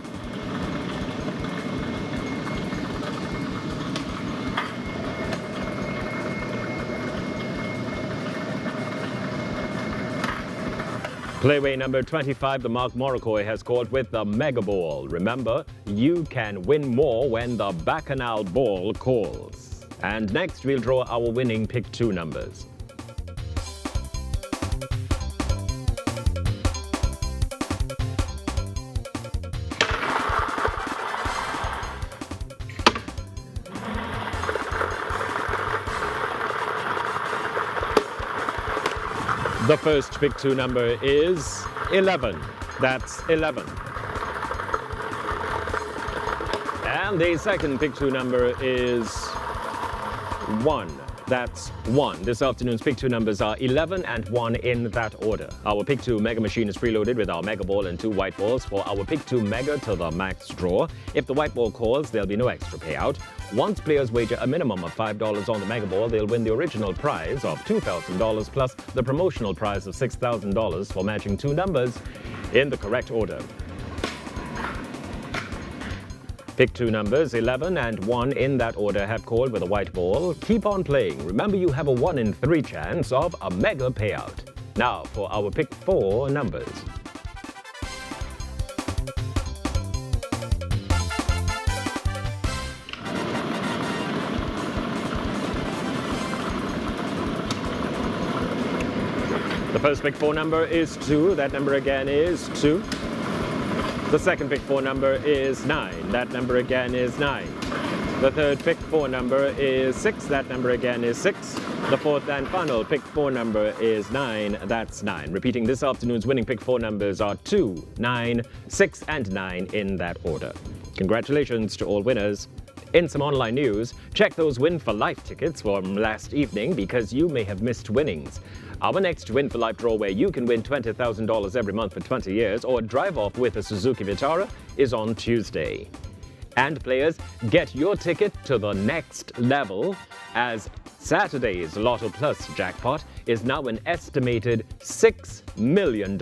Playway number 25, the Mark Morocco has called with the Mega Ball. Remember, you can win more when the Bacchanal ball calls. And next, we'll draw our winning Pick 2 numbers. The first pick 2 number is 11. That's 11. And the second pick 2 number is 1. That's 1. This afternoon's pick 2 numbers are 11 and 1 in that order. Our pick 2 mega machine is preloaded with our mega ball and 2 white balls for our pick 2 mega to the max draw. If the white ball calls, there'll be no extra payout. Once players wager a minimum of $5 on the mega ball, they'll win the original prize of $2,000 plus the promotional prize of $6,000 for matching 2 numbers in the correct order. Pick 2 numbers, 11 and 1 in that order, have called with a white ball. Keep on playing. Remember, you have a 1 in 3 chance of a mega payout. Now for our pick 4 numbers. The first pick 4 number is 2. That number again is 2. The second pick 4 number is 9. That number again is 9. The third pick 4 number is 6. That number again is 6. The fourth and final pick 4 number is 9. That's 9. Repeating, this afternoon's winning pick 4 numbers are 2, 9, 6, and 9 in that order. Congratulations to all winners. In some online news, check those Win for Life tickets from last evening because you may have missed winnings. Our next Win for Life draw, where you can win $20,000 every month for 20 years or drive off with a Suzuki Vitara, is on Tuesday. And players, get your ticket to the next level as Saturday's Lotto Plus jackpot is now an estimated $6 million.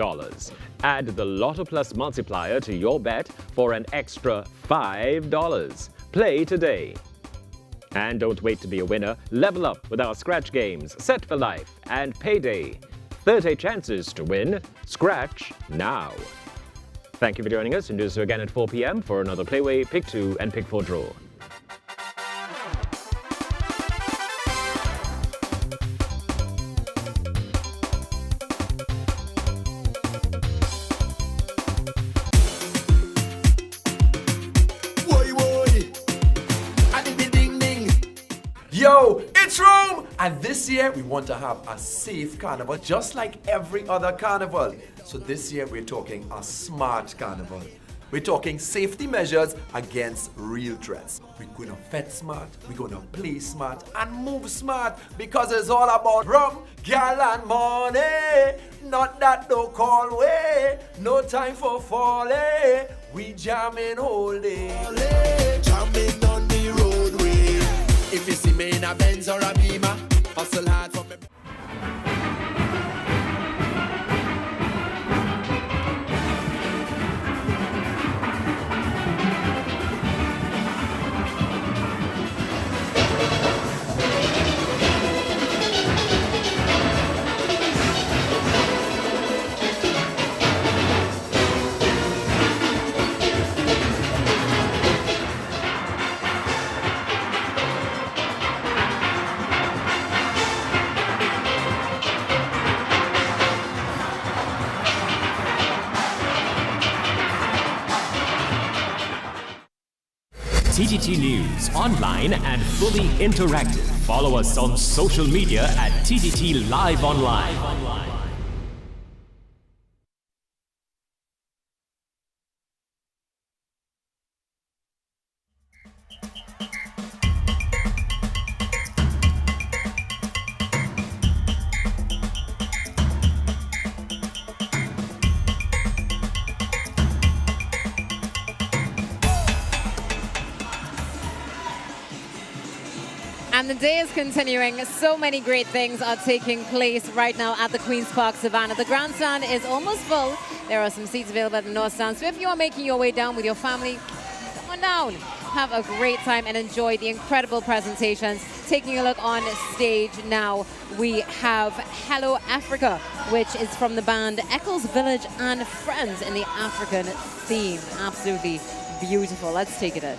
Add the Lotto Plus multiplier to your bet for an extra $5. Play today. And don't wait to be a winner. Level up with our scratch games, Set for Life and Payday. 30 chances to win. Scratch now. Thank you for joining us, and do so again at 4 p.m. for another Playway Pick 2 and Pick 4 draw. Yo, it's Rome! And this year we want to have a safe carnival just like every other carnival. So this year we're talking a smart carnival. We're talking safety measures against real threats. We're gonna fet smart, we're gonna play smart and move smart because it's all about rum, gal and money. Not that no call way, no time for folly. We jamming all day. Jamming on the roadway. If you see me in a Benz or a Beamer, hustle hard for me. TTT News, online and fully interactive. Follow us on social media at TTT Live Online. And the day is continuing. So many great things are taking place right now at the Queen's Park Savannah. The grandstand is almost full. There are some seats available at the North Stand. So if you are making your way down with your family, come on down. Have a great time and enjoy the incredible presentations. Taking a look on stage now, we have Hello Africa, which is from the band Eccles Village and Friends in the African theme. Absolutely beautiful. Let's take it in.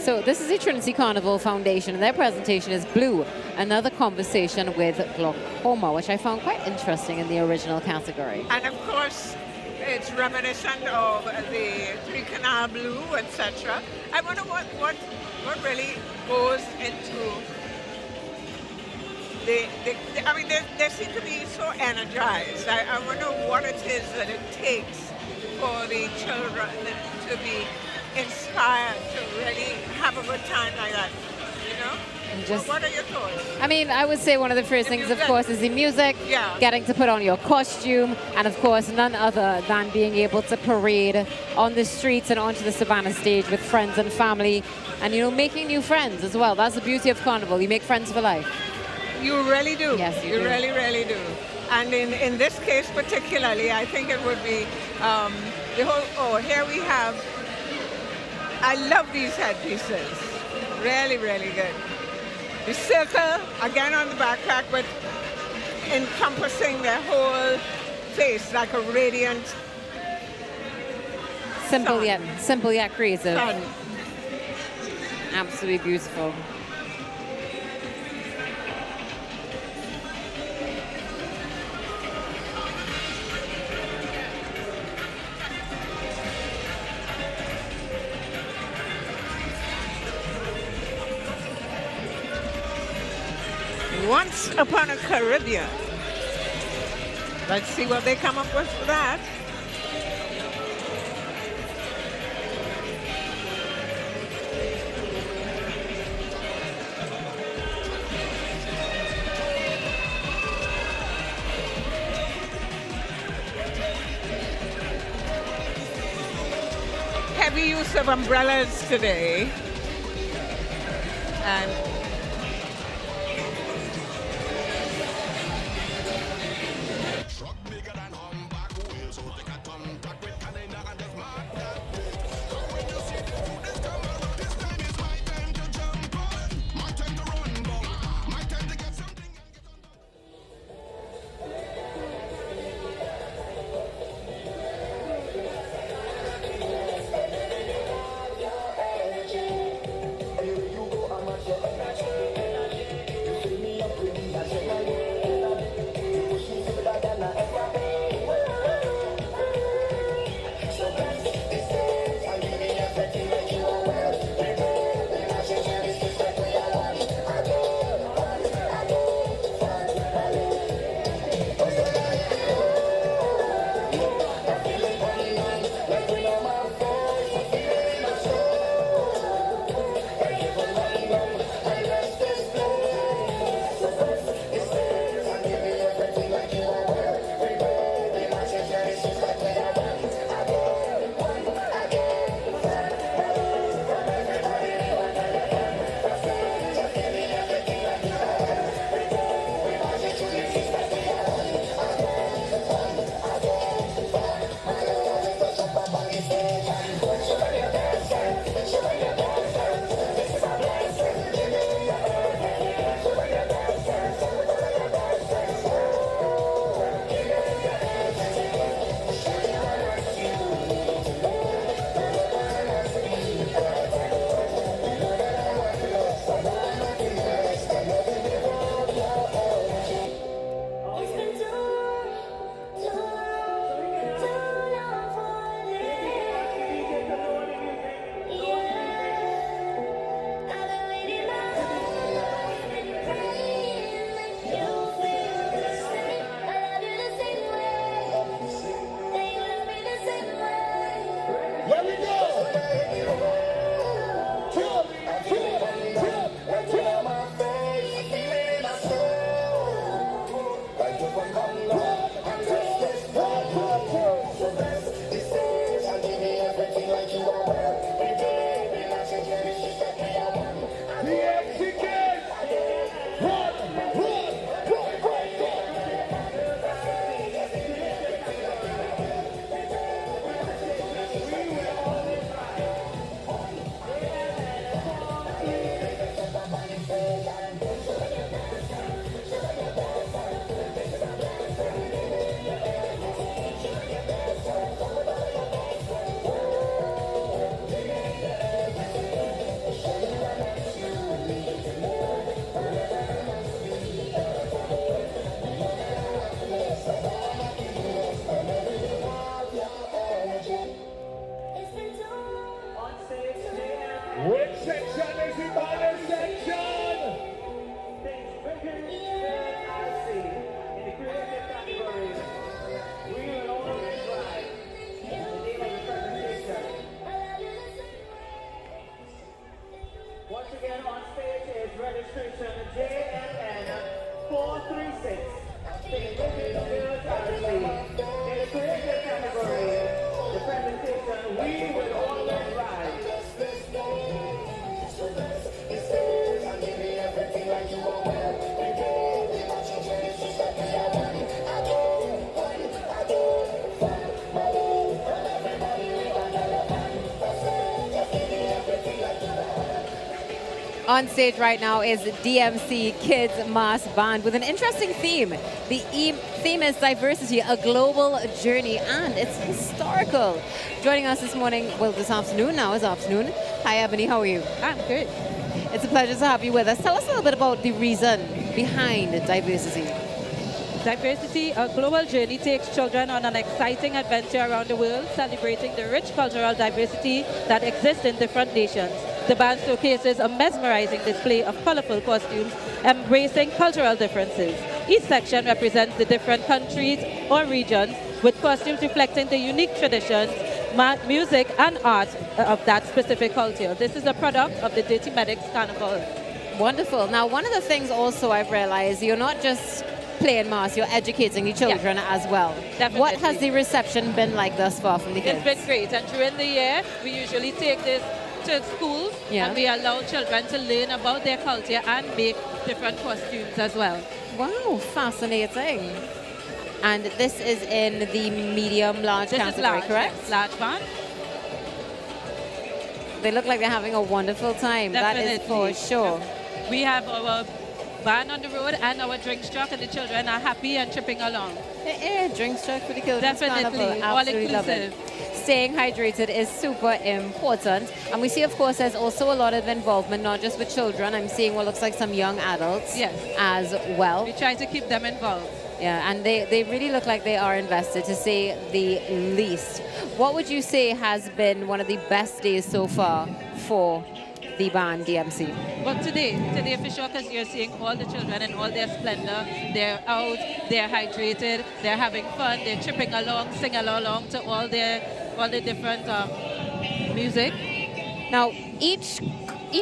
So this is the Trinity Carnival Foundation, and their presentation is Blue, another conversation with glaucoma, which I found quite interesting in the original category. And of course, it's reminiscent of the Three Canal Blue, etc. I wonder what really goes into I mean, they seem to be so energized. I wonder what it is that it takes for the children to be inspired to really have a good time like that, you know? What are your thoughts? I mean, I would say one of the first things, of course, is the music, Yeah. getting to put on your costume, and of course, none other than being able to parade on the streets and onto the Savannah stage with friends and family, and, you know, making new friends as well. That's the beauty of Carnival. You make friends for life. You really do. Yes, you do. really, really do. And in this case particularly, I think it would be the whole, here we have, I love these headpieces. Really, really good. The circle, again on the backpack, but encompassing their whole face like a radiant Simple yet creative. sun. Absolutely beautiful. Once Upon a Caribbean. Let's see what they come up with for that. Heavy use of umbrellas today. And On stage right now is DMC Kids Mass Band with an interesting theme. The theme is diversity, a global journey, and it's historical. Joining us this morning, well, this afternoon now is afternoon. Hi, Ebony, how are you? I'm good. It's a pleasure to have you with us. Tell us a little bit about the reason behind diversity. Diversity, a global journey, takes children on an exciting adventure around the world, celebrating the rich cultural diversity that exists in different nations. The band showcases a mesmerizing display of colorful costumes, embracing cultural differences. Each section represents the different countries or regions, with costumes reflecting the unique traditions, music, and art of that specific culture. This is a product of the Dirty Medics Carnival. Wonderful. Now, one of the things also I've realized, you're not just playing mass, you're educating the children as well. Definitely. What has the reception been like thus far from the kids? It's been great, and during the year, we usually take this to schools, and we allow children to learn about their culture and make different costumes as well. Wow, fascinating. And this is in the medium large category, correct? Yes, large band. They look like they're having a wonderful time. Definitely. That is for sure. We have our band on the road and our drinks truck, and the children are happy and tripping along. Drinks truck for the children. Definitely, all inclusive. Staying hydrated is super important. And we see, of course, there's also a lot of involvement, not just with children. I'm seeing what looks like some young adults as well. We try to keep them involved. Yeah, and they really look like they are invested, to say the least. What would you say has been one of the best days so far for the band DMC? Well, today for sure, because you're seeing all the children in all their splendor. They're out, they're hydrated, they're having fun, they're tripping along, singing along to all the different music. Now, each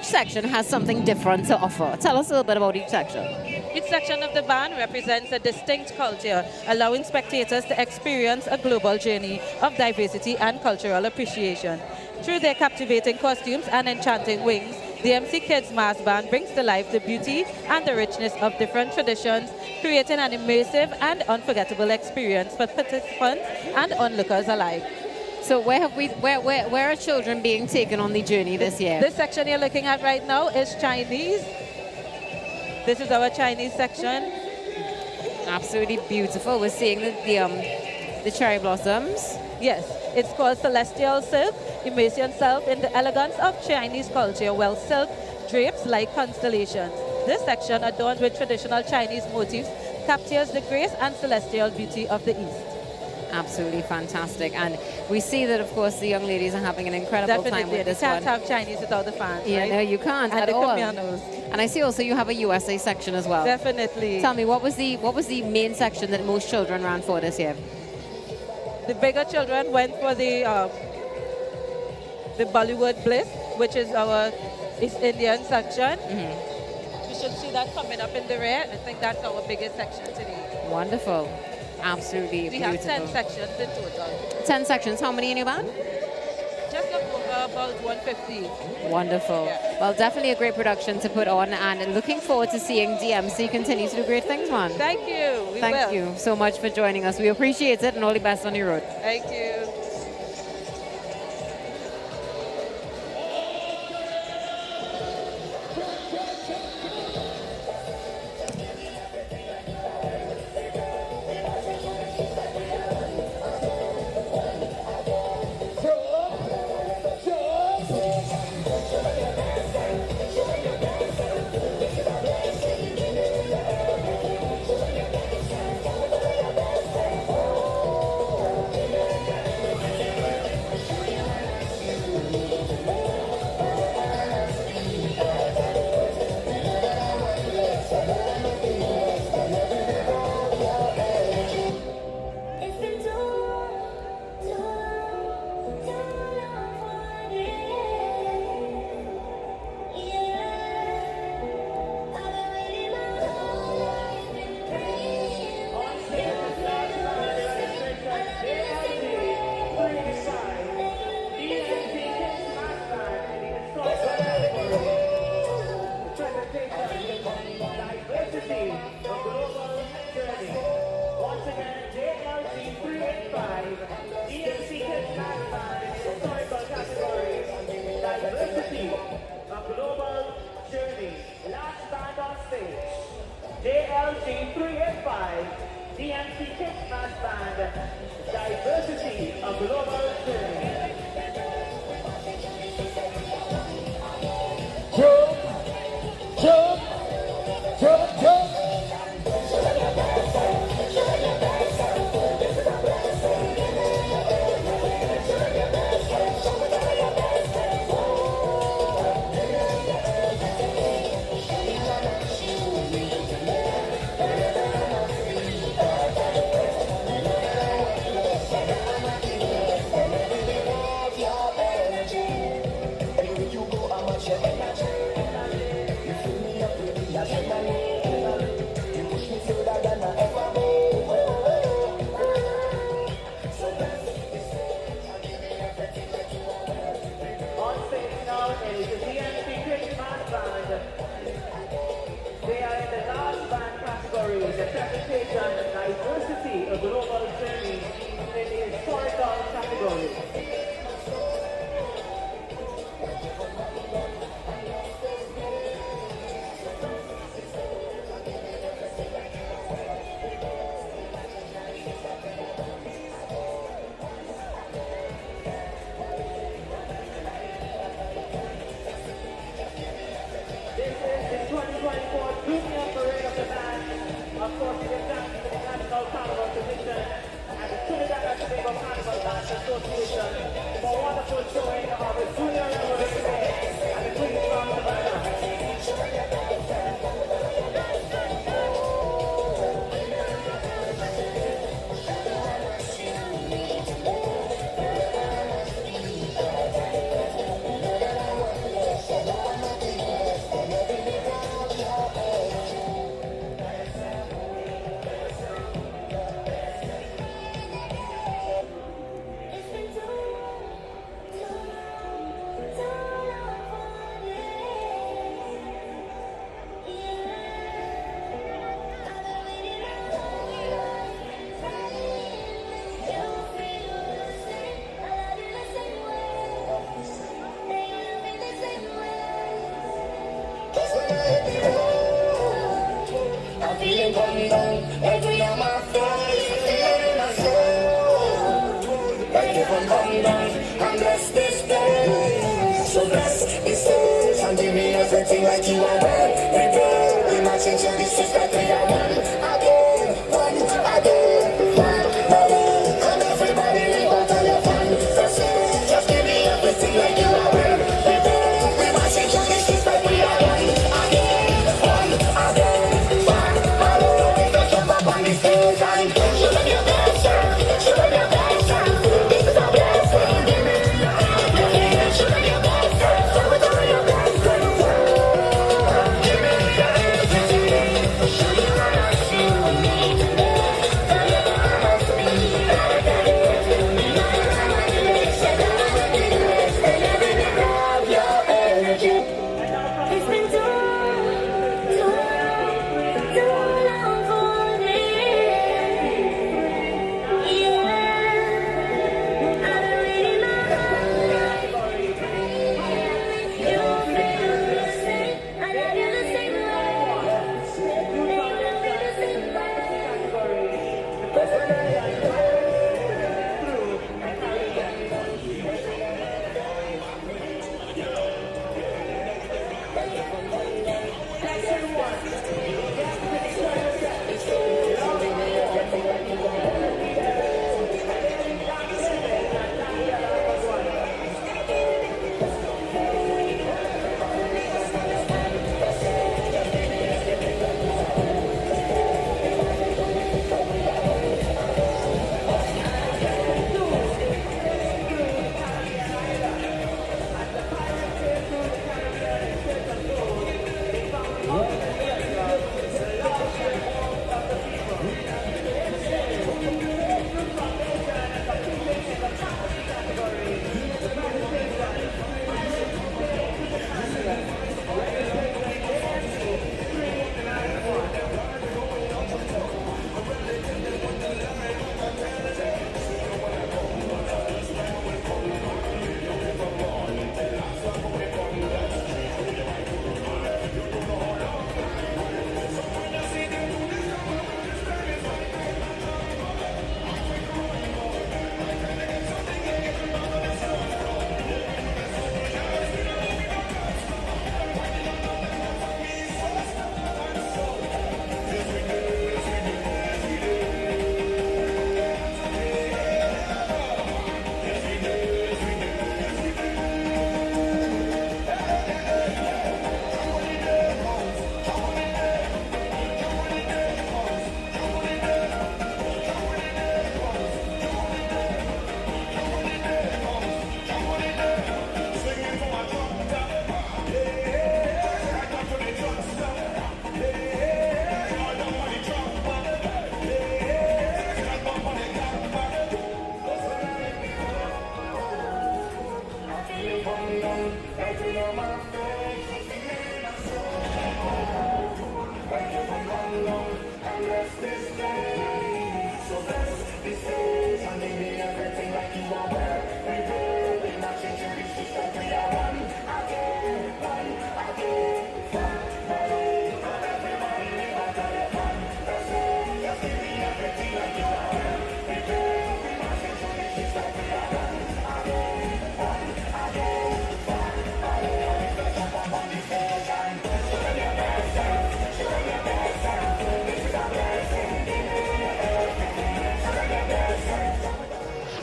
section has something different to offer. Tell us a little bit about each section. Each section of the band represents a distinct culture, allowing spectators to experience a global journey of diversity and cultural appreciation. Through their captivating costumes and enchanting wings, the MC Kids Mass Band brings to life the beauty and the richness of different traditions, creating an immersive and unforgettable experience for participants and onlookers alike. So where are children being taken on the journey this year? This section you're looking at right now is Chinese. This is our Chinese section. Absolutely beautiful. We're seeing the cherry blossoms. Yes, it's called Celestial Silk. Immerse yourself in the elegance of Chinese culture, while silk drapes like constellations. This section, adorned with traditional Chinese motifs, captures the grace and celestial beauty of the East. Absolutely fantastic. And we see that, of course, the young ladies are having an incredible time with this one. You can't have Chinese without the fans, Yeah, right? no, you can't and at the all. Kamianos. And I see also you have a USA section as well. Definitely. Tell me, what was the main section that most children ran for this year? The bigger children went for the Bollywood Bliss, which is our East Indian section. You should see that coming up in the rear. I think that's our biggest section today. Wonderful. Absolutely We beautiful. have 10 sections in total. 10 sections. How many in your band? Just about 150. Wonderful. Well, definitely a great production to put on, and looking forward to seeing DMC continue to do great things, man. Thank you. We Thank will. you so much for joining us. We appreciate it, and all the best on your road. Thank you. Thank you for coming down and bless this day. So bless this stage and give me everything like you are well. Rebuild, we march into this is that we are one again, one again, one again. And everybody live out on your fantasy. Just give me everything like you are well. Rebuild, we march into this is that we are one again, one again, one again. We don't jump up on the stage and show them your best shot, show them your best shot. This is our best thing, give me your show them your best shot, show them your best shot. Give me your everything, show you how I feel. Tell you how I feel. I got it with me. Said I would be the best, and every day have your energy. It's been too long for me. Yeah, I don't really know. You feel the same, and I feel the same way. You feel the same way.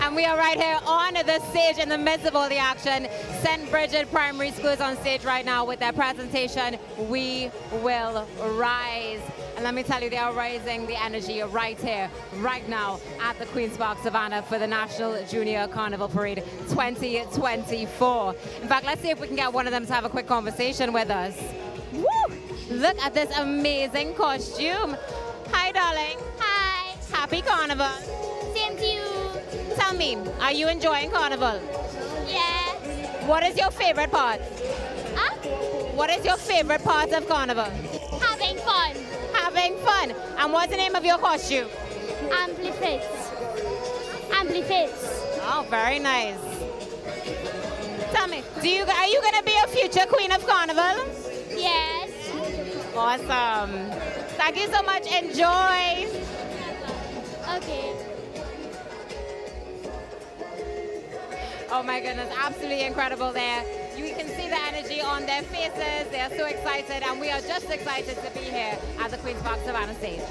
And we are right here on the stage in the midst of all the action. St. Bridget Primary School is on stage right now with their presentation, We Will Rise. And let me tell you, they are raising the energy right here, right now at the Queen's Park Savannah for the National Junior Carnival Parade 2024. In fact, let's see if we can get one of them to have a quick conversation with us. Woo! Look at this amazing costume. Hi, darling. Hi. Happy Carnival. Same to you. Tell me, are you enjoying Carnival? Yes. What is your favorite part? Huh? What is your favorite part of Carnival? Having fun. Having fun. And what's the name of your costume? Amplifits. Amplifits. Oh, very nice. Tell me, are you going to be a future Queen of Carnival? Yes. Awesome. Thank you so much. Enjoy. Okay. Oh my goodness, absolutely incredible there. You can see the energy on their faces. They are so excited, and we are just excited to be here at the Queen's Park Savannah stage.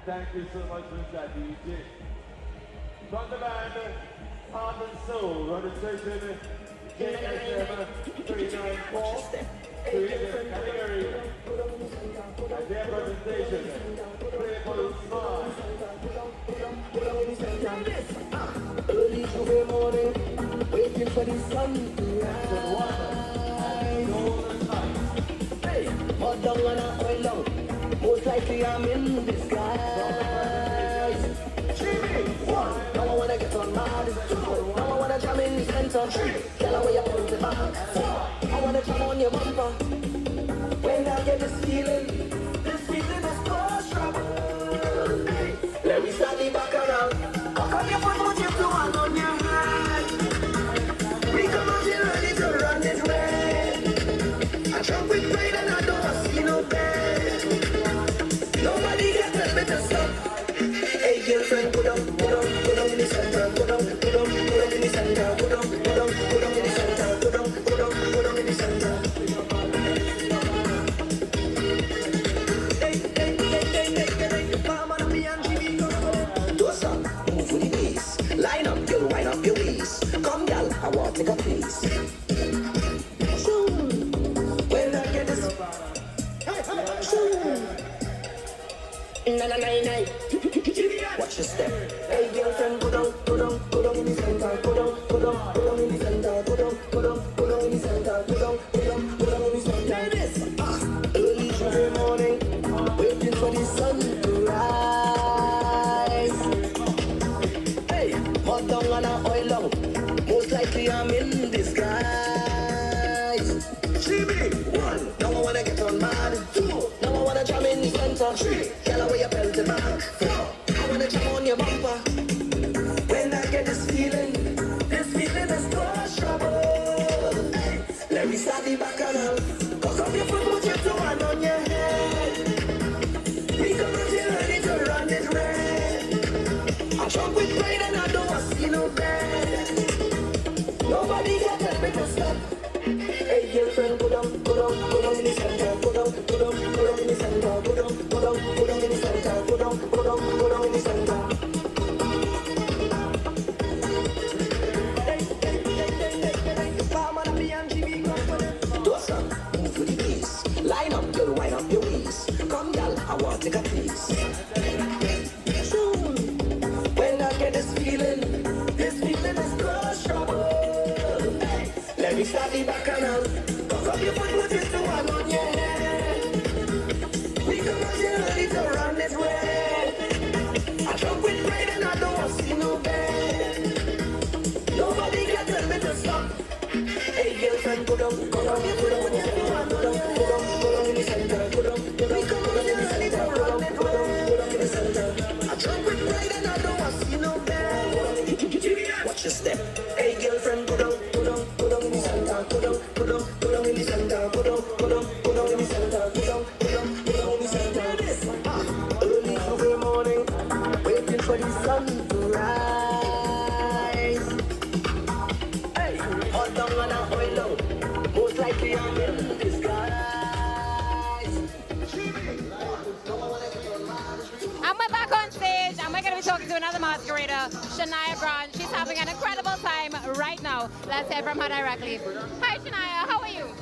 Thank you so much, Mr. DJ. From the band, Heart and Soul, registration JSM 394, creative category, and their presentation, Playful Smile. Early Tuesday morning, waiting for the sun to rise. Hey, hot down and a oil down. Most likely I'm in disguise. Now I wanna get on mad. Now I wanna jam in the center. Tell her where you put it back. I wanna jam on your bumper. When I get this feeling is cause trouble. Let me start the back around. How come you put your two hands on your head? We come out here ready to run this way. I jump with pride and I don't see no bed. Nobody can tell me to stop. Hey girlfriend, put on in the center. Hey girlfriend, go down in the center, go down in the center, go down in the center, go down in the center. This, early Tuesday morning, waiting for the sun to rise. Hey, hot down and a oil long, most likely I'm in disguise. 1, now I wanna get on mad. 2, now I wanna jam in the center. 3, girl, away your belt the back. 4, I wanna jam on your bumper. When I get this feeling is cause trouble. Hey, let me start the bacchanal. Cock up your foot, put your toe hand on your head. We come out here ready to run this red. I jump with pride and I don't want to see no bed. Nobody can tell me to stop. Hey girlfriend, go down in the center, go down in the center, go down in the center, go down in the center. Move to the bass, line up, girl, wind up your waist. Come, girl, I want to take a piece. When I get this feeling is cause trouble. Let me start the bacchanal. Cock up your foot, put your toe on your head. We come out here ready to run this red. I jump with pride and I don't want to see no bed. Nobody can tell me to stop. Hey girlfriend, go down in the center, go down in the center. I jump with pride and I don't want to see no bed. Watch your step. Hey girlfriend, go down in the center, go down in the center, go down in the center, go down in the center. Early Tuesday morning, waiting for the sun to rise. Hey, hot down and a oil down, most likely I'm in disguise. And we're back on stage, and we're going to be talking to another masquerader, Shania Brown. She's having an incredible time right now. Let's hear from her directly. Hi, Shania. How are you?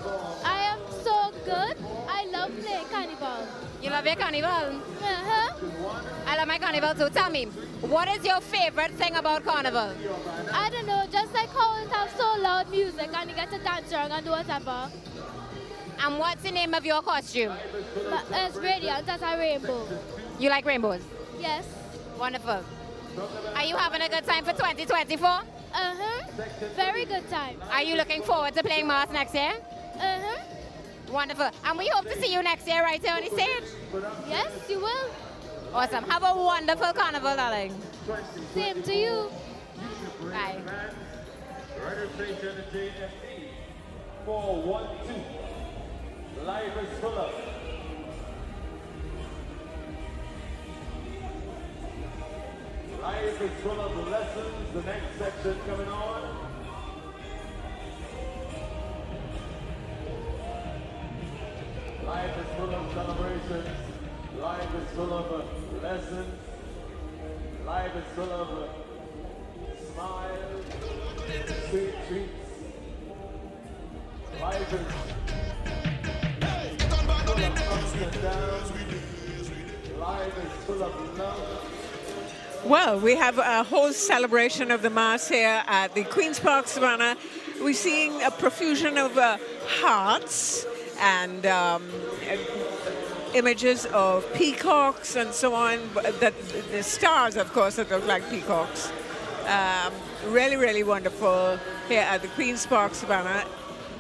I am so good. I love playing carnival. You love your carnival? Uh-huh. I love my carnival too. Tell me, what is your favorite thing about carnival? I don't know, just like how it has so loud music and you get to dance around and do whatever. And what's the name of your costume? It's radiant, that's a rainbow. You like rainbows? Yes. Wonderful. Are you having a good time for 2024? Uh-huh. Very good time. Are you looking forward to playing Mars next year? Uh-huh. Wonderful. And we hope to see you next year right here on the stage. Yes, you will. Awesome. Have a wonderful carnival, darling. Same to you. Bye. Registration to JFD 412. Life is full of. Life is full of lessons. The next section coming on. Life is full of celebrations. Life is full of lessons. Life is full of smiles, sweet treats. Life is full of ups and downs. Life is full of love. Well, we have a whole celebration of the Mass here at the Queen's Park Savannah. We're seeing a profusion of hearts and images of peacocks and so on. The stars, of course, that look like peacocks. Really, really wonderful here at the Queen's Park Savannah.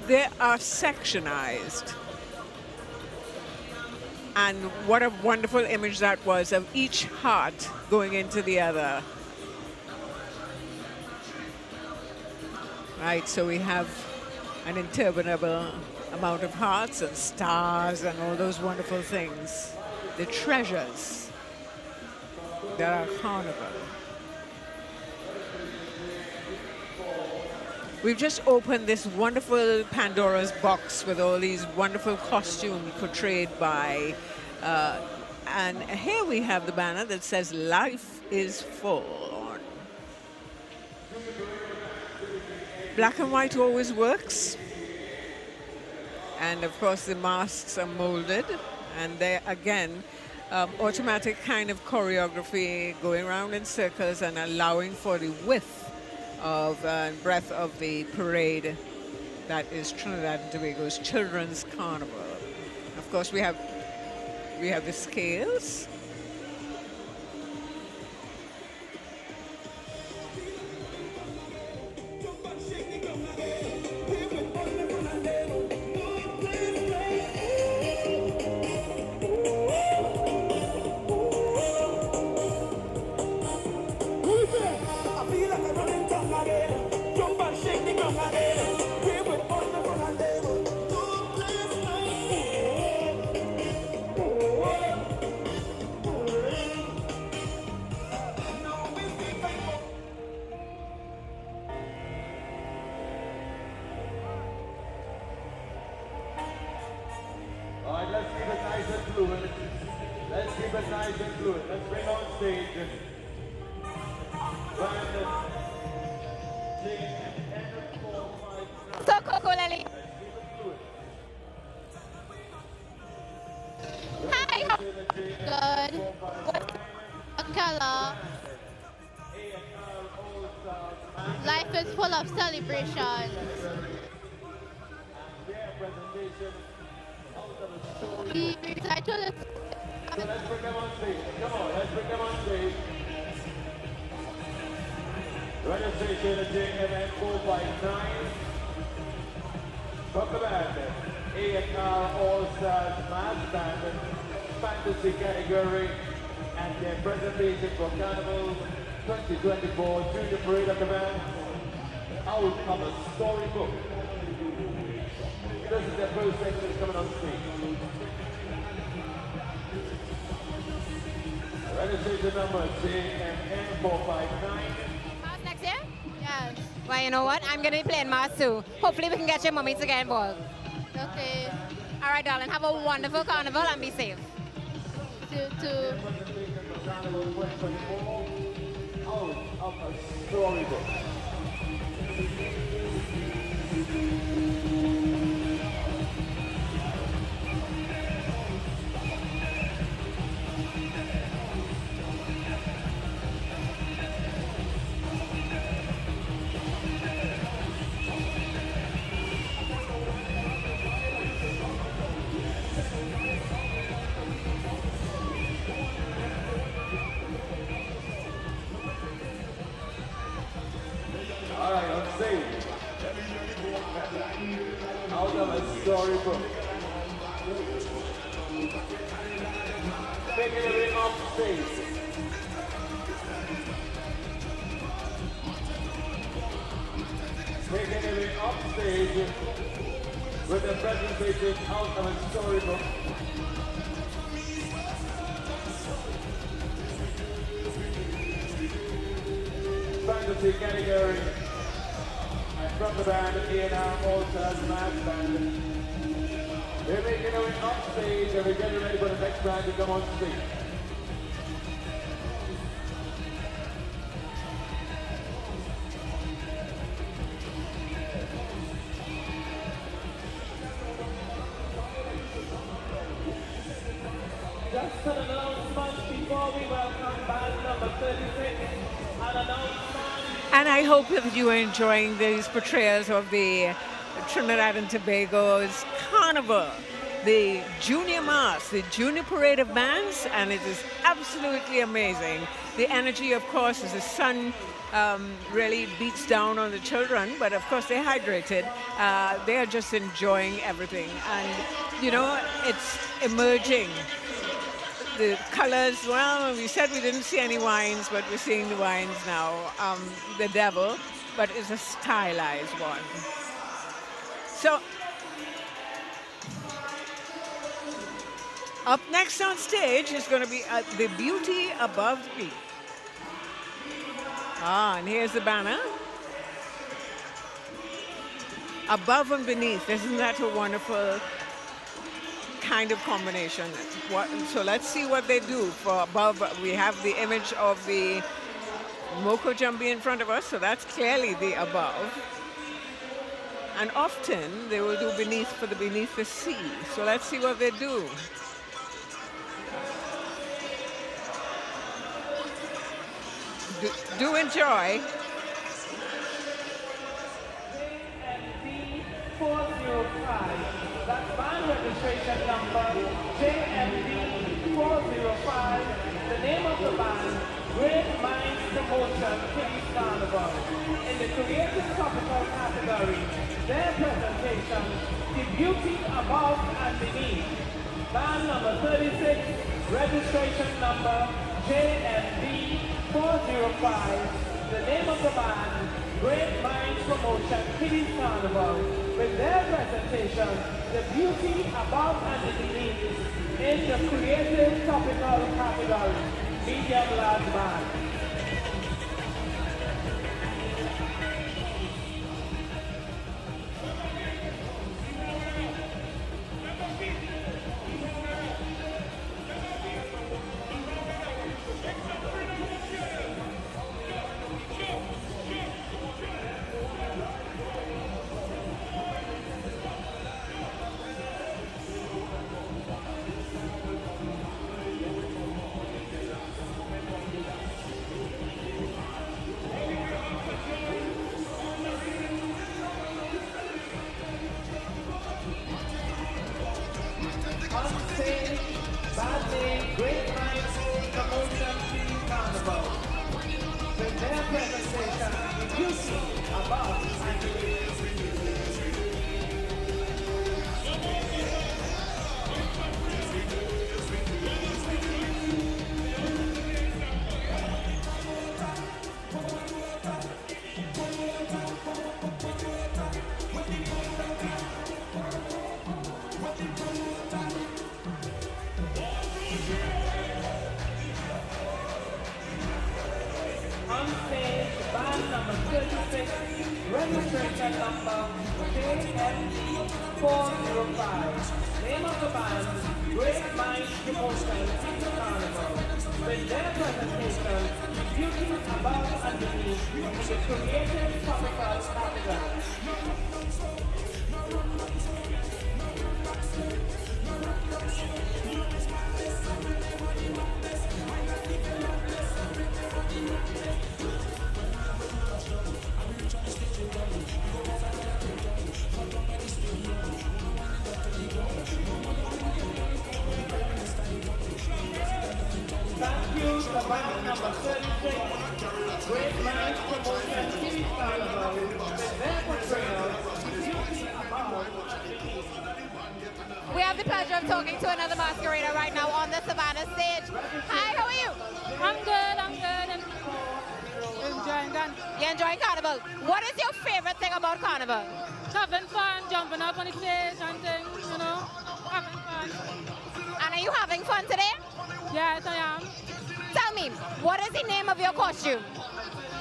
They are sectionized. And what a wonderful image that was of each heart going into the other. Right, so we have an interminable amount of hearts and stars and all those wonderful things. The treasures that are carnival. We've just opened this wonderful Pandora's box with all these wonderful costumes portrayed by, and here we have the banner that says "Life is full" on. Black and white always works. And of course the masks are molded, and they again automatic kind of choreography, going around in circles and allowing for the width of and breadth of the parade that is Trinidad and Tobago's Children's Carnival. Of course, we have the scales. All right, let's keep it nice and fluid. Let's keep it nice and fluid. Let's bring on stage So Coco Lily. Hi. Good. What color? Life is full of celebrations. Let's bring them on stage. Come on, let's bring them on stage. Registration at JMN 459. From the band, A&R All-Stars Mass Band, Fantasy category, and their presentation for Carnival 2024 Junior Parade of the Band, out of a storybook. This is their first section coming on stage. Registration number JMN 459. Mars next year? Yes. Well, you know what? I'm going to be playing Mars too. Hopefully we can get your mummies to get involved. Okay. All right, darling. Have a wonderful carnival and be safe. You too. Carnival 2024, out of a storybook. All right, on stage. Out of a storybook. Taking it in off stage. Taking it in off stage with the presentation out of a storybook. Fantasy category. And from the band, A&R All-Stars Mass Band. They're making their way up stage and we're getting ready for the next band to come on stage. Just an announcement before we welcome band number 36. An announcement. And I hope that you are enjoying these portrayals of the Trinidad and Tobago's Carnival, the Junior Mass, the Junior Parade of Bands, and it is absolutely amazing. The energy, of course, as the sun really beats down on the children, but of course they're hydrated. They are just enjoying everything. And, you know, it's emerging. The colors, well, we said we didn't see any wines, but we're seeing the wines now. The devil, but it's a stylized one. So, up next on stage is going to be The Beauty Above Me. And here's the banner. Above and beneath, isn't that a wonderful kind of combination? So let's see what they do. For above, we have the image of the Moko Jambi in front of us, so that's clearly the above. And often they will do beneath for the beneath the sea. So let's see what they do. do enjoy. JMD 405. That's band registration number JMD 405. The name of the band, Great Minds Promotion Kiddies Carnival. In the Creative Topical category, their presentation, The Beauty Above and Beneath. Band number 36, registration number JMD 405. The name of the band, Great Minds Promotion Kiddies Carnival, with their presentation, The Beauty Above and Beneath, in the Creative Topical category, medium large band. Registration number JMD 405. Name of the band, Great Minds Promotion Carnival. With their presentation, Beauty Above and Beneath, the Creative Topical category. Thank you to band number 36, Great Minds Promotion Kiddies Carnival, with their portrayal, Beauty Above and Beneath. We have the pleasure of talking to another masquerader right now on the Savannah stage. Hi, how are you? I'm good. Enjoying Carnival. You're enjoying Carnival. What is your favorite thing about Carnival? Having fun, jumping up on the stage and things, having fun. And are you having fun today? Yes, I am. Tell me, what is the name of your costume?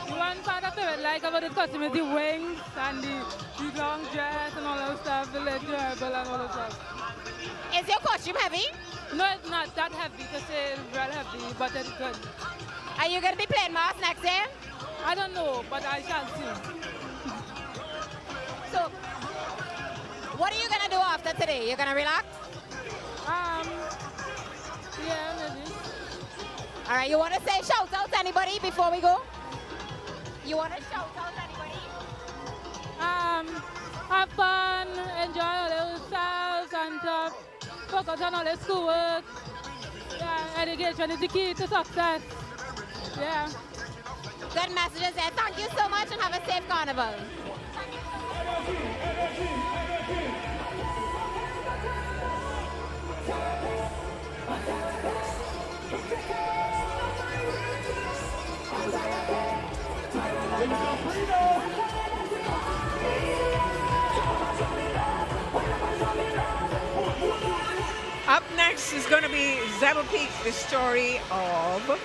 The one part I feel like about this costume is the wings and the long dress and all that stuff, the leg gerbil and all that stuff. Is your costume heavy? No, it's not that heavy to say it's real heavy, but it's good. Are you going to be playing mass next year? I don't know, but I shall see. So, what are you going to do after today? You're going to relax? Yeah, maybe. All right, you want to say shout out to anybody before we go? You want to shout out to anybody? Have fun, enjoy all yourselves and stuff. Focus on all the schoolwork. Yeah, education is the key to success. Yeah. Good messages there. Thank you so much and have a safe carnival. Up next is going to be Zebra Peak, the story of...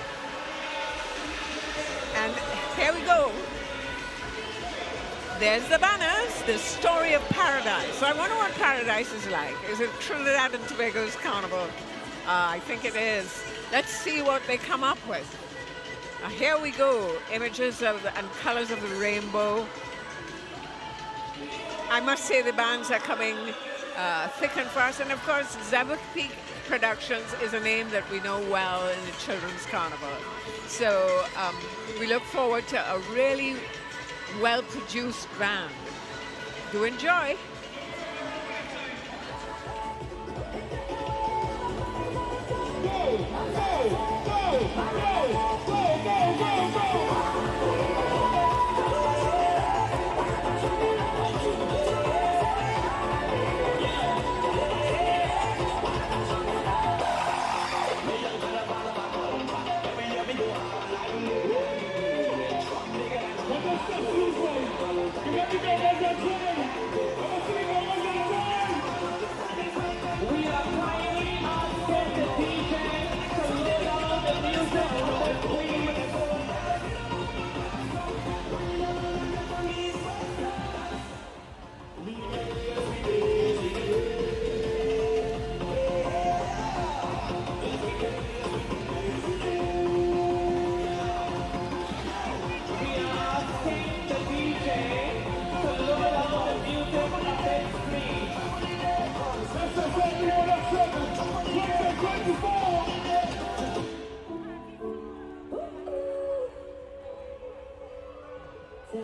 And here we go. There's the banners, the story of paradise. So I wonder what paradise is like. Is it Trinidad and Tobago's carnival? I think it is. Let's see what they come up with. Here we go. Images of and colors of the rainbow. I must say the bands are coming thick and fast. And of course, Zebra Peak Productions is a name that we know well in the Children's Carnival. So we look forward to a really well-produced band. Do enjoy.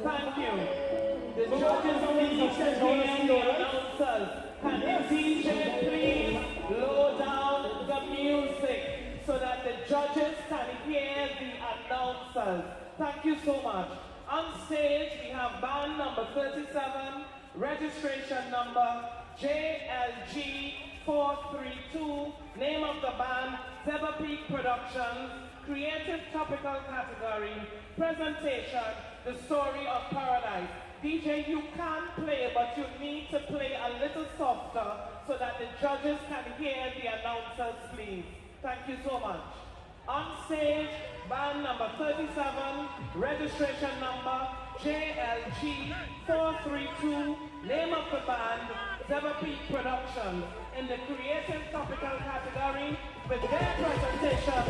Thank you. The judges on the announcers, can the DJ please lower down the music so that the judges can hear the announcers? Thank you so much. On stage, we have band number 37, registration number JLG 432, name of the band, Zebra Peak Productions, creative topical category, presentation, The Story of Paradise. DJ, you can play, but you need to play a little softer so that the judges can hear the announcers, please. Thank you so much. On stage, band number 37, registration number JLG 432, name of the band, Zebra Peak Productions, in the creative topical category, with their presentation,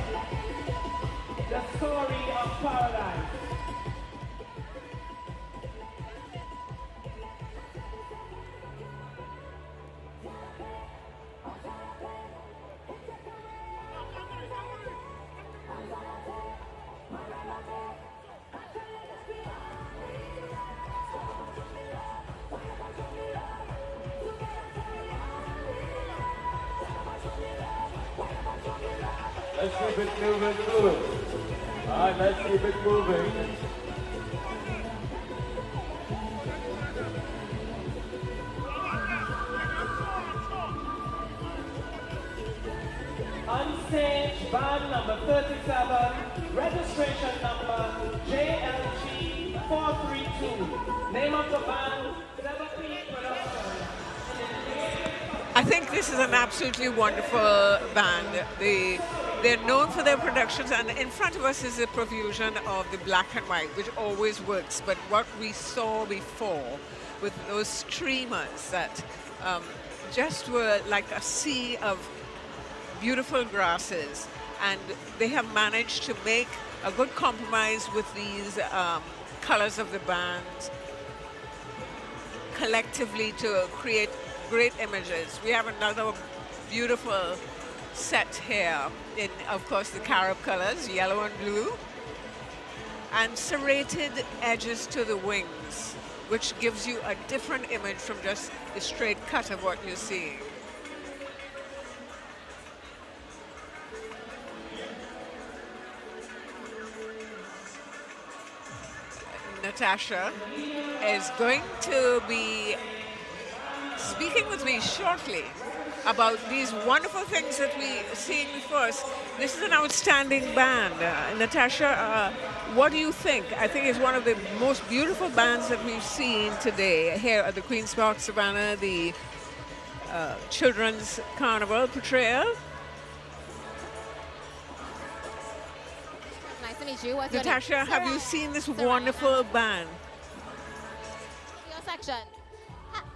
The Story of Paradise. Let's keep it moving. All right, let's keep it moving. On stage, band number 37, registration number JLG 432. Name of the band, Zebra Peak Productions. I think this is an absolutely wonderful band. They're known for their productions, and in front of us is a profusion of the black and white, which always works. But what we saw before with those streamers that just were like a sea of beautiful grasses, and they have managed to make a good compromise with these colors of the band collectively to create great images. We have another beautiful set here in, of course, the Carib colors, yellow and blue, and serrated edges to the wings, which gives you a different image from just the straight cut of what you're seeing. Natasha is going to be speaking with me shortly about these wonderful things that we seeing before us. This is an outstanding band. Natasha, what do you think? I think it's one of the most beautiful bands that we've seen today here at the Queen's Park Savannah, the Children's Carnival portrayal. Nice to meet you. What's your Natasha, name? have you seen this wonderful band? Your section.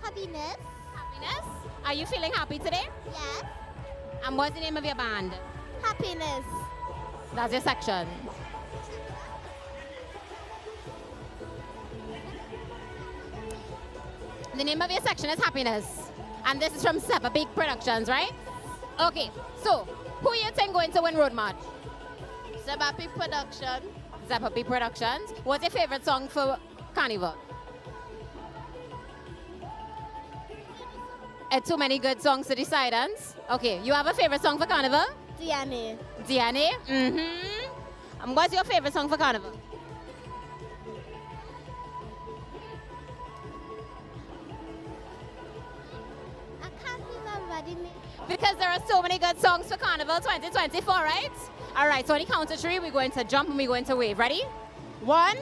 Happiness. Happiness? Are you feeling happy today? Yes. And what's the name of your band? Happiness. That's your section. The name of your section is Happiness. And this is from Zebra Peak Productions, right? Okay, so who you think going to win Road March? Zabapi Production. Zapapi Productions. What's your favorite song for Carnival? Too many good songs to decide on. Okay, you have a favorite song for Carnival? DNA. DNA? What's your favorite song for Carnival? I can't remember the name. Because there are so many good songs for Carnival 2024, right? All right, so on the count of 3, we're going to jump and we're going to wave. Ready? 1,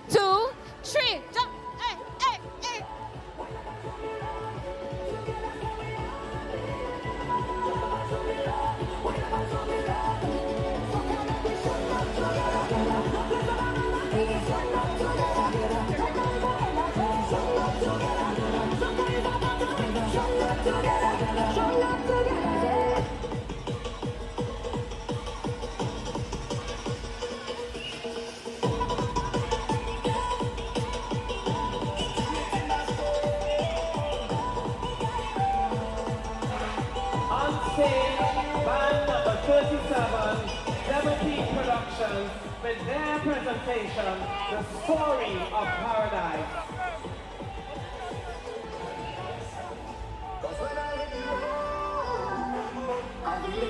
2, 3, jump. Hey, hey, hey. On stage, band number 37, Zabapi Productions, with their presentation, The Story of Paradise.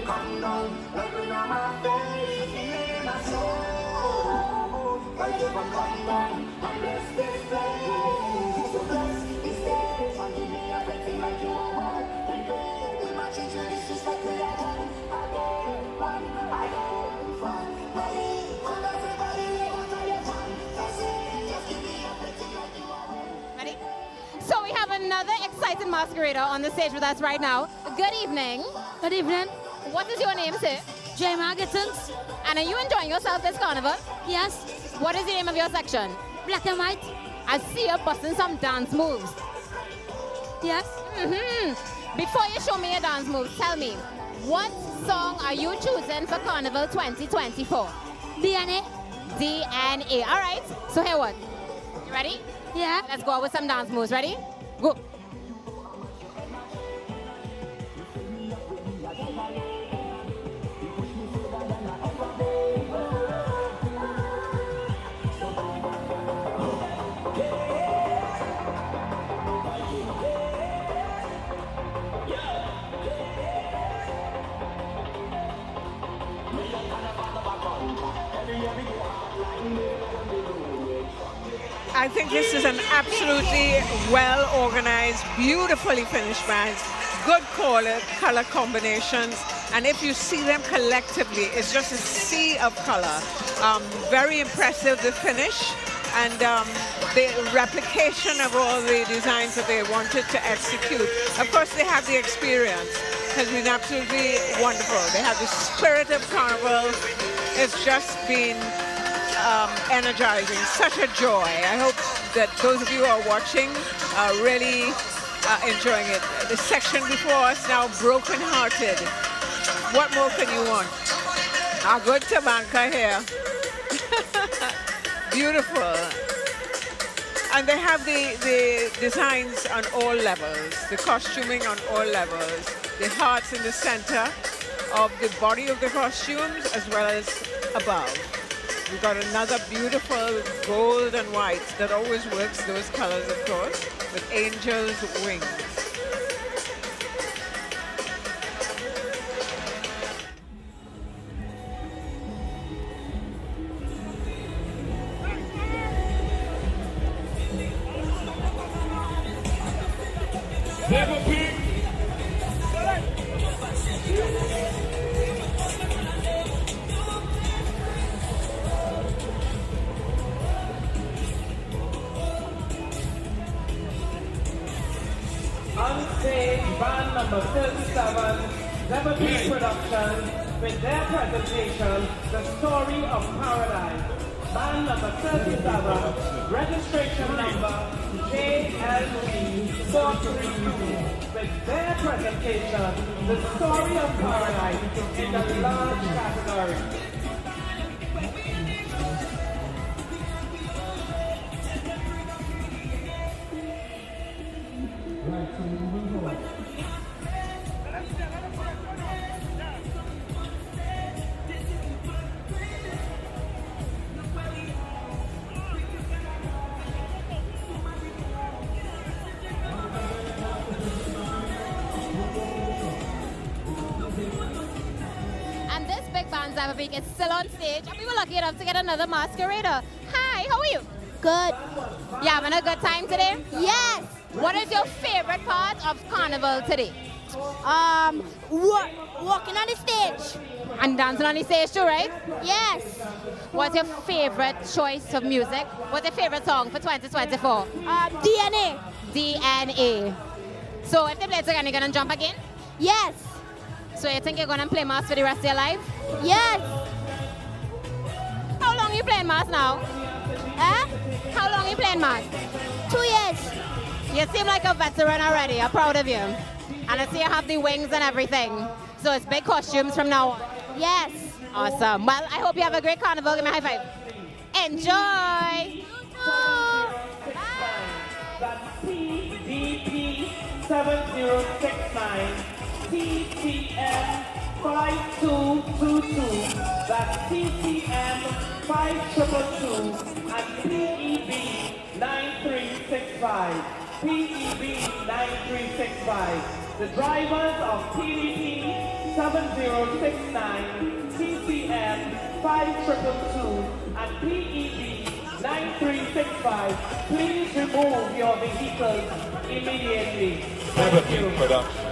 Come down, like when I'm a baby in my soul. Like if I come down, I'm blessed this place. So blessed this day, and give me everything like you want. We go, we march into this is like we are done. I go, I go, fun. Money, from everybody, we want to your fun. That's it, just give me everything like you want. Ready? So we have another exciting masquerader on the stage with us right now. Good evening. Good evening. What is your name, sir? Jay Margetons. And are you enjoying yourself this carnival? Yes. What is the name of your section? Black and white. I see you busting some dance moves. Yes. Before you show me your dance moves, tell me, what song are you choosing for Carnival 2024? DNA. DNA. All right. So here what? You ready? Yeah. Let's go out with some dance moves. Ready? Go. I think this is an absolutely well-organized, beautifully finished band. Good color combinations, and if you see them collectively, it's just a sea of color. Very impressive, the finish, and the replication of all the designs that they wanted to execute. Of course, they have the experience. It has been absolutely wonderful. They have the spirit of Carnival. It's just been energizing, such a joy. I hope that those of you who are watching are really enjoying it. The section before us now broken-hearted. What more can you want? Our good Tabanka here. Beautiful. And they have the designs on all levels, the costuming on all levels, the hearts in the center of the body of the costumes as well as above. We've got another beautiful gold and white that always works those colors, of course, with angels' wings. On stage, band number 37, Zabapi Productions, with their presentation, The Story of Paradise. Band number 37, registration number JLC 432, with their presentation, The Story of Paradise, in the large category. type of week is still on stage, and we were lucky enough to get another masquerader. Hi, how are you? Good. You having a good time today? Yes. What is your favorite part of Carnival today? Walking on the stage. And dancing on the stage too, right? Yes. What's your favorite choice of music? What's your favorite song for 2024? DNA. DNA. So if they play together, you're gonna jump again? Yes. So you think you're gonna play mass for the rest of your life? Yes. How long you playing mass now? How long you playing mass? 2 years. You seem like a veteran already. I'm proud of you. And I see you have the wings and everything. So it's big costumes from now on. Yes. Awesome. Well, I hope you have a great carnival. Give me a high five. Enjoy. That's PDP 7069, TCM 5222. That's TCM 5222 and PEB 9365. PEB 9365. The drivers of PDP 7069, TCM 5222 and PEB 9365, please remove your vehicles immediately. Thank you. Production.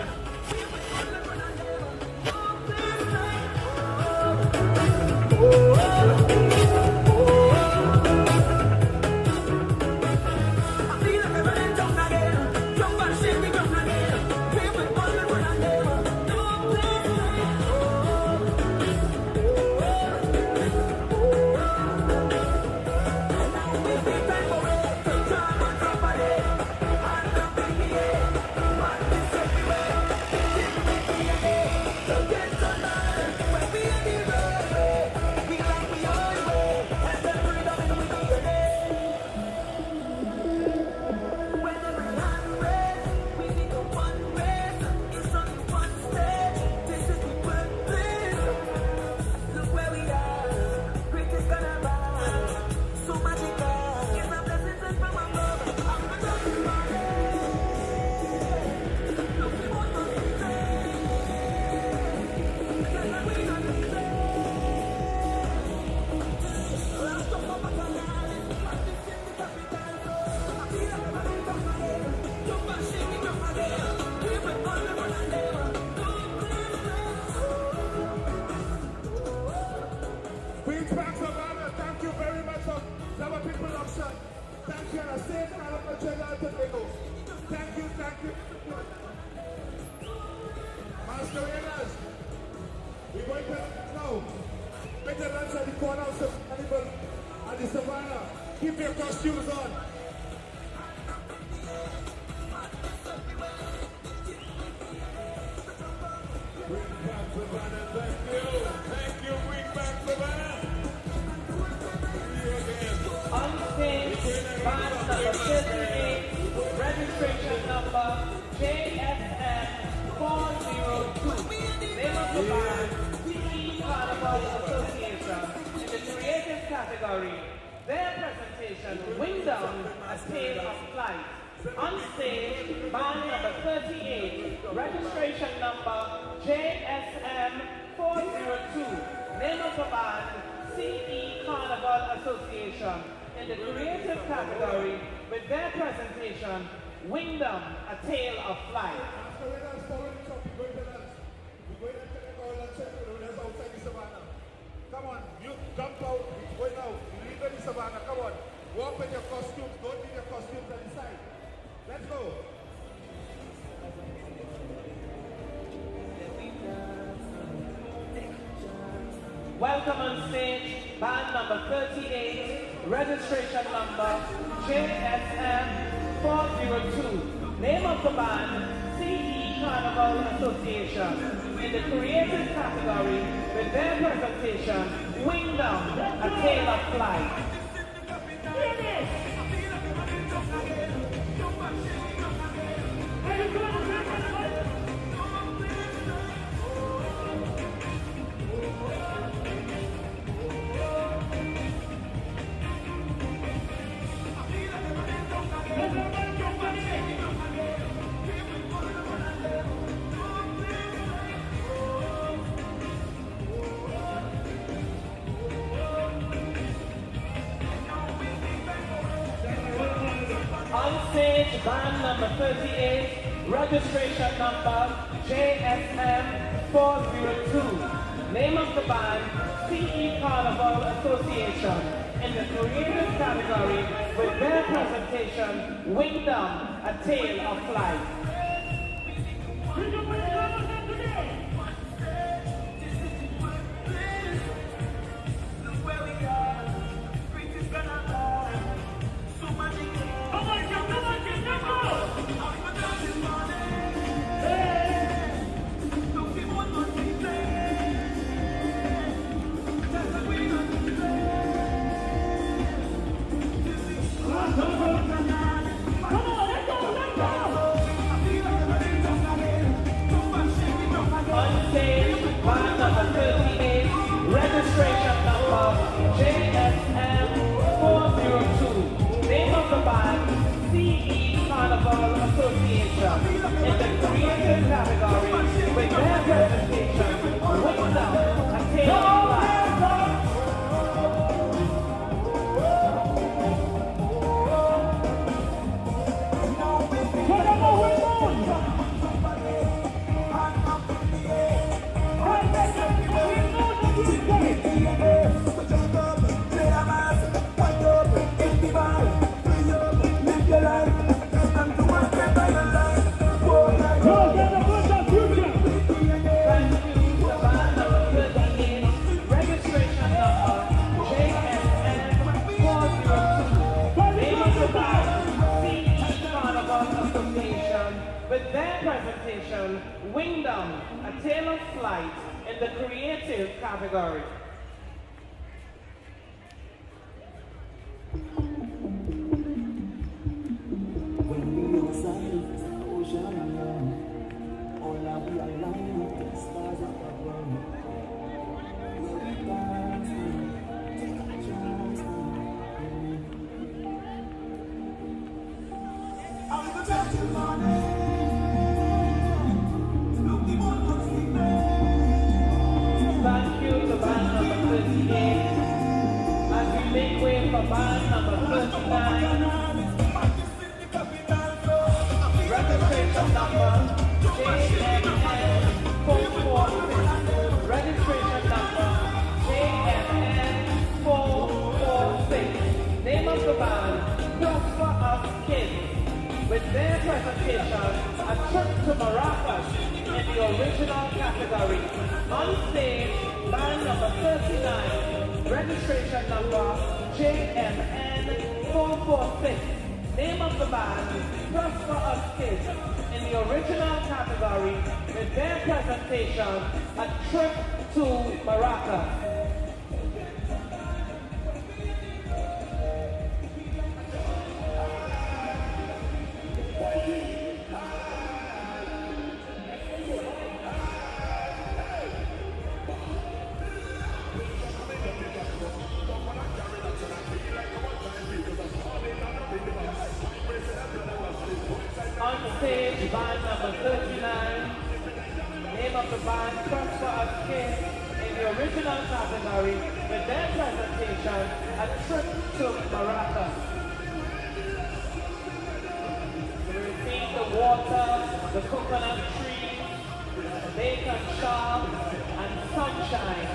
Welcome on stage, band number 38, registration number JSM 402. Name of the band, CE Carnival Association. In the creative category, with their presentation, Wingdom, A Tale of Flight. On stage, band number 38, registration number JSM 402. Name of the band, CE Carnival Association. In the creative category, with their presentation, Wingdom, A Tale of Flight. Registration number JSM 402. Name of the band, CE Carnival Association. In the creative category, with their presentation, Wingdom, A Tale of Flight. With their presentation, Wingdom, A Tale of Flight, in the creative category. Thank you to band number 38. As we make way for band number 39. Registration number JMN 446. Registration number JMN 446. Name of the band, Prosper Us Kids. With their presentation, A Trip to Maracas in the original category. On stage, band number 39, registration number JMN 446. Name of the band, Prosper Us Kids. In the original category, with their presentation, A Trip to Maracas. On stage, band number 39. Name of the band, Prosper Us Kids. In the original category, with their presentation, A Trip to Maracas. We receive the water, the coconut tree, the bacon shop, and sunshine.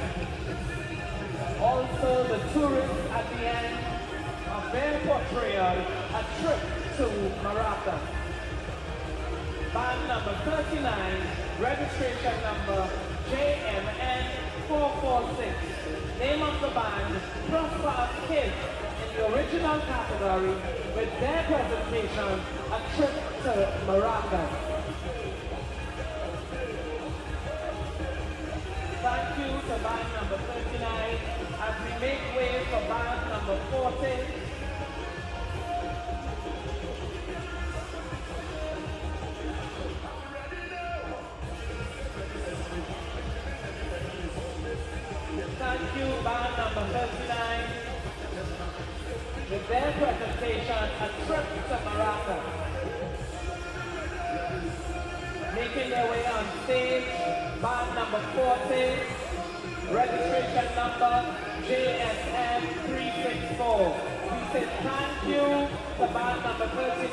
Also the tourists at the end of their portrayal, A Trip to Maracas. Band number 39, registration number JMN 446. Name of the band, Prosper Us Kids. In the original category, with their presentation, A Trip to Maracas. Thank you to band number 39 as we make way for band number 40. Thank you, band number 39. With their presentation, A Trip to Maracas. Making their way on stage, band number 40, registration number JSM 364. say thank you to band number 39.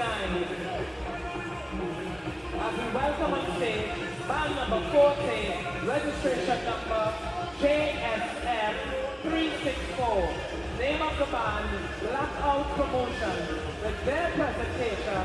As we welcome on stage band number 40, registration number JSM 364. Name of the band, Blackout Promotion, with their presentation,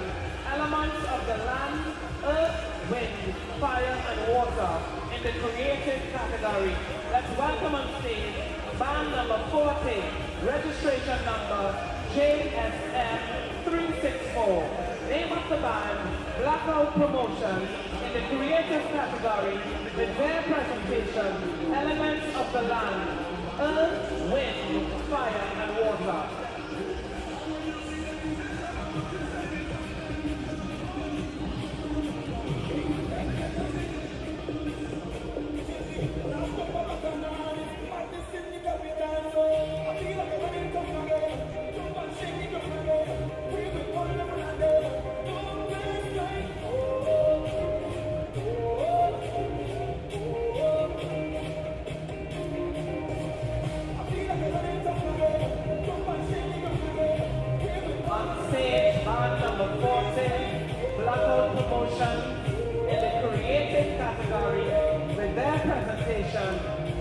Elements of the Land, Earth, Wind, Fire and Water in the creative category. Let's welcome on stage band number 40, registration number JSM 364. Name of the band, Blackout Promotion in the creative category with their presentation, Elements of the Land, Earth, Wind, Fire and Water.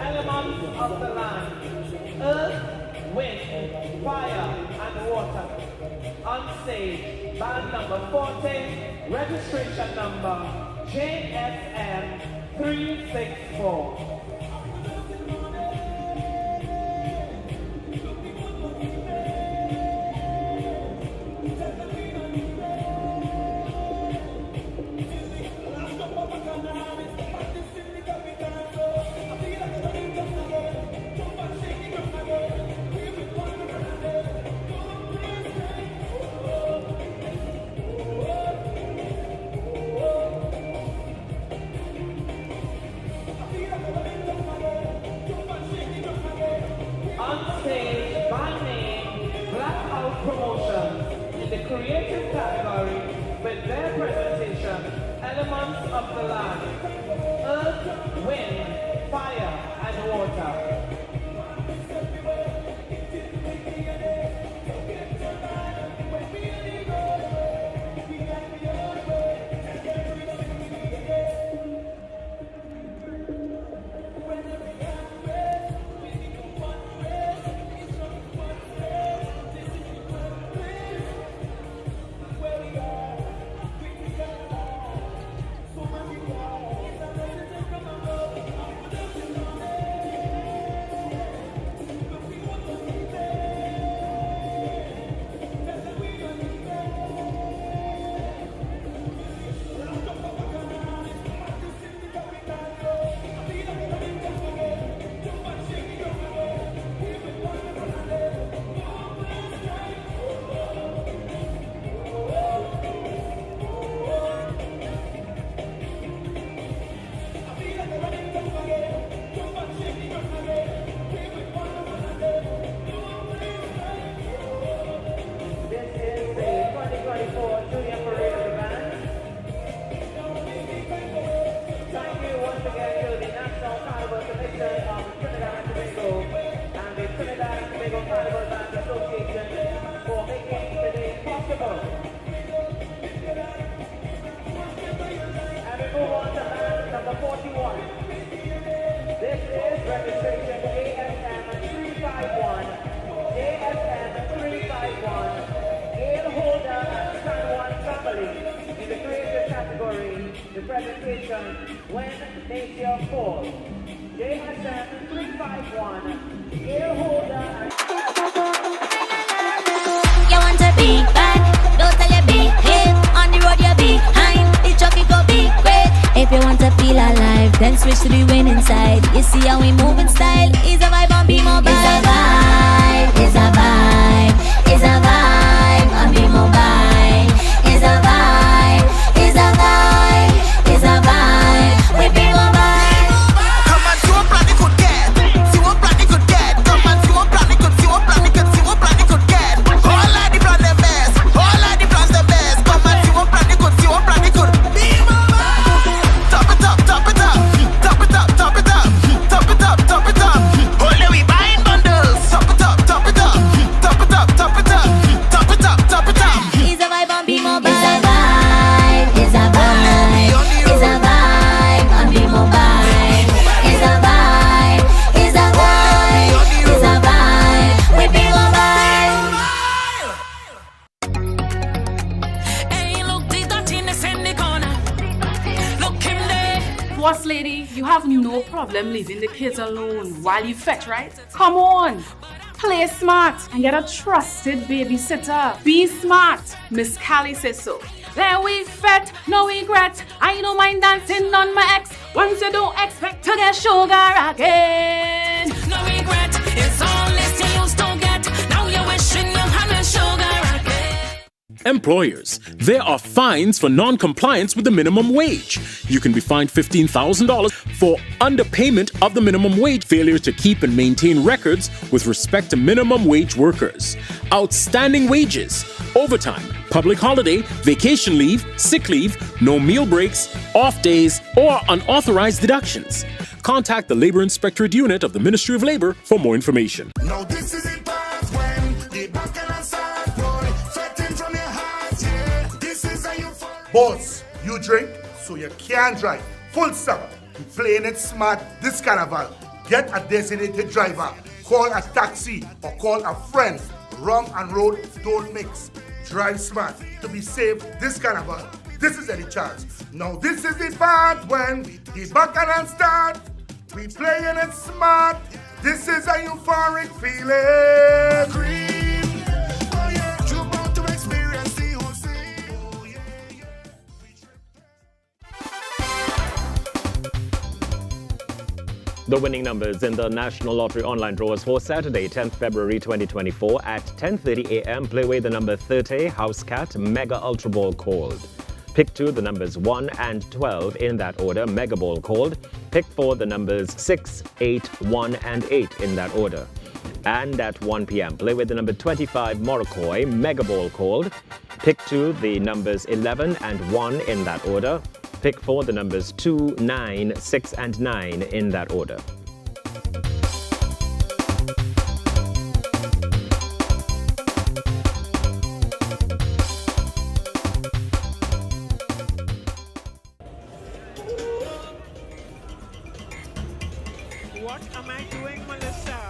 Elements of the land, earth, wind, fire, and water. On stage, band number 40, registration number JSM 364. Creative category with their presentation, Elements of the Land, Earth, Wind, Fire, and Water. When nature falls. JSM 351, ear holder. You want a big bag, don't tell your big head. On the road you're behind, the truck it go big red. If you want to feel alive, then switch to the winning side. You see how we move in style, is a vibe on Be Mobile. It's a vibe, it's a vibe, it's a vibe on Be Mobile. It's a vibe, it's a vibe, it's a vibe with Be Mobile. Come and see what plan they could get. See what plan they could get. Come and see what plan they could Boss lady, you have no problem leaving the kids alone while you fetch, right? Come on. Play smart and get a trusted babysitter. Be smart. Miss Callie says so. Then we fat, no regret. I don't mind dancing on my ex. Once you don't expect to get sugar again. No regret, it's all this you used to get. Now you're wishing you had sugar again. Employers, there are fines for non-compliance with the minimum wage. You can be fined $15,000 for underpayment of the minimum wage, failure to keep and maintain records with respect to minimum wage workers, outstanding wages, overtime, public holiday, vacation leave, sick leave, no meal breaks, off days, or unauthorized deductions. Contact the Labor Inspectorate Unit of the Ministry of Labor for more information. Now this is it part when the bacchanal start boy fetting from your heart, yeah. This is how you fall. Boss, you drink, so you can't drive. Full stop. You playing it smart this carnival. Get a designated driver. Call a taxi or call a friend. Rum and road don't mix. Drive smart to be safe this carnival. This is Eddie Charles. Now this is the part when the bacchanal start. We playing it smart. This is a euphoric feeling. The winning numbers in the National Lottery online draws for Saturday, 10th February 2024 at 10:30 a.m. Play away the number 30, House Cat, Mega Ultra Ball called. Pick 2, the numbers 1 and 12 in that order, Mega Ball called. Pick 4, the numbers 6, 8, 1 and 8 in that order. And at 1 p.m. play with the number 25, Morocco, Mega Ball called. Pick 2, the numbers 11 and 1 in that order. Pick 4, the numbers 2, 9, 6 and 9 in that order. What am I doing, Melissa?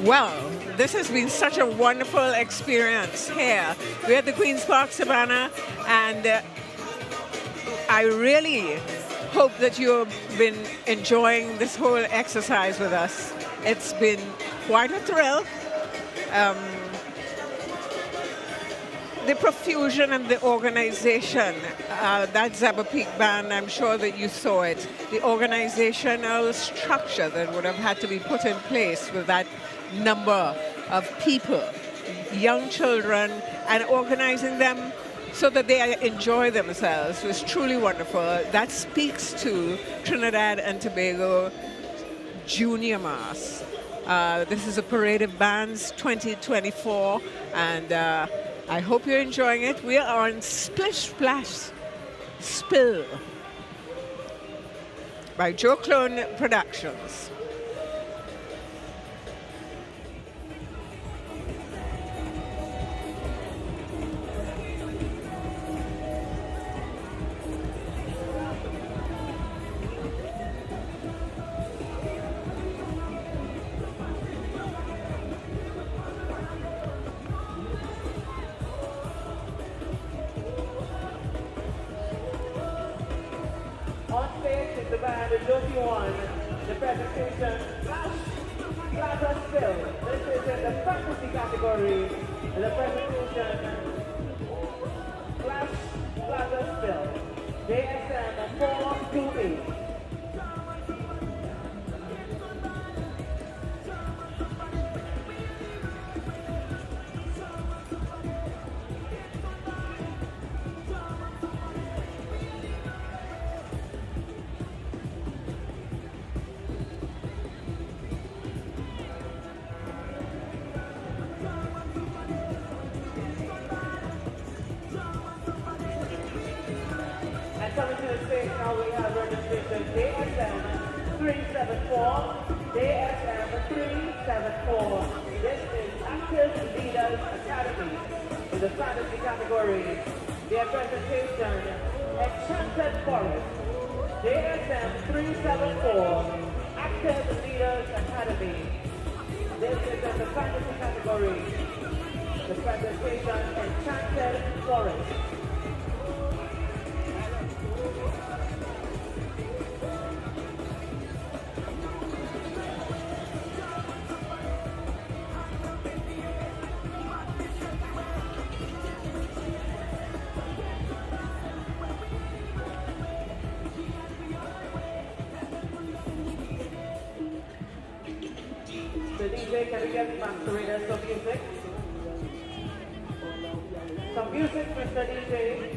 Well, this has been such a wonderful experience here. We're at the Queen's Park Savannah, and I really hope that you've been enjoying this whole exercise with us. It's been quite a thrill. The profusion and the organization, that Zaba Peak Band, I'm sure that you saw it. The organizational structure that would have had to be put in place with that number of people, young children, and organizing them so that they enjoy themselves was truly wonderful. That speaks to Trinidad and Tobago Junior Mass. This is a Parade of Bands 2024, and I hope you're enjoying it. We are on Splish Splash Spill by Joe Clone Productions. On stage is the band, the Josie One, the presentation, Plaza Spill. This is in the fantasy category, and the presentation, Plaza Spill, JSM 428. Coming to the stage now, we have registration JSM 374, JSM 374. This is Active Leaders Academy in the fantasy category. Their presentation, Enchanted Forest, JSM 374, Active Leaders Academy. This is in the fantasy category. the presentation Enchanted Forest. The DJ, can we get masqueraders some music? Some music, Mr. DJ.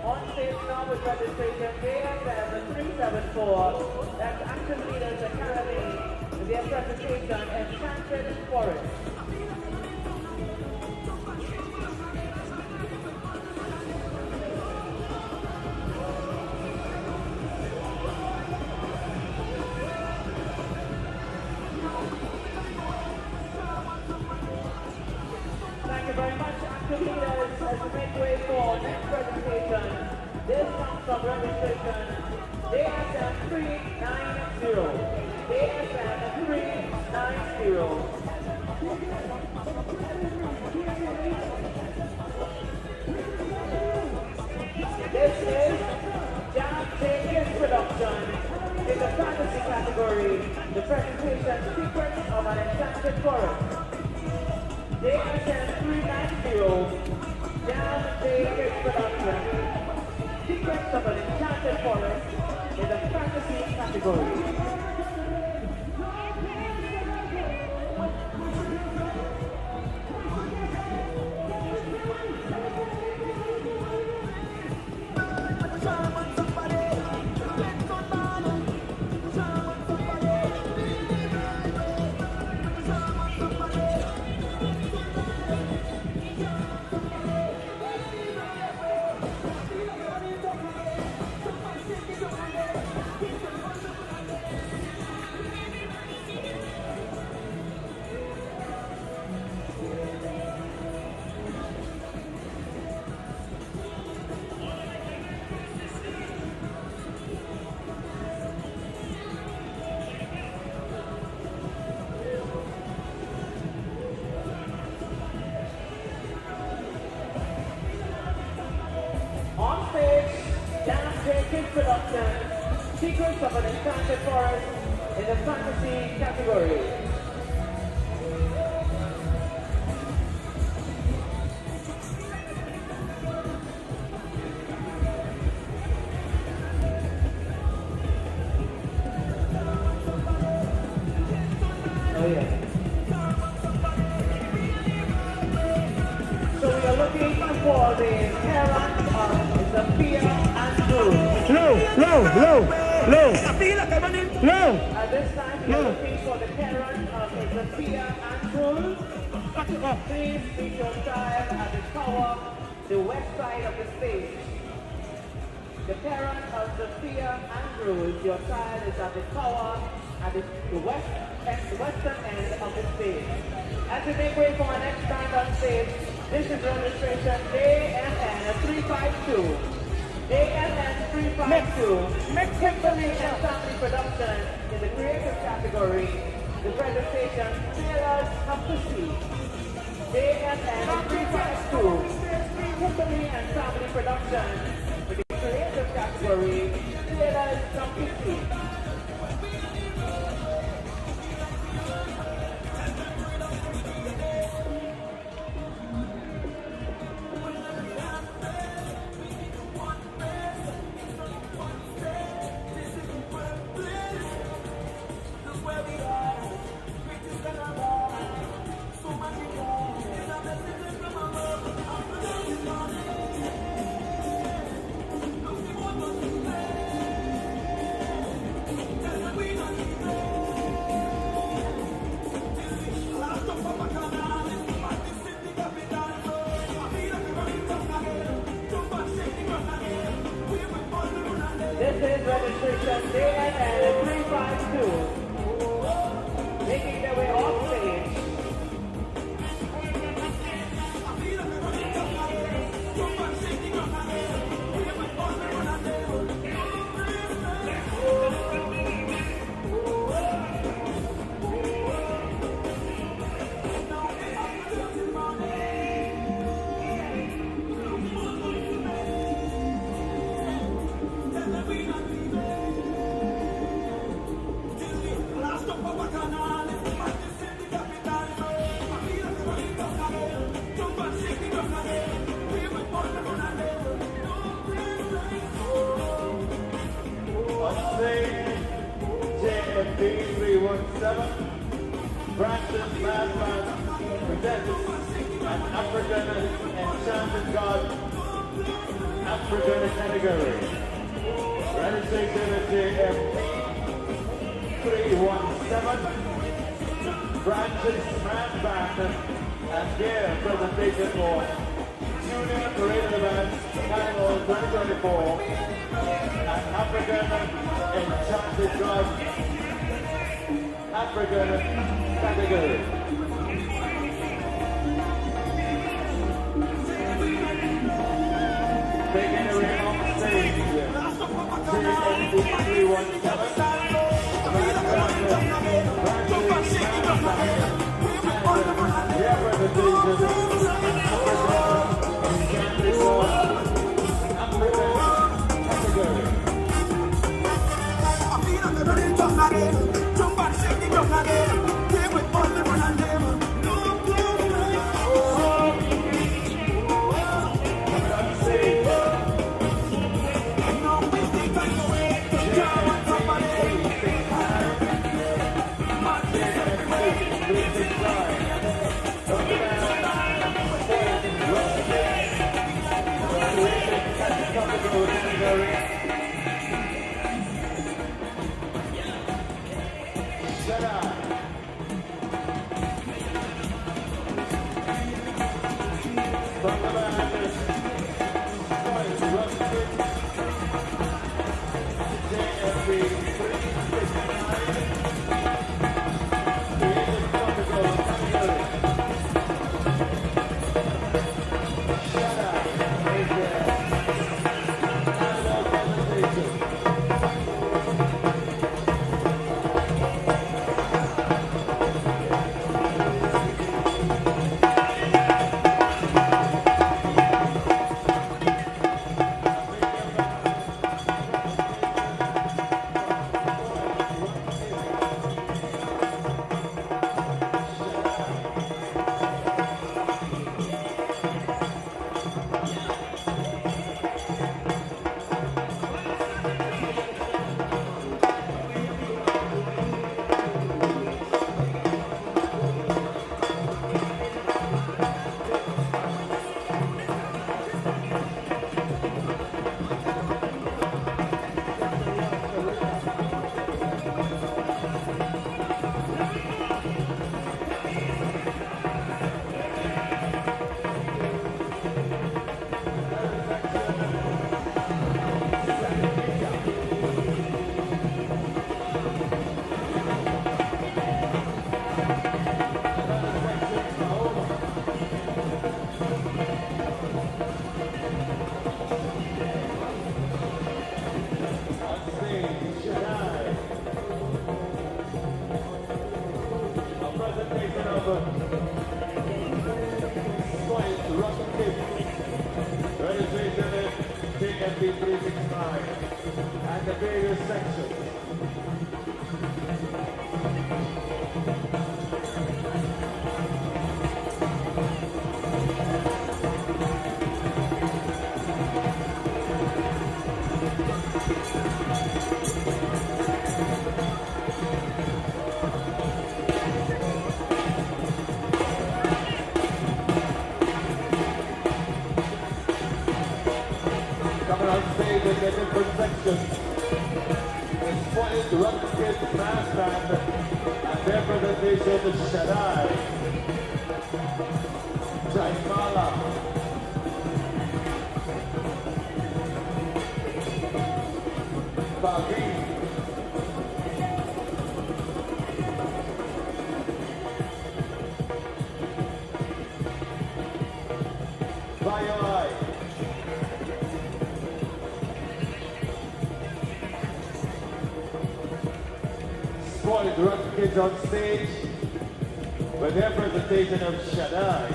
On stage now with registration JSM 374, that's Action Leaders Academy, with their presentation Enchanted Forest. Thank you very much, Action Leaders, as we make way for next presentation. This comes from registration JSM 390. JSM 390. This is Jam Take's production in the fantasy category. The presentation Secrets of an Enchanted Forest. JSM 390. Jam Take's production. Secrets of an Enchanted Forest in the fantasy category. On stage, Jam Take's production, Secrets of an Enchanted Forest in the fantasy category. Oh yeah. So we are looking for the parents of Sophia and Drew. Low. At this time, we are looking for the parents of Sophia and Drew. Please meet your child at the tower, the west side of the stage. The parent of Sophia Andrews, your child is at the tower at the western end of the stage. As we make way for our next stand on stage, this is registration JNN 352. JNN 352. Kimberly and Family Production in the creative category. The presentation Sailors Have to See. JNN 352. Kimberly and Family Production in the creative category. Sailors Have to See. JNN 352, making their way off stage. JFB 317, Braxton Madman presents an African Enchanted God African category. Registration is JFB 317, Braxton Madman, and their presentation for Junior Parade of the Bands Carnival 2024. An African Enchanted God African category. Taking away on stage, JNB 369 and the various sections. Coming on stage in the different sections. It's Spoiled Rock Kids Brass Band and their presentation is Shaddai, Jaimala, Babi, by your eye. Spoiled Rotten Kids on stage with their presentation of Shaddai,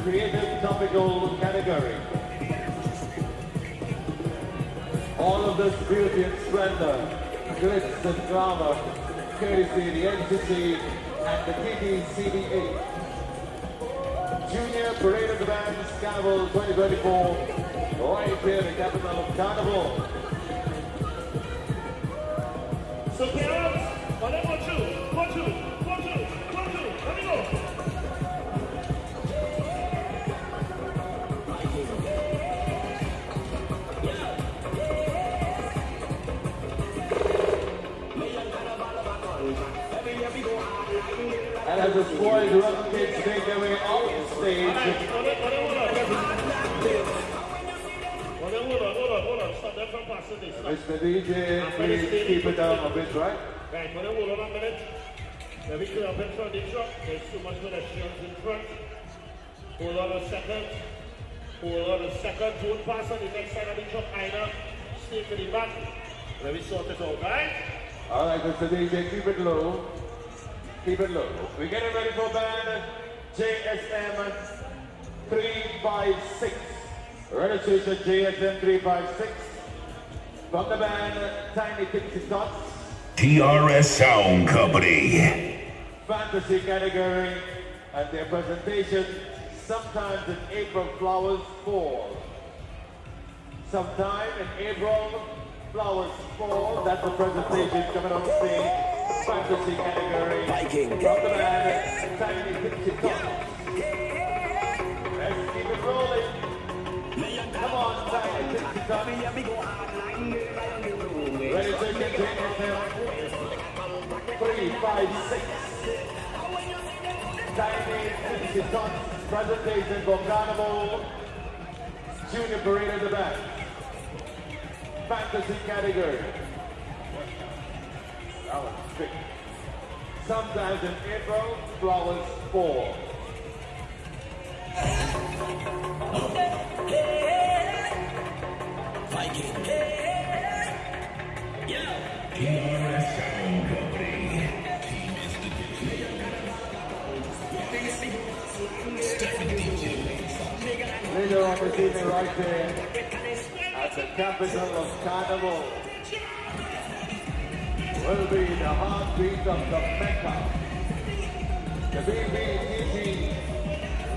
creative topical category. All of this beauty and splendor, glitz and glamour, courtesy the NCC and the TTCDA. Junior Parade of the Bands Carnival 2024, right here in the capital of Carnival. So parents, one, two, let me go. And as the spoiled Rotten Kids make their way off stage, Hold on, stop that from passing this. Mr. DJ, please keep it down a bit, right? Right, hold on a minute. Let me clear up in front of the truck. There's too much pedestrians in front. Hold on a second. Don't pass on the next side of the truck either. Stay to the back. Let me sort it out, right? All right, Mr. DJ, keep it low. Keep it low. We're getting ready for band JSM 356. Registration JSM 356. From the band Tiny Pixie Tots. TRS Sound Company. Fantasy category and their presentation sometimes in April flowers fall. Sometime in April flowers fall. That's the presentation coming on stage. Fantasy category from the band Tiny Pixie Tots. Let's keep it rolling. Come on, Tiny Pixie Tots. Registration JSM 356. Tiny Pixie Tots presentation for Carnival Junior Parade of the Band. Fantasy category. That was big. Sometimes in April, flowers fall. TRS Sound Company. Later on this evening, right there at the capital of Carnival, will be the heartbeat of the Mecca, the BBTT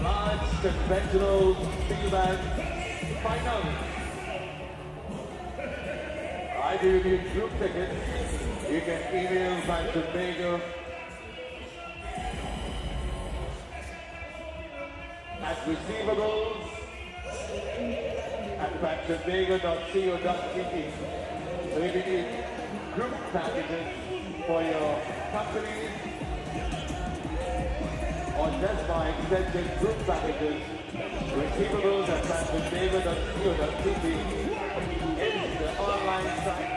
Large Conventional Steel Band Finals. I do need group tickets. You can email Van Tobago at receivables at vantobago.co.uk. So if you need group packages for your company or just buy extended group packages, receivables at vantobago.co.uk is the online site.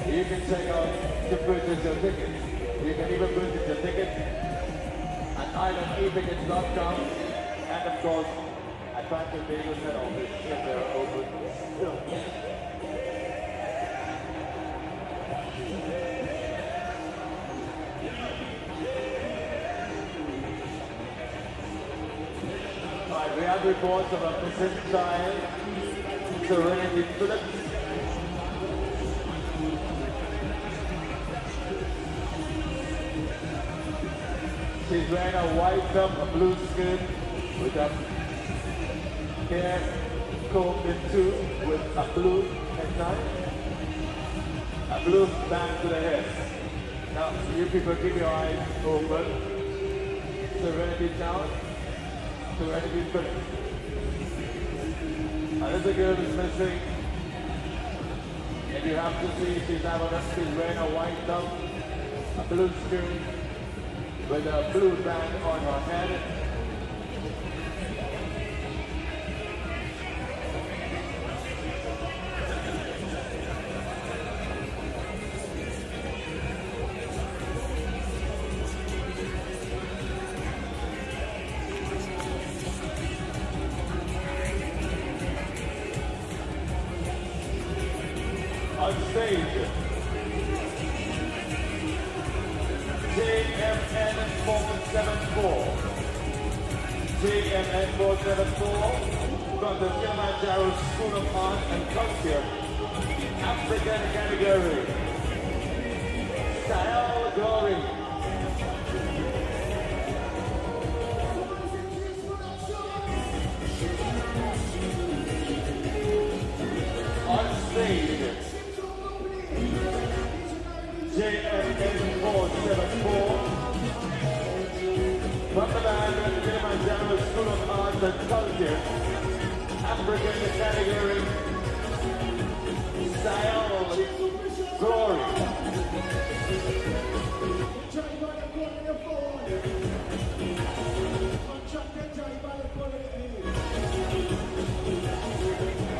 You can check out to purchase your tickets. You can even purchase your tickets at islandetickets.com and of course at Van Tobago's head office if they're open still. Right, we have reports of a missing child, Serenity Phillips. She's wearing a white top, a blue skirt with a hair combed in two with a blue necktie, a blue band to the head. Now, you people keep your eyes open. Serenity Town, Serenity Phillips. Another girl is missing. And you have to see she's wearing a white top, a blue skirt, with a blue band on her head. On stage, JMN 474. JMN 474 from the Kilimanjaro School of Art and Culture, African category. Style Glory. On stage, JMN 474 from the band of Kilimanjaro School of Arts and Culture, African category, Style Glory.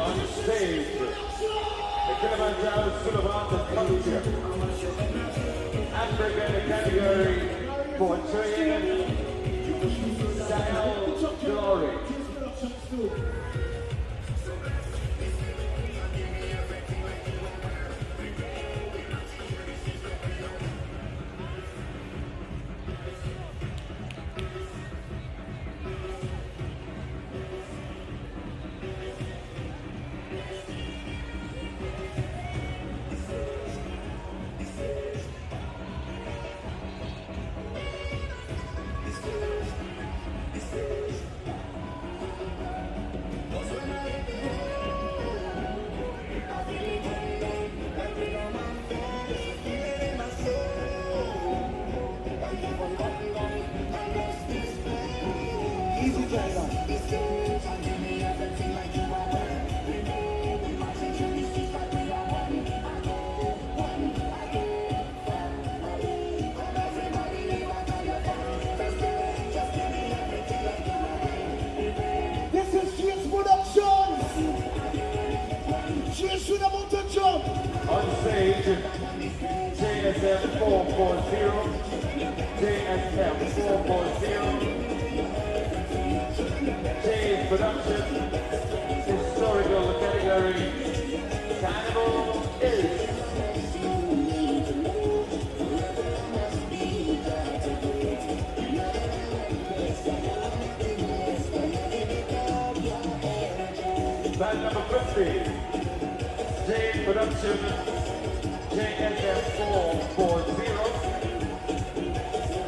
On stage, the Kilimanjaro School of Arts and Culture, African category, portraying Style Glory. This is James Productions. James should have to jump. On stage, JSM 440, JSM 440, J's Production, historical category, Carnival is. Band number 50, J's Production, JSM 440,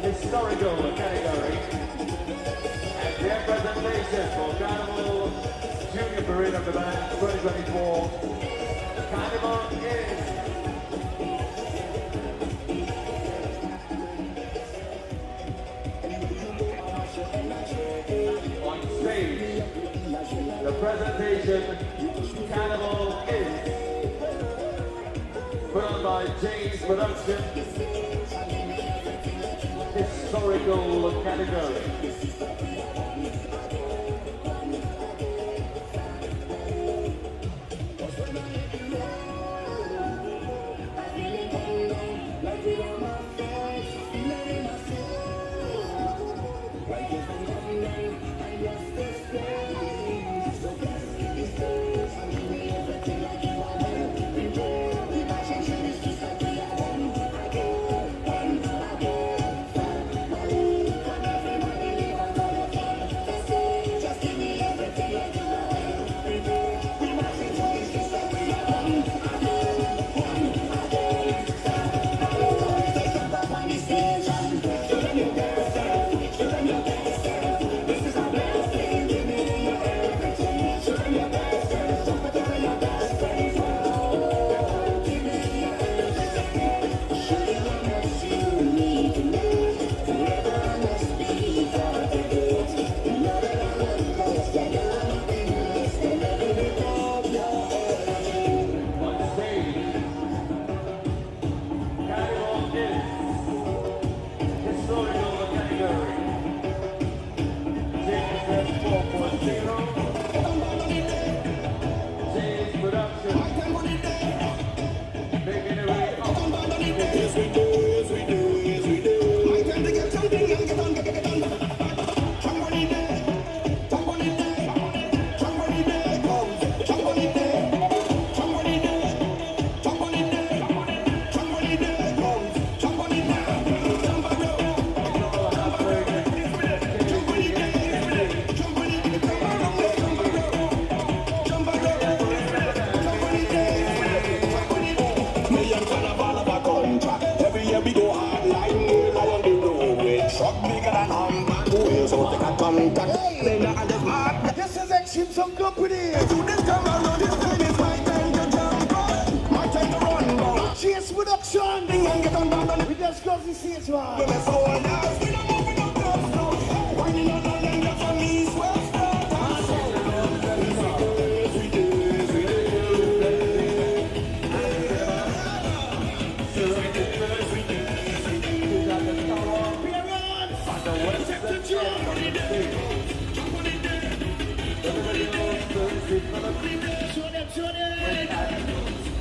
historical category, and their presentation for Carnival Junior Parade of the Band 2024. Carnival is. On stage, the presentation, Carnival is. Put on by James Production, historical category. so take a contact. Hey, this is Extreme Some Company. Do this time around, this time is my time to jump up. My time to run now. Chase production. Ding and get on down. We just go to see it, man. We're so nice. We don't move in no clubs now. Winding on the line up from East West.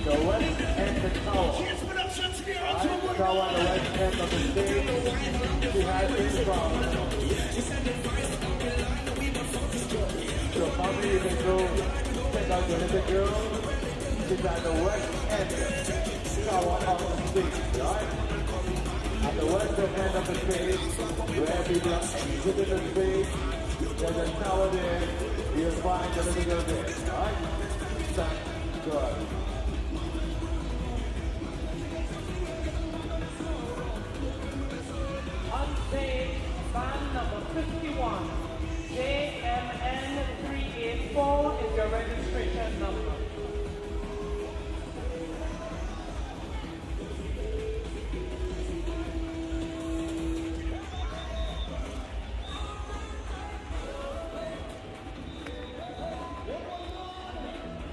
The west end the tower. Tower on the west end of the stage. She has been from. So probably you can go check out the little girl. She's at the west end tower of the stage, right? At the western end of the stage, where people are sitting in the stage, there's a tower there. You'll find the little girl there, right? Thank God. On stage, band number 51, JMN 384 is your registration number.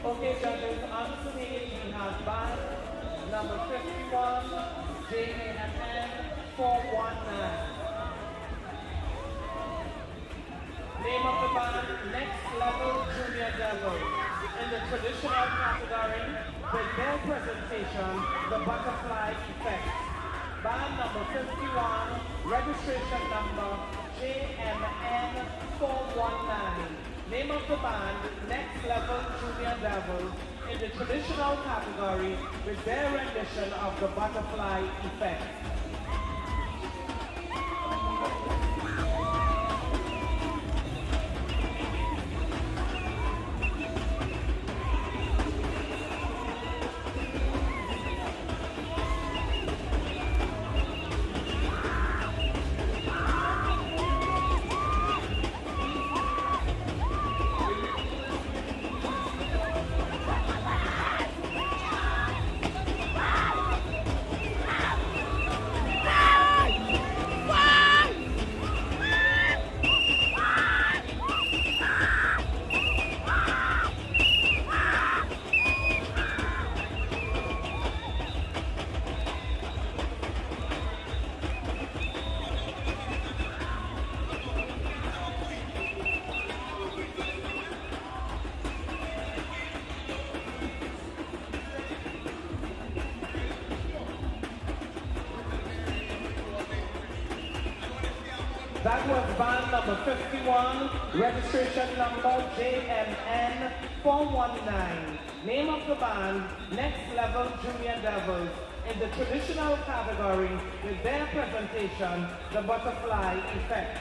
Okay, judges, on stage we have band number 51, JMN 419. Name of the band, Next Level Junior Devil. In the traditional category, with their presentation, The Butterfly Effect. Band number 51, registration number JMN 419. Name of the band, Next Level Junior Devil, in the traditional category with their rendition of The Butterfly Effect. That was band number 51, registration number JMN 419. Name of the band, Next Level Junior Devils, in the traditional category with their presentation, The Butterfly Effect.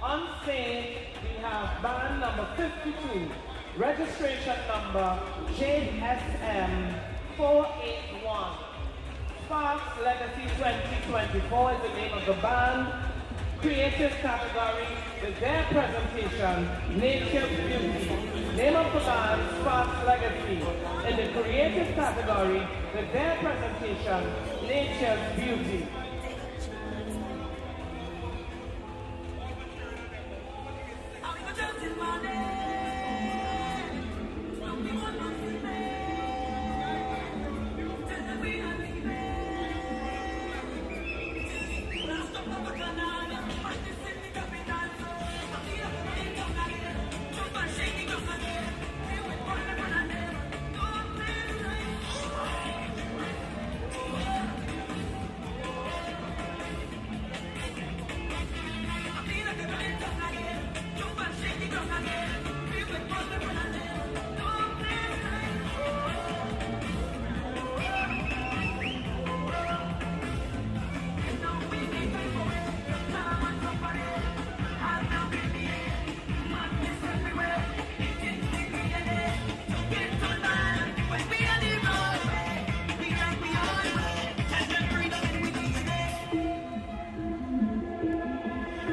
On stage, we have band number 52, registration number JSM 481. Sparks Legacy 2024 is the name of the band. Creative category with their presentation, Nature's Beauty. Name of the band, Sparks Legacy. In the creative category with their presentation, Nature's Beauty.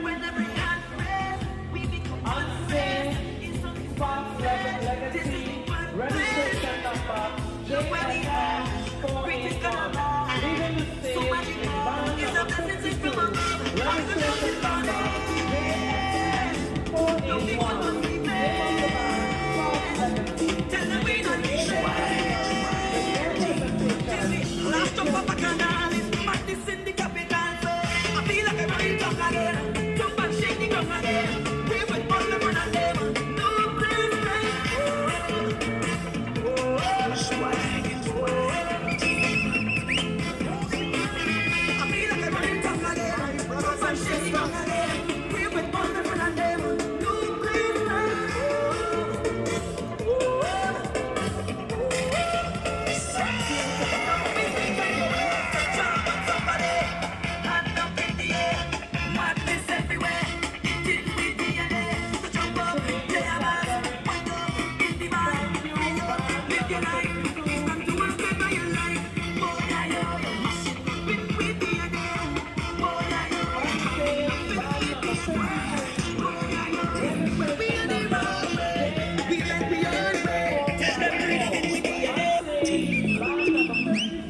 Whenever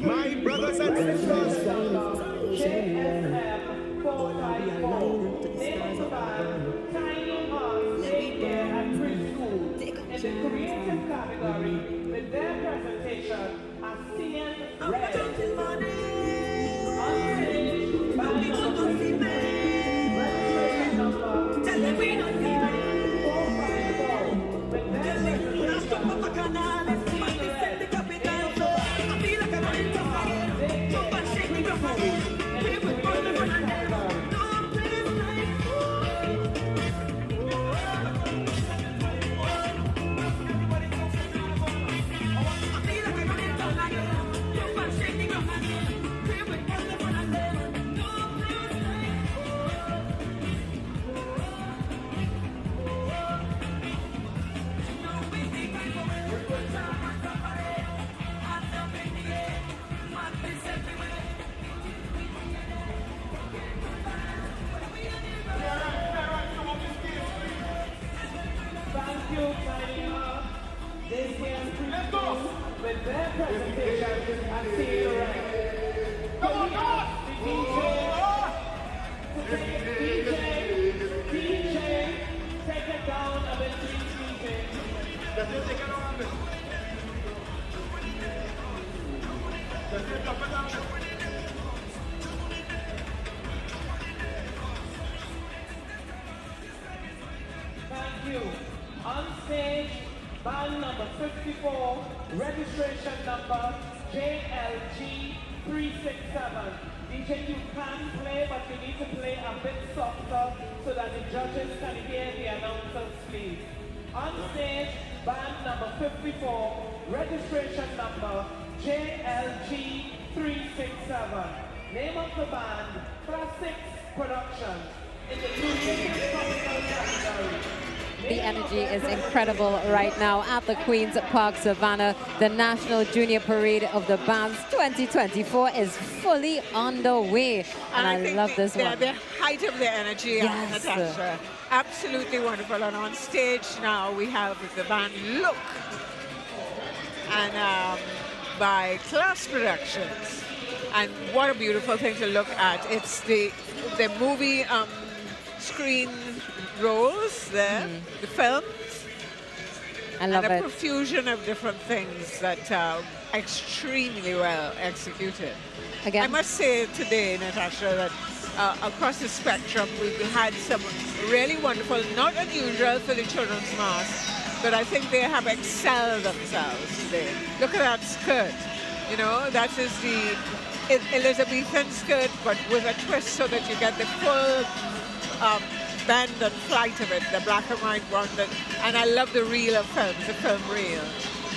My brothers and sisters. Creative category with their presentation as CN Red. With their presentation and see right. Come on, DJ, take it down a bit, DJ. Thank you. On stage, band number 54, registration number JLG 367. DJ, you can play, but you need to play a bit softer so that the judges can hear the announcers, please. On stage, band number 54, registration number JLG 367. Name of the band, Classics Productions. In the creative tropical category. The energy is incredible right now at the Queen's Park Savannah. The National Junior Parade of the Bands 2024 is fully underway. And I love this one. The height of the energy, Yes. Natasha. Absolutely wonderful. And on stage now we have the band Look and by Class Productions. And what a beautiful thing to look at. It's the movie screen rolls there, the films. I love and a it. profusion of different things that are extremely well executed. Again, I must say today, Natasha, that across the spectrum we've had some really wonderful, not unusual for the children's mass, but I think they have excelled themselves today. Look at that skirt. You know, that is the Elizabethan skirt, but with a twist so that you get the full bend and flight of it, the black and white one. And I love the reel of films, the film reel.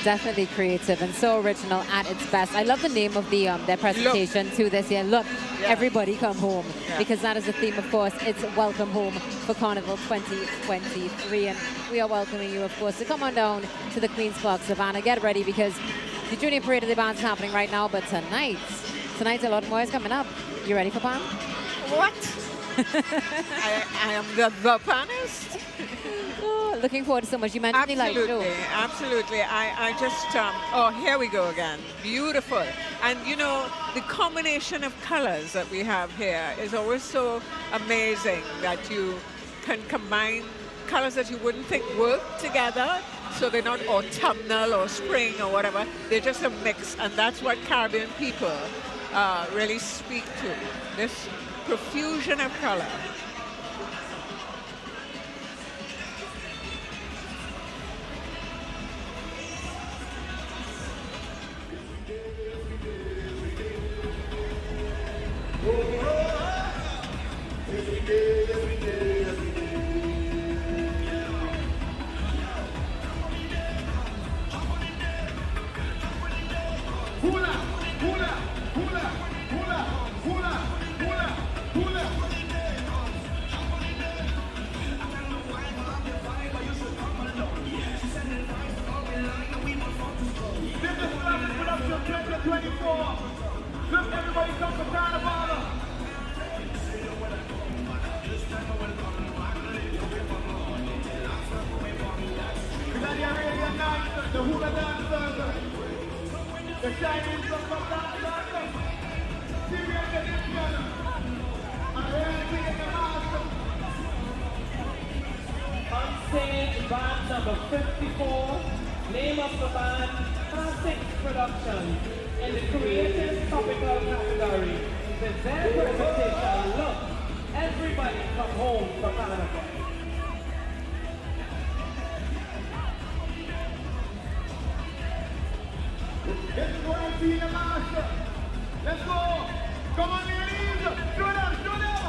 Definitely creative and so original at its best. I love the name of the their presentation too this year. Look, everybody come home, because that is the theme, of course. It's welcome home for Carnival 2023, and we are welcoming you, of course, to come on down to the Queen's Park Savannah. Get ready, because the Junior Parade of the Bands is happening right now, but tonight a lot more is coming up. You ready for Pam? What? I am the panist. Oh, looking forward to so much. You mentioned the light show. Absolutely. I just, oh, here we go again. Beautiful. And, you know, the combination of colors that we have here is always so amazing, that you can combine colors that you wouldn't think work together. So they're not autumnal or spring or whatever. They're just a mix. And that's what Caribbean people really speak to. This profusion of color. The Chinese come from that serious edition. And then we get the master. On stage, band number 54. Name of the band, Classic Productions. In the creative topical category. With their presentation, look, everybody come home for Carnival. Let's go and see the master. Let's go. Come on, ladies. Show them, show them.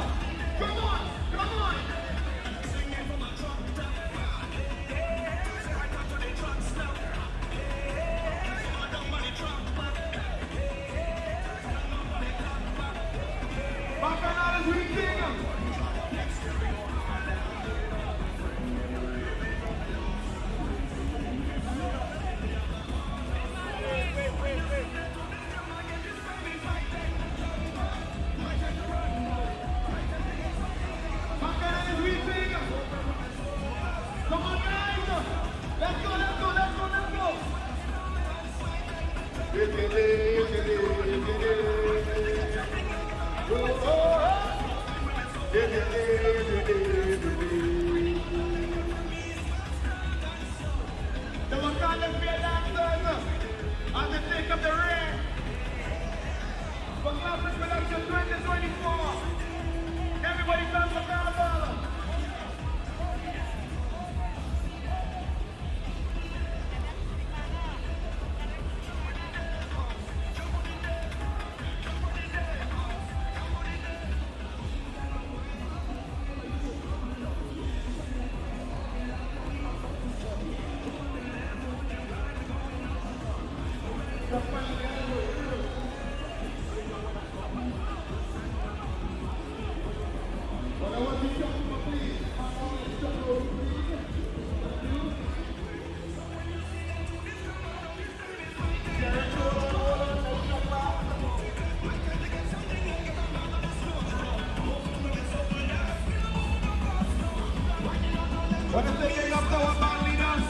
Come on, come on. Bacchanal is reaching. Come on, guys! Let's go, let's go, let's go, let's go! The Wakanda Fear Dancers on the take of the ring for Classic Production 2024. Everybody come for Carnival! What is the name of our band leaders?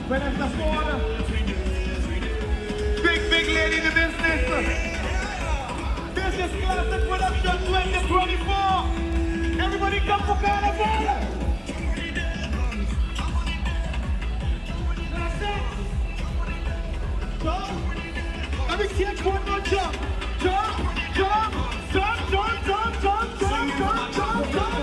Vanessa Ford. Big lady in the business. This is Classic Production 2024. Everybody come for Carnival. Jump. Let me catch one more jump. Jump, jump, jump, jump, jump, jump, jump, jump, jump, jump, jump, jump.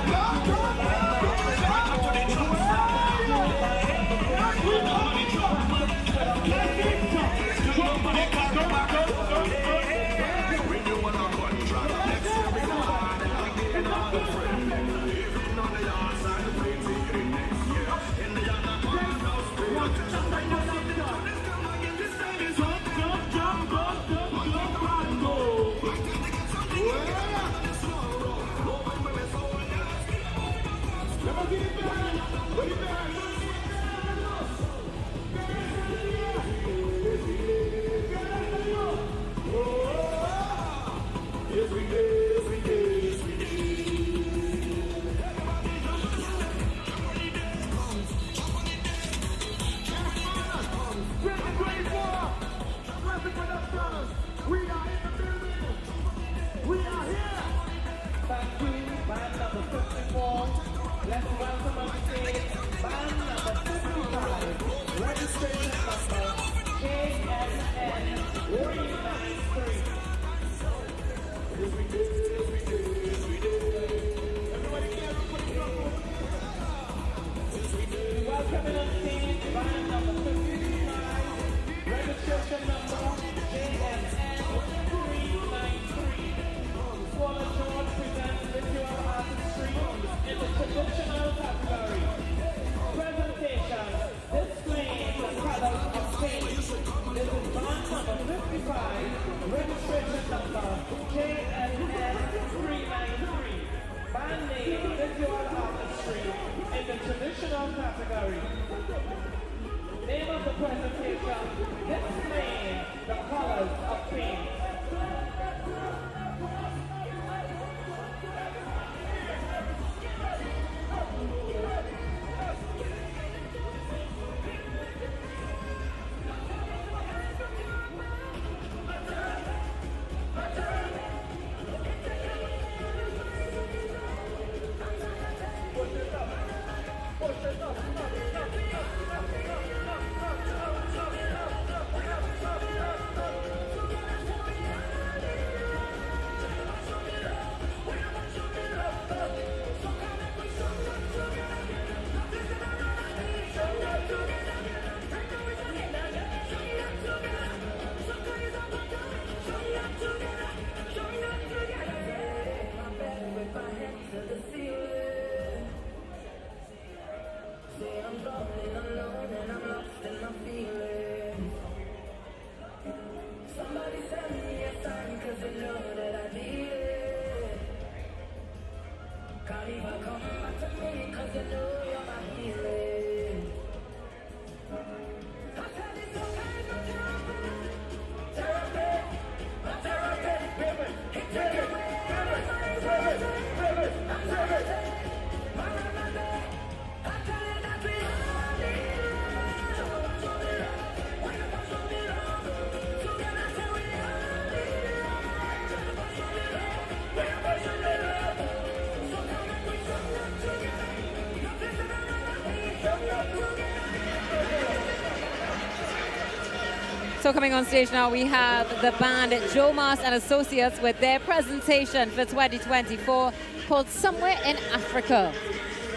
So coming on stage now, we have the band Joe Mas and Associates with their presentation for 2024 called Somewhere in Africa.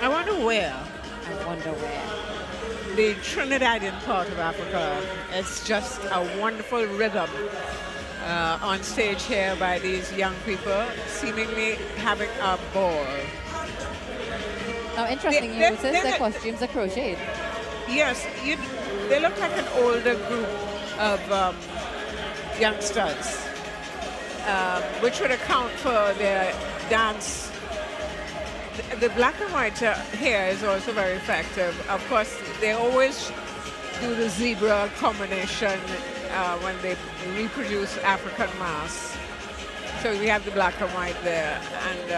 I wonder where. I wonder where. The Trinidadian part of Africa. It's just a wonderful rhythm on stage here by these young people, seemingly having a ball. Now, interesting, you notice their costumes are crocheted. Yes, they look like an older group of youngsters, which would account for their dance. The black and white hair is also very effective. Of course, they always do the zebra combination when they reproduce African masks. So we have the black and white there. And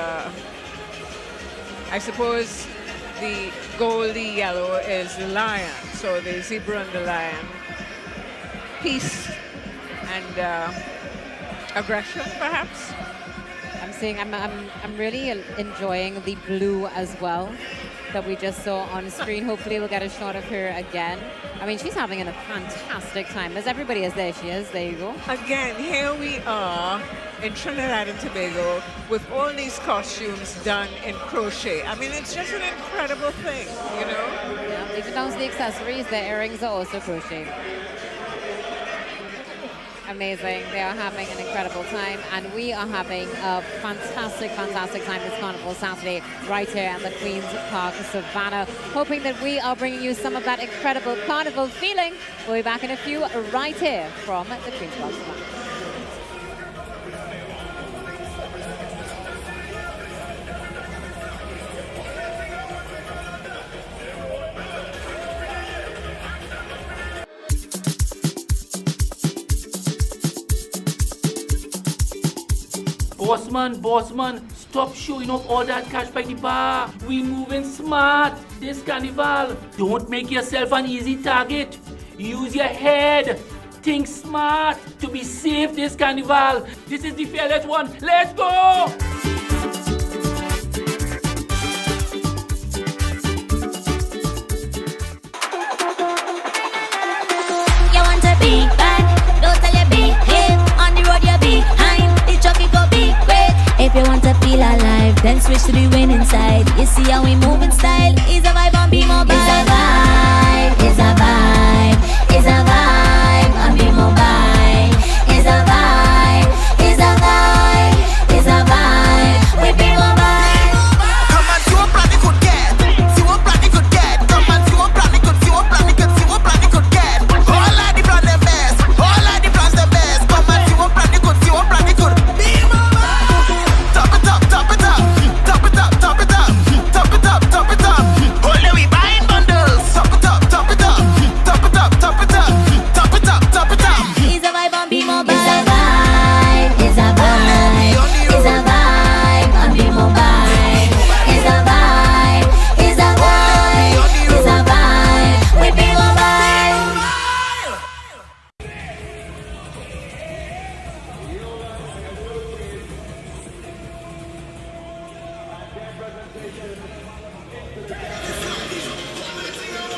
I suppose the goldy yellow is the lion. So the zebra and the lion. Peace and aggression, perhaps. I'm saying I'm really enjoying the blue as well that we just saw on screen. Hopefully we'll get a shot of her again. I mean, she's having a fantastic time. As everybody is there, she is. There you go. Again, here we are in Trinidad and Tobago with all these costumes done in crochet. I mean, it's just an incredible thing, you know? Yeah, even down to the accessories, the earrings are also crocheted. Amazing. They are having an incredible time, and we are having a fantastic time this Carnival Saturday right here at the Queen's Park Savannah. Hoping that we are bringing you some of that incredible carnival feeling. We'll be back in a few right here from the Queen's Park Savannah. Bossman, stop showing off all that cash by the bar. We moving smart this carnival. Don't make yourself an easy target. Use your head. Think smart to be safe this carnival. This is the fearless one. Let's go! You want to be bad? Don't tell you behave. On the road you behind. The jockey go be great. If you want to feel alive, then switch to the winning side. You see how we move in style. Is a vibe on Be Mobile. It's a vibe. It's a vibe. It's a vibe on Be Mobile. It's a vibe. It's a vibe. It's a vibe. We Be Mobile. Come and see what plan they could get. See what plan they could get. Come and see what plan they could. See what plan they could. See what plan they could get. All of the brand the best. All of the brands the best. Come and see what plan they could. See what plan they could. Be top it up, top it up, top it up, top it up, top it up, top it up. Only we buying bundles. Top it up, top it up, top it up, top it up, top it up, top it up. It's a vibe on Be Mobile. It's a vibe. It's a vibe. It's a vibe on Be Mobile. It's a vibe. It's a vibe. It's a vibe. We Be Mobile.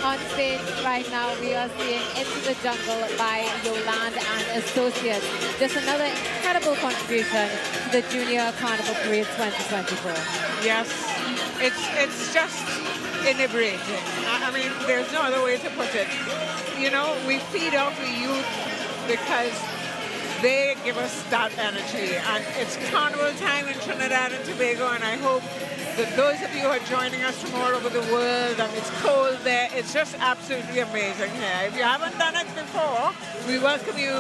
On stage right now, we are seeing Into the Jungle by Yolande and Associates. Just another incredible contribution to the Junior Carnival Parade 2024. Yes, it's just inebriating. I mean, there's no other way to put it. You know, we feed off the youth because they give us that energy. And it's carnival time in Trinidad and Tobago, and I hope those of you who are joining us from all over the world, and it's cold there, it's just absolutely amazing here. If you haven't done it before, we welcome you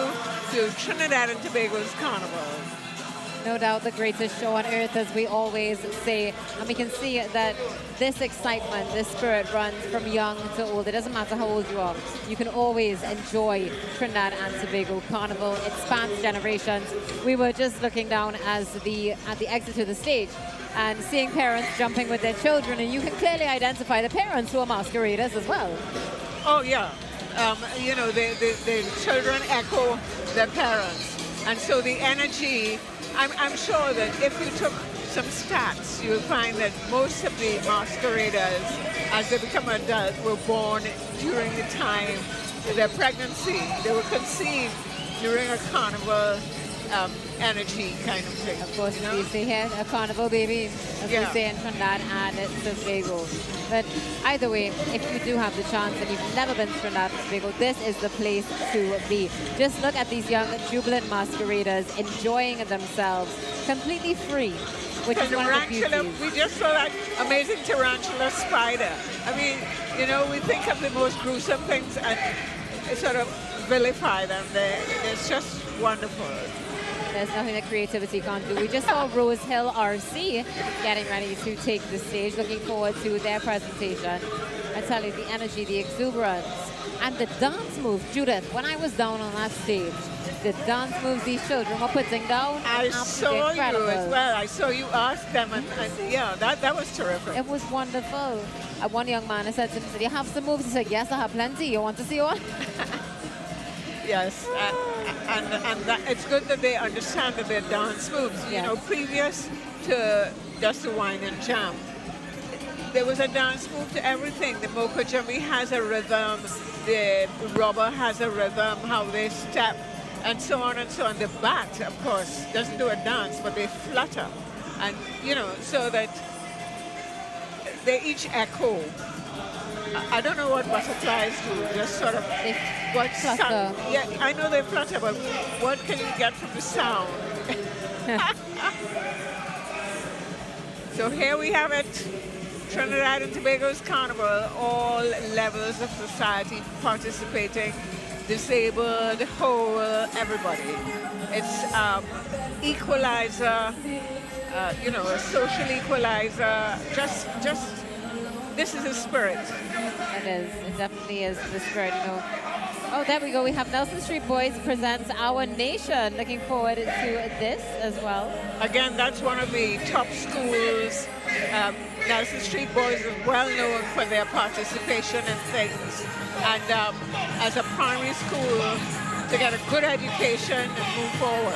to Trinidad and Tobago's Carnival. No doubt the greatest show on earth, as we always say. And we can see that this excitement, this spirit runs from young to old. It doesn't matter how old you are. You can always enjoy Trinidad and Tobago Carnival. It spans generations. We were just looking down at the exit to the stage and seeing parents jumping with their children, and you can clearly identify the parents who are masqueraders as well. Oh, yeah. You know, the children echo their parents. And so the energy, I'm sure that if you took some stats, you will find that most of the masqueraders, as they become adults, were born during the time of their pregnancy. They were conceived during a carnival energy kind of thing. Of course, you know? we say here, a carnival baby, as we say in Trinidad and Tobago. But either way, if you do have the chance and you've never been to Trinidad and Tobago, this is the place to be. Just look at these young, jubilant masqueraders enjoying themselves, completely free, which is one of the beauties. We just saw that amazing tarantula spider. I mean, you know, we think of the most gruesome things and sort of vilify them. It's just wonderful. There's nothing that creativity can't do. We just saw Rose Hill RC getting ready to take the stage. Looking forward to their presentation. I tell you, the energy, the exuberance, and the dance moves. Judith, when I was down on that stage, the dance moves these children were putting down, I saw incredible. You as well. I saw you ask them, and yeah, that was terrific. It was wonderful. One young man, I said to him, "Do you have some moves?" He said, "Yes, I have plenty. You want to see one?" Yes, and that, it's good that they understand that their dance moves. You know, previous to Just the Wine and Jam, there was a dance move to everything. The Moko Jummy has a rhythm, the rubber has a rhythm, how they step, and so on and so on. The bat, of course, doesn't do a dance, but they flutter, and you know, so that they each echo. I don't know what butterflies do, just sort of what sound. Yeah, I know they flutter, but what can you get from the sound? So here we have it, Trinidad and Tobago's Carnival, all levels of society participating, disabled, whole, everybody. It's equalizer, you know, a social equalizer, just this is the spirit. It is. It definitely is the spirit, you know. Oh, there we go. We have Nelson Street Boys presents Our Nation. Looking forward to this as well. Again, that's one of the top schools. Nelson Street Boys is well known for their participation in things. And as a primary school, to get a good education and move forward.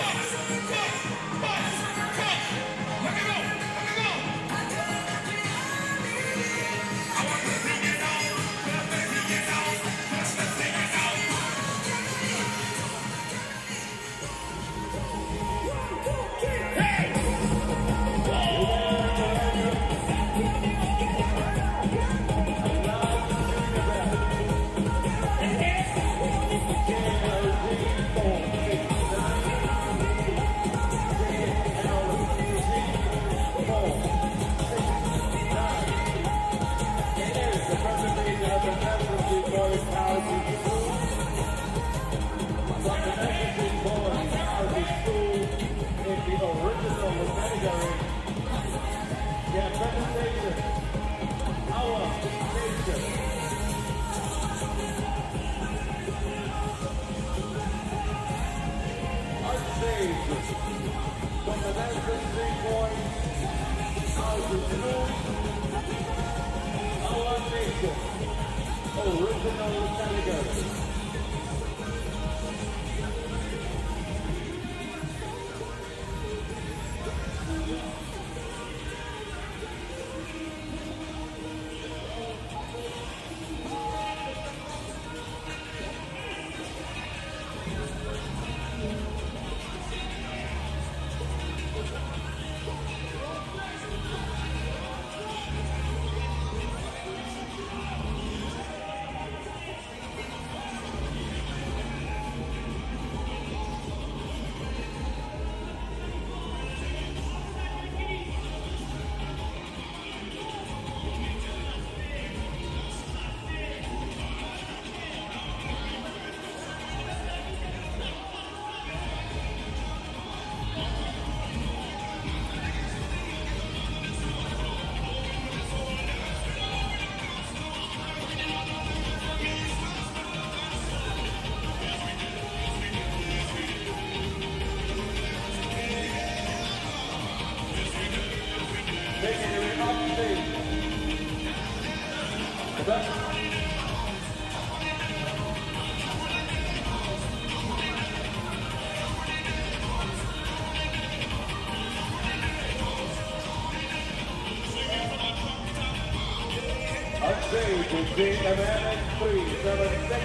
Stage is DMN 376.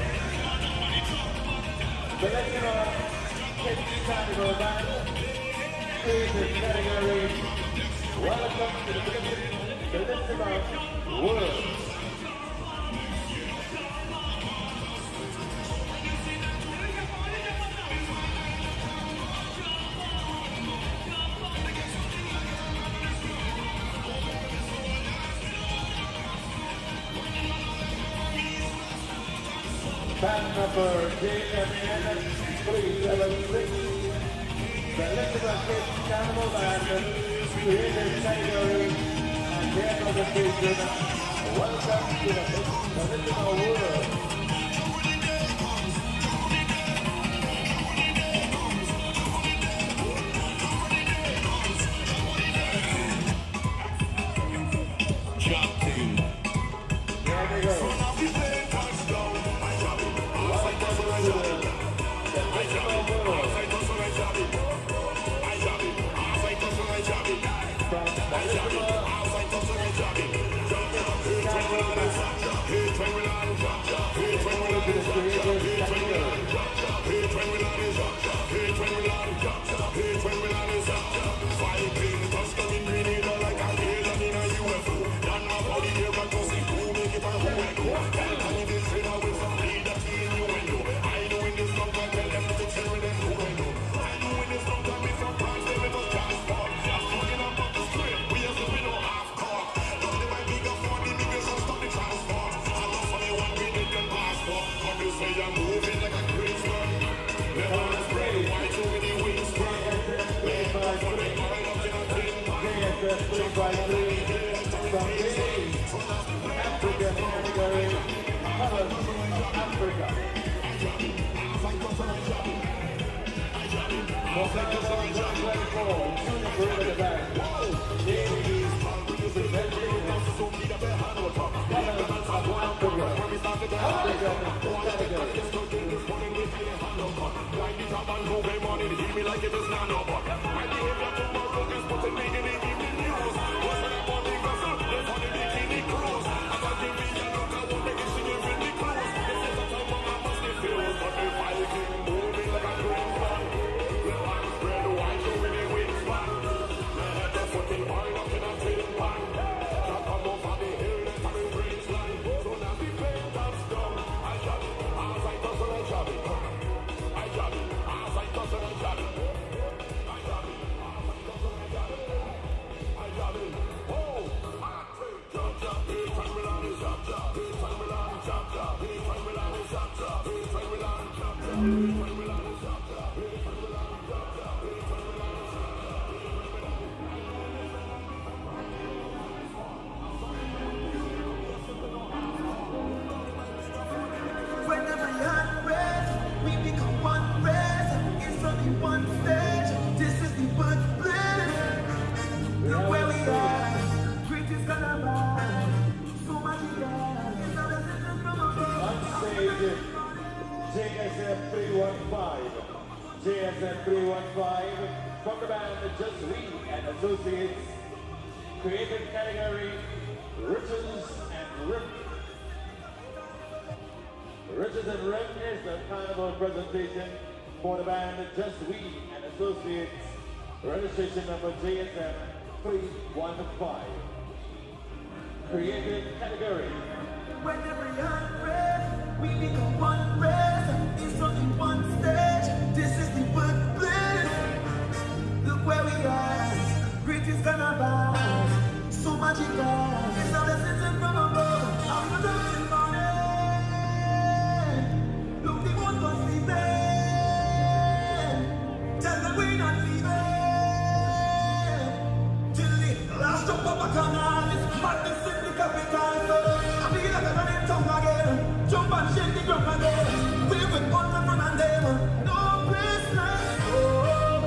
Selection of Kids Carnival Band. Music category. Welcome to the Bellissima World. Band number JMN 376. Bellissima Kids Carnival Band, creative category, and their presentation. Welcome to the Bellissima World. Here we go. JSF 315. JSF 315 from the band Just We and Associates. Creative category Riches and Rip. Riches and Rip is the carnival presentation for the band Just We and Associates. Registration number JSF 315. Creative category. When every unrest, we become one rest. It's only one stage. This is the workplace. Look where we are. Great is carnival. So magical. It's a lesson from above. I'm not touching money. Look, they won't go sleeping. Tell them we're not leaving. Till the last drop of a canal is madness in the capital. I feel like I'm running tongue again. Jump and shake the ground again. We with one in front of them. No place like home.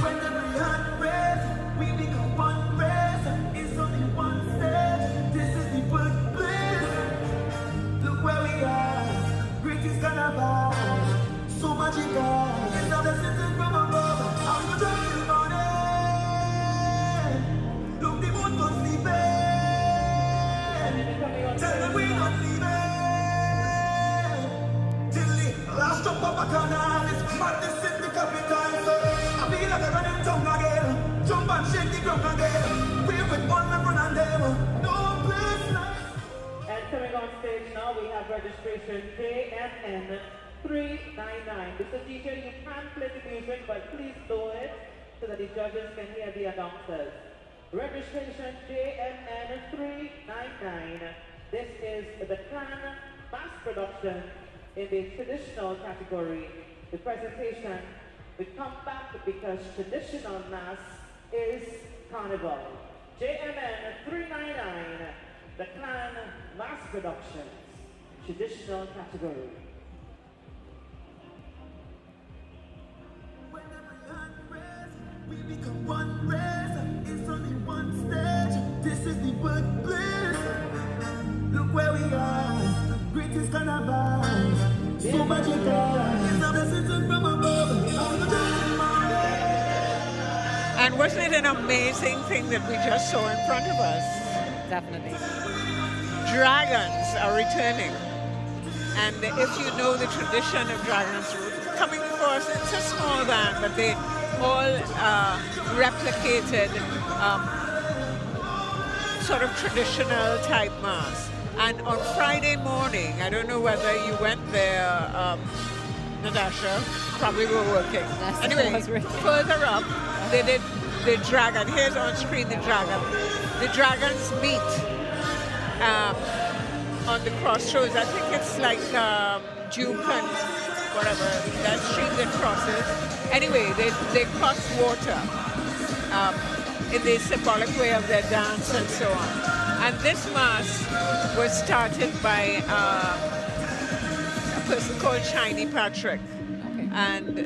When every heart breaks, we become shake the ground again. We with all my friends and them. No place like. And coming on stage now, we have registration JMN 399. Mr. DJ, you can play the music, but please lower it so that the judges can hear the announcers. Registration JMN 399. This is the Clan Mass Production in the traditional category. The presentation will come back because traditional mass is carnival. JMN 399, the Clan Mass Productions, traditional category. We become one race, it's only one stage. This is the workplace. Look where we are, greatest carnival. So magical, it's a blessing from above. And wasn't it an amazing thing that we just saw in front of us? Definitely. Dragons are returning. And if you know the tradition of dragons coming before us, it's a small band, but they all replicated sort of traditional type mass. And on Friday morning, I don't know whether you went there, Natasha, probably were working. Yes, anyway, further up, they did the dragon. Here's on screen the dragon. The dragons meet on the crossroads. I think it's like Duke and whatever, that street that crosses. Anyway, they cross water in the symbolic way of their dance and so on. And this mass was started by a person called Shiny Patrick. Okay. And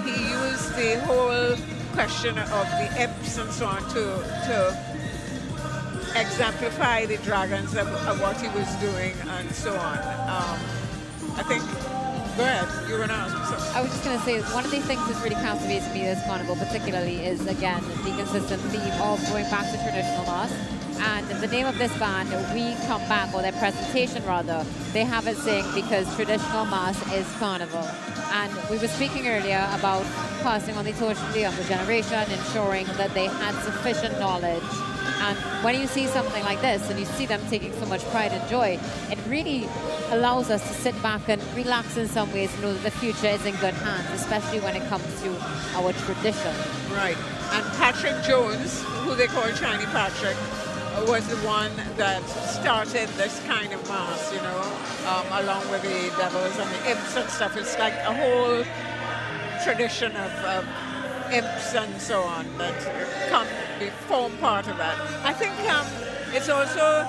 he used the whole question of the imps and so on to exemplify the dragons of what he was doing and so on. I think, go ahead, you were going to ask me something. I was just going to say, one of the things that's really captivates me this carnival particularly is, again, the consistent theme of going back to traditional mass. And the name of this band, We Come Back, or their presentation rather, they have it saying because traditional mass is carnival. And we were speaking earlier about passing on the torch to the younger generation, ensuring that they had sufficient knowledge. And when you see something like this and you see them taking so much pride and joy, it really allows us to sit back and relax in some ways and know that the future is in good hands, especially when it comes to our tradition. Right. And Patrick Jones, who they call Shiny Patrick, was the one that started this kind of mass, you know, along with the devils and the imps and stuff. It's like a whole tradition of imps and so on that form part of that. I think it's also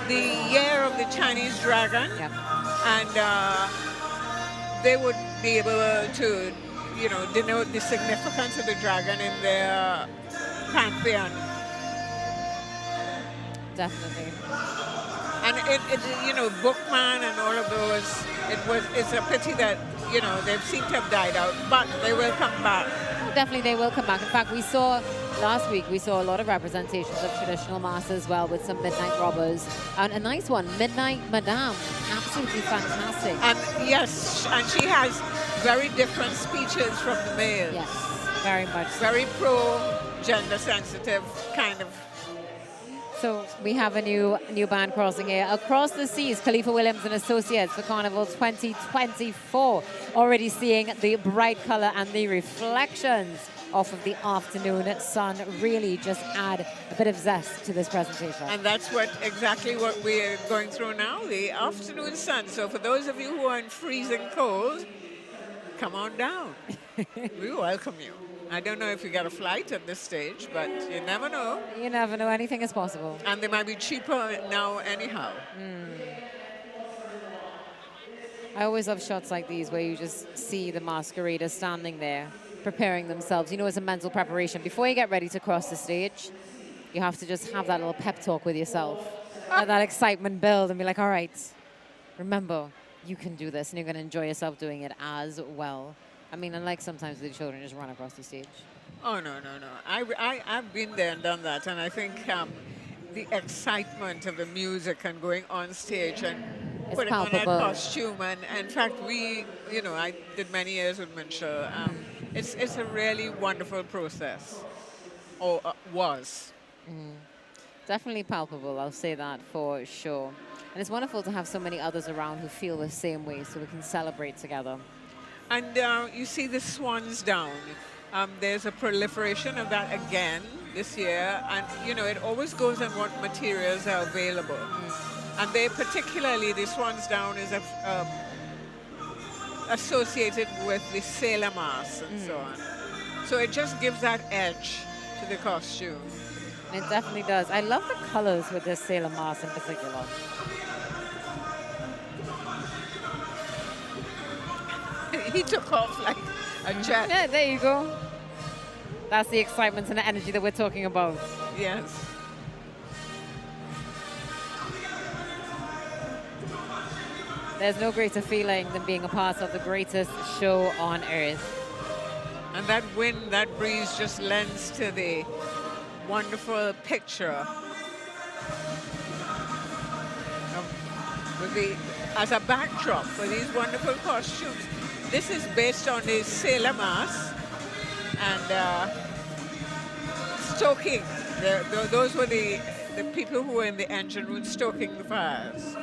the year of the Chinese dragon, and they would be able to, you know, denote the significance of the dragon in their pantheon. Definitely. And it you know, Bookman and all of those, it's a pity that, you know, they seem to have died out, but they will come back. Definitely they will come back. In fact, we saw last week, we saw a lot of representations of traditional mass as well with some Midnight Robbers. And a nice one, Midnight Madame, absolutely fantastic. And yes, and she has very different speeches from the male. Yes, very much. Very pro-gender sensitive kind of. So we have a new band crossing here. Across the Seas, Khalifa Williams and Associates for Carnival 2024. Already seeing the bright color and the reflections off of the afternoon sun really just add a bit of zest to this presentation. And that's exactly what we're going through now, the afternoon sun. So for those of you who are in freezing cold, come on down. We welcome you. I don't know if you got a flight at this stage, but you never know. You never know. Anything is possible. And they might be cheaper now anyhow. I always love shots like these where you just see the masqueraders standing there, preparing themselves. You know, it's a mental preparation. Before you get ready to cross the stage, you have to just have that little pep talk with yourself. Let that excitement build and be like, all right, remember, you can do this, and you're going to enjoy yourself doing it as well. I mean, unlike sometimes the children just run across the stage. Oh, no. I've been there and done that, and I think the excitement of the music and going on stage and putting on that costume, and in fact, I did many years with Minshall. It's a really wonderful process. or was. Definitely palpable, I'll say that for sure. And it's wonderful to have so many others around who feel the same way so we can celebrate together. And you see the Swans Down. There's a proliferation of that again this year. And, you know, it always goes on what materials are available. And they particularly, the Swans Down is associated with the sailor mask and so on. So it just gives that edge to the costume. It definitely does. I love the colors with this sailor mask in particular. He took off like a jet. Yeah, there you go. That's the excitement and the energy that we're talking about. Yes. There's no greater feeling than being a part of the greatest show on earth. And that wind, that breeze just lends to the wonderful picture with the, as a backdrop for these wonderful costumes. This is based on the sailor mask and stoking. Those were the people who were in the engine room stoking the fires.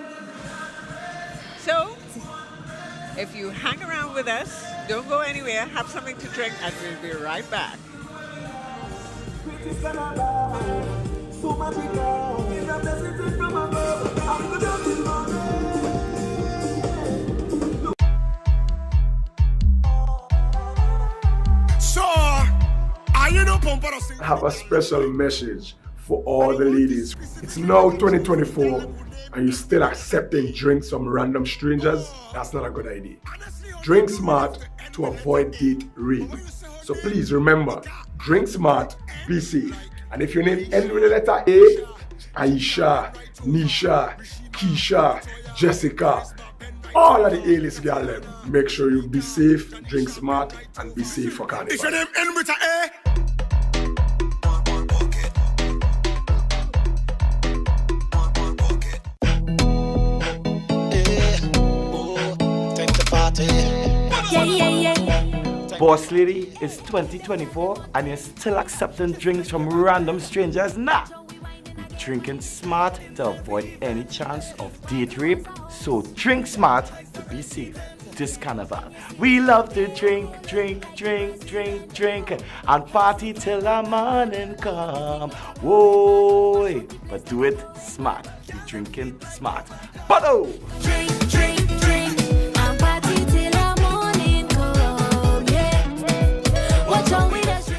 So, if you hang around with us, don't go anywhere, have something to drink, and we'll be right back. I have a special message for all the ladies. It's now 2024 and you're still accepting drinks from random strangers. That's not a good idea. Drink smart to avoid date rape. So please remember, drink smart, be safe. And if your name ends with the letter A, Aisha, Nisha, Keisha, Jessica, all of the A-list girls, make sure you be safe, drink smart, and be safe for carnival. If your name ends with a A, Boss lady, it's 2024 and you're still accepting drinks from random strangers? Nah! We're drinking smart to avoid any chance of date rape, so drink smart to be safe this carnival. We love to drink, and party till the morning come. Whoa! But do it smart. We're drinking smart. Bottle! Drink, and party till the morning come, yeah. What's wrong with us?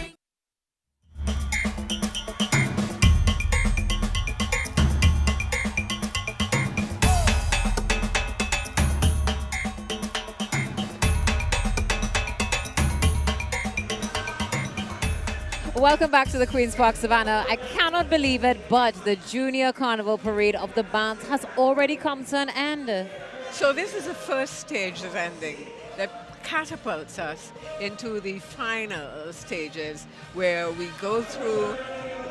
Welcome back to the Queen's Park Savannah. I cannot believe it, but the Junior Carnival Parade of the Bands has already come to an end. So this is the first stage that's ending that catapults us into the final stages where we go through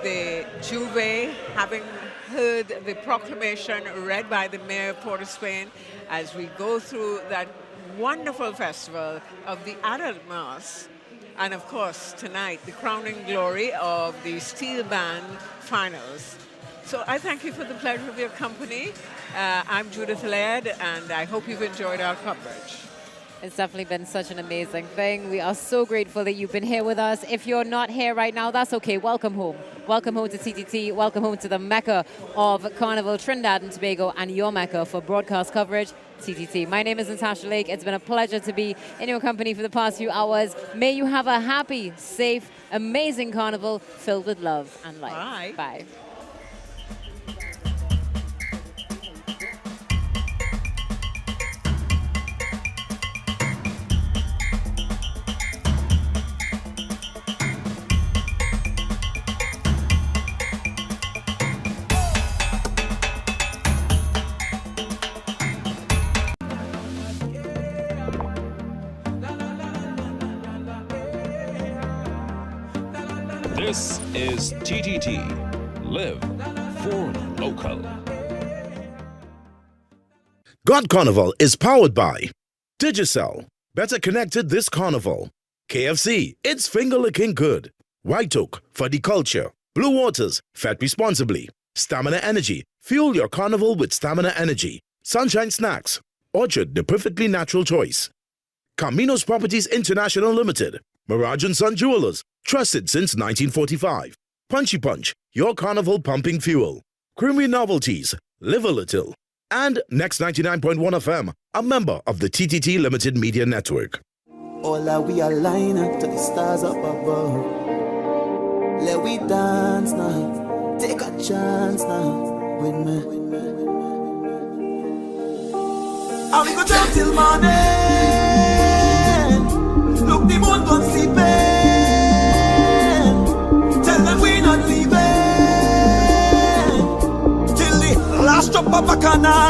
the Juve, having heard the proclamation read by the Mayor of Port of Spain, as we go through that wonderful festival of the adult mass. And of course, tonight, the crowning glory of the Steel Band finals. So I thank you for the pleasure of your company. I'm Judith Laird, and I hope you've enjoyed our coverage. It's definitely been such an amazing thing. We are so grateful that you've been here with us. If you're not here right now, that's okay. Welcome home. Welcome home to TTT. Welcome home to the Mecca of Carnival Trinidad and Tobago and your Mecca for broadcast coverage, TTT. My name is Natasha Lake. It's been a pleasure to be in your company for the past few hours. May you have a happy, safe, amazing carnival filled with love and light. Bye. Bye. This is TTT. Live for local. God Carnival is powered by Digicel. Better connected this carnival. KFC, it's finger licking good. White Oak for the culture. Blue Waters, fat responsibly. Stamina Energy, fuel your carnival with Stamina Energy. Sunshine Snacks, Orchard, the perfectly natural choice. Caminos Properties International Limited. Mirage & Son Jewelers, trusted since 1945. Punchy Punch, your carnival pumping fuel. Creamy Novelties, live a little. And Next 99.1 FM, a member of the TTT Limited Media Network. All we align up to the stars up above. Let we dance now, take a chance now with me. And we go down till morning. Look, the moon gone sleeping. Tell them we not leaving till the last drop of a canal.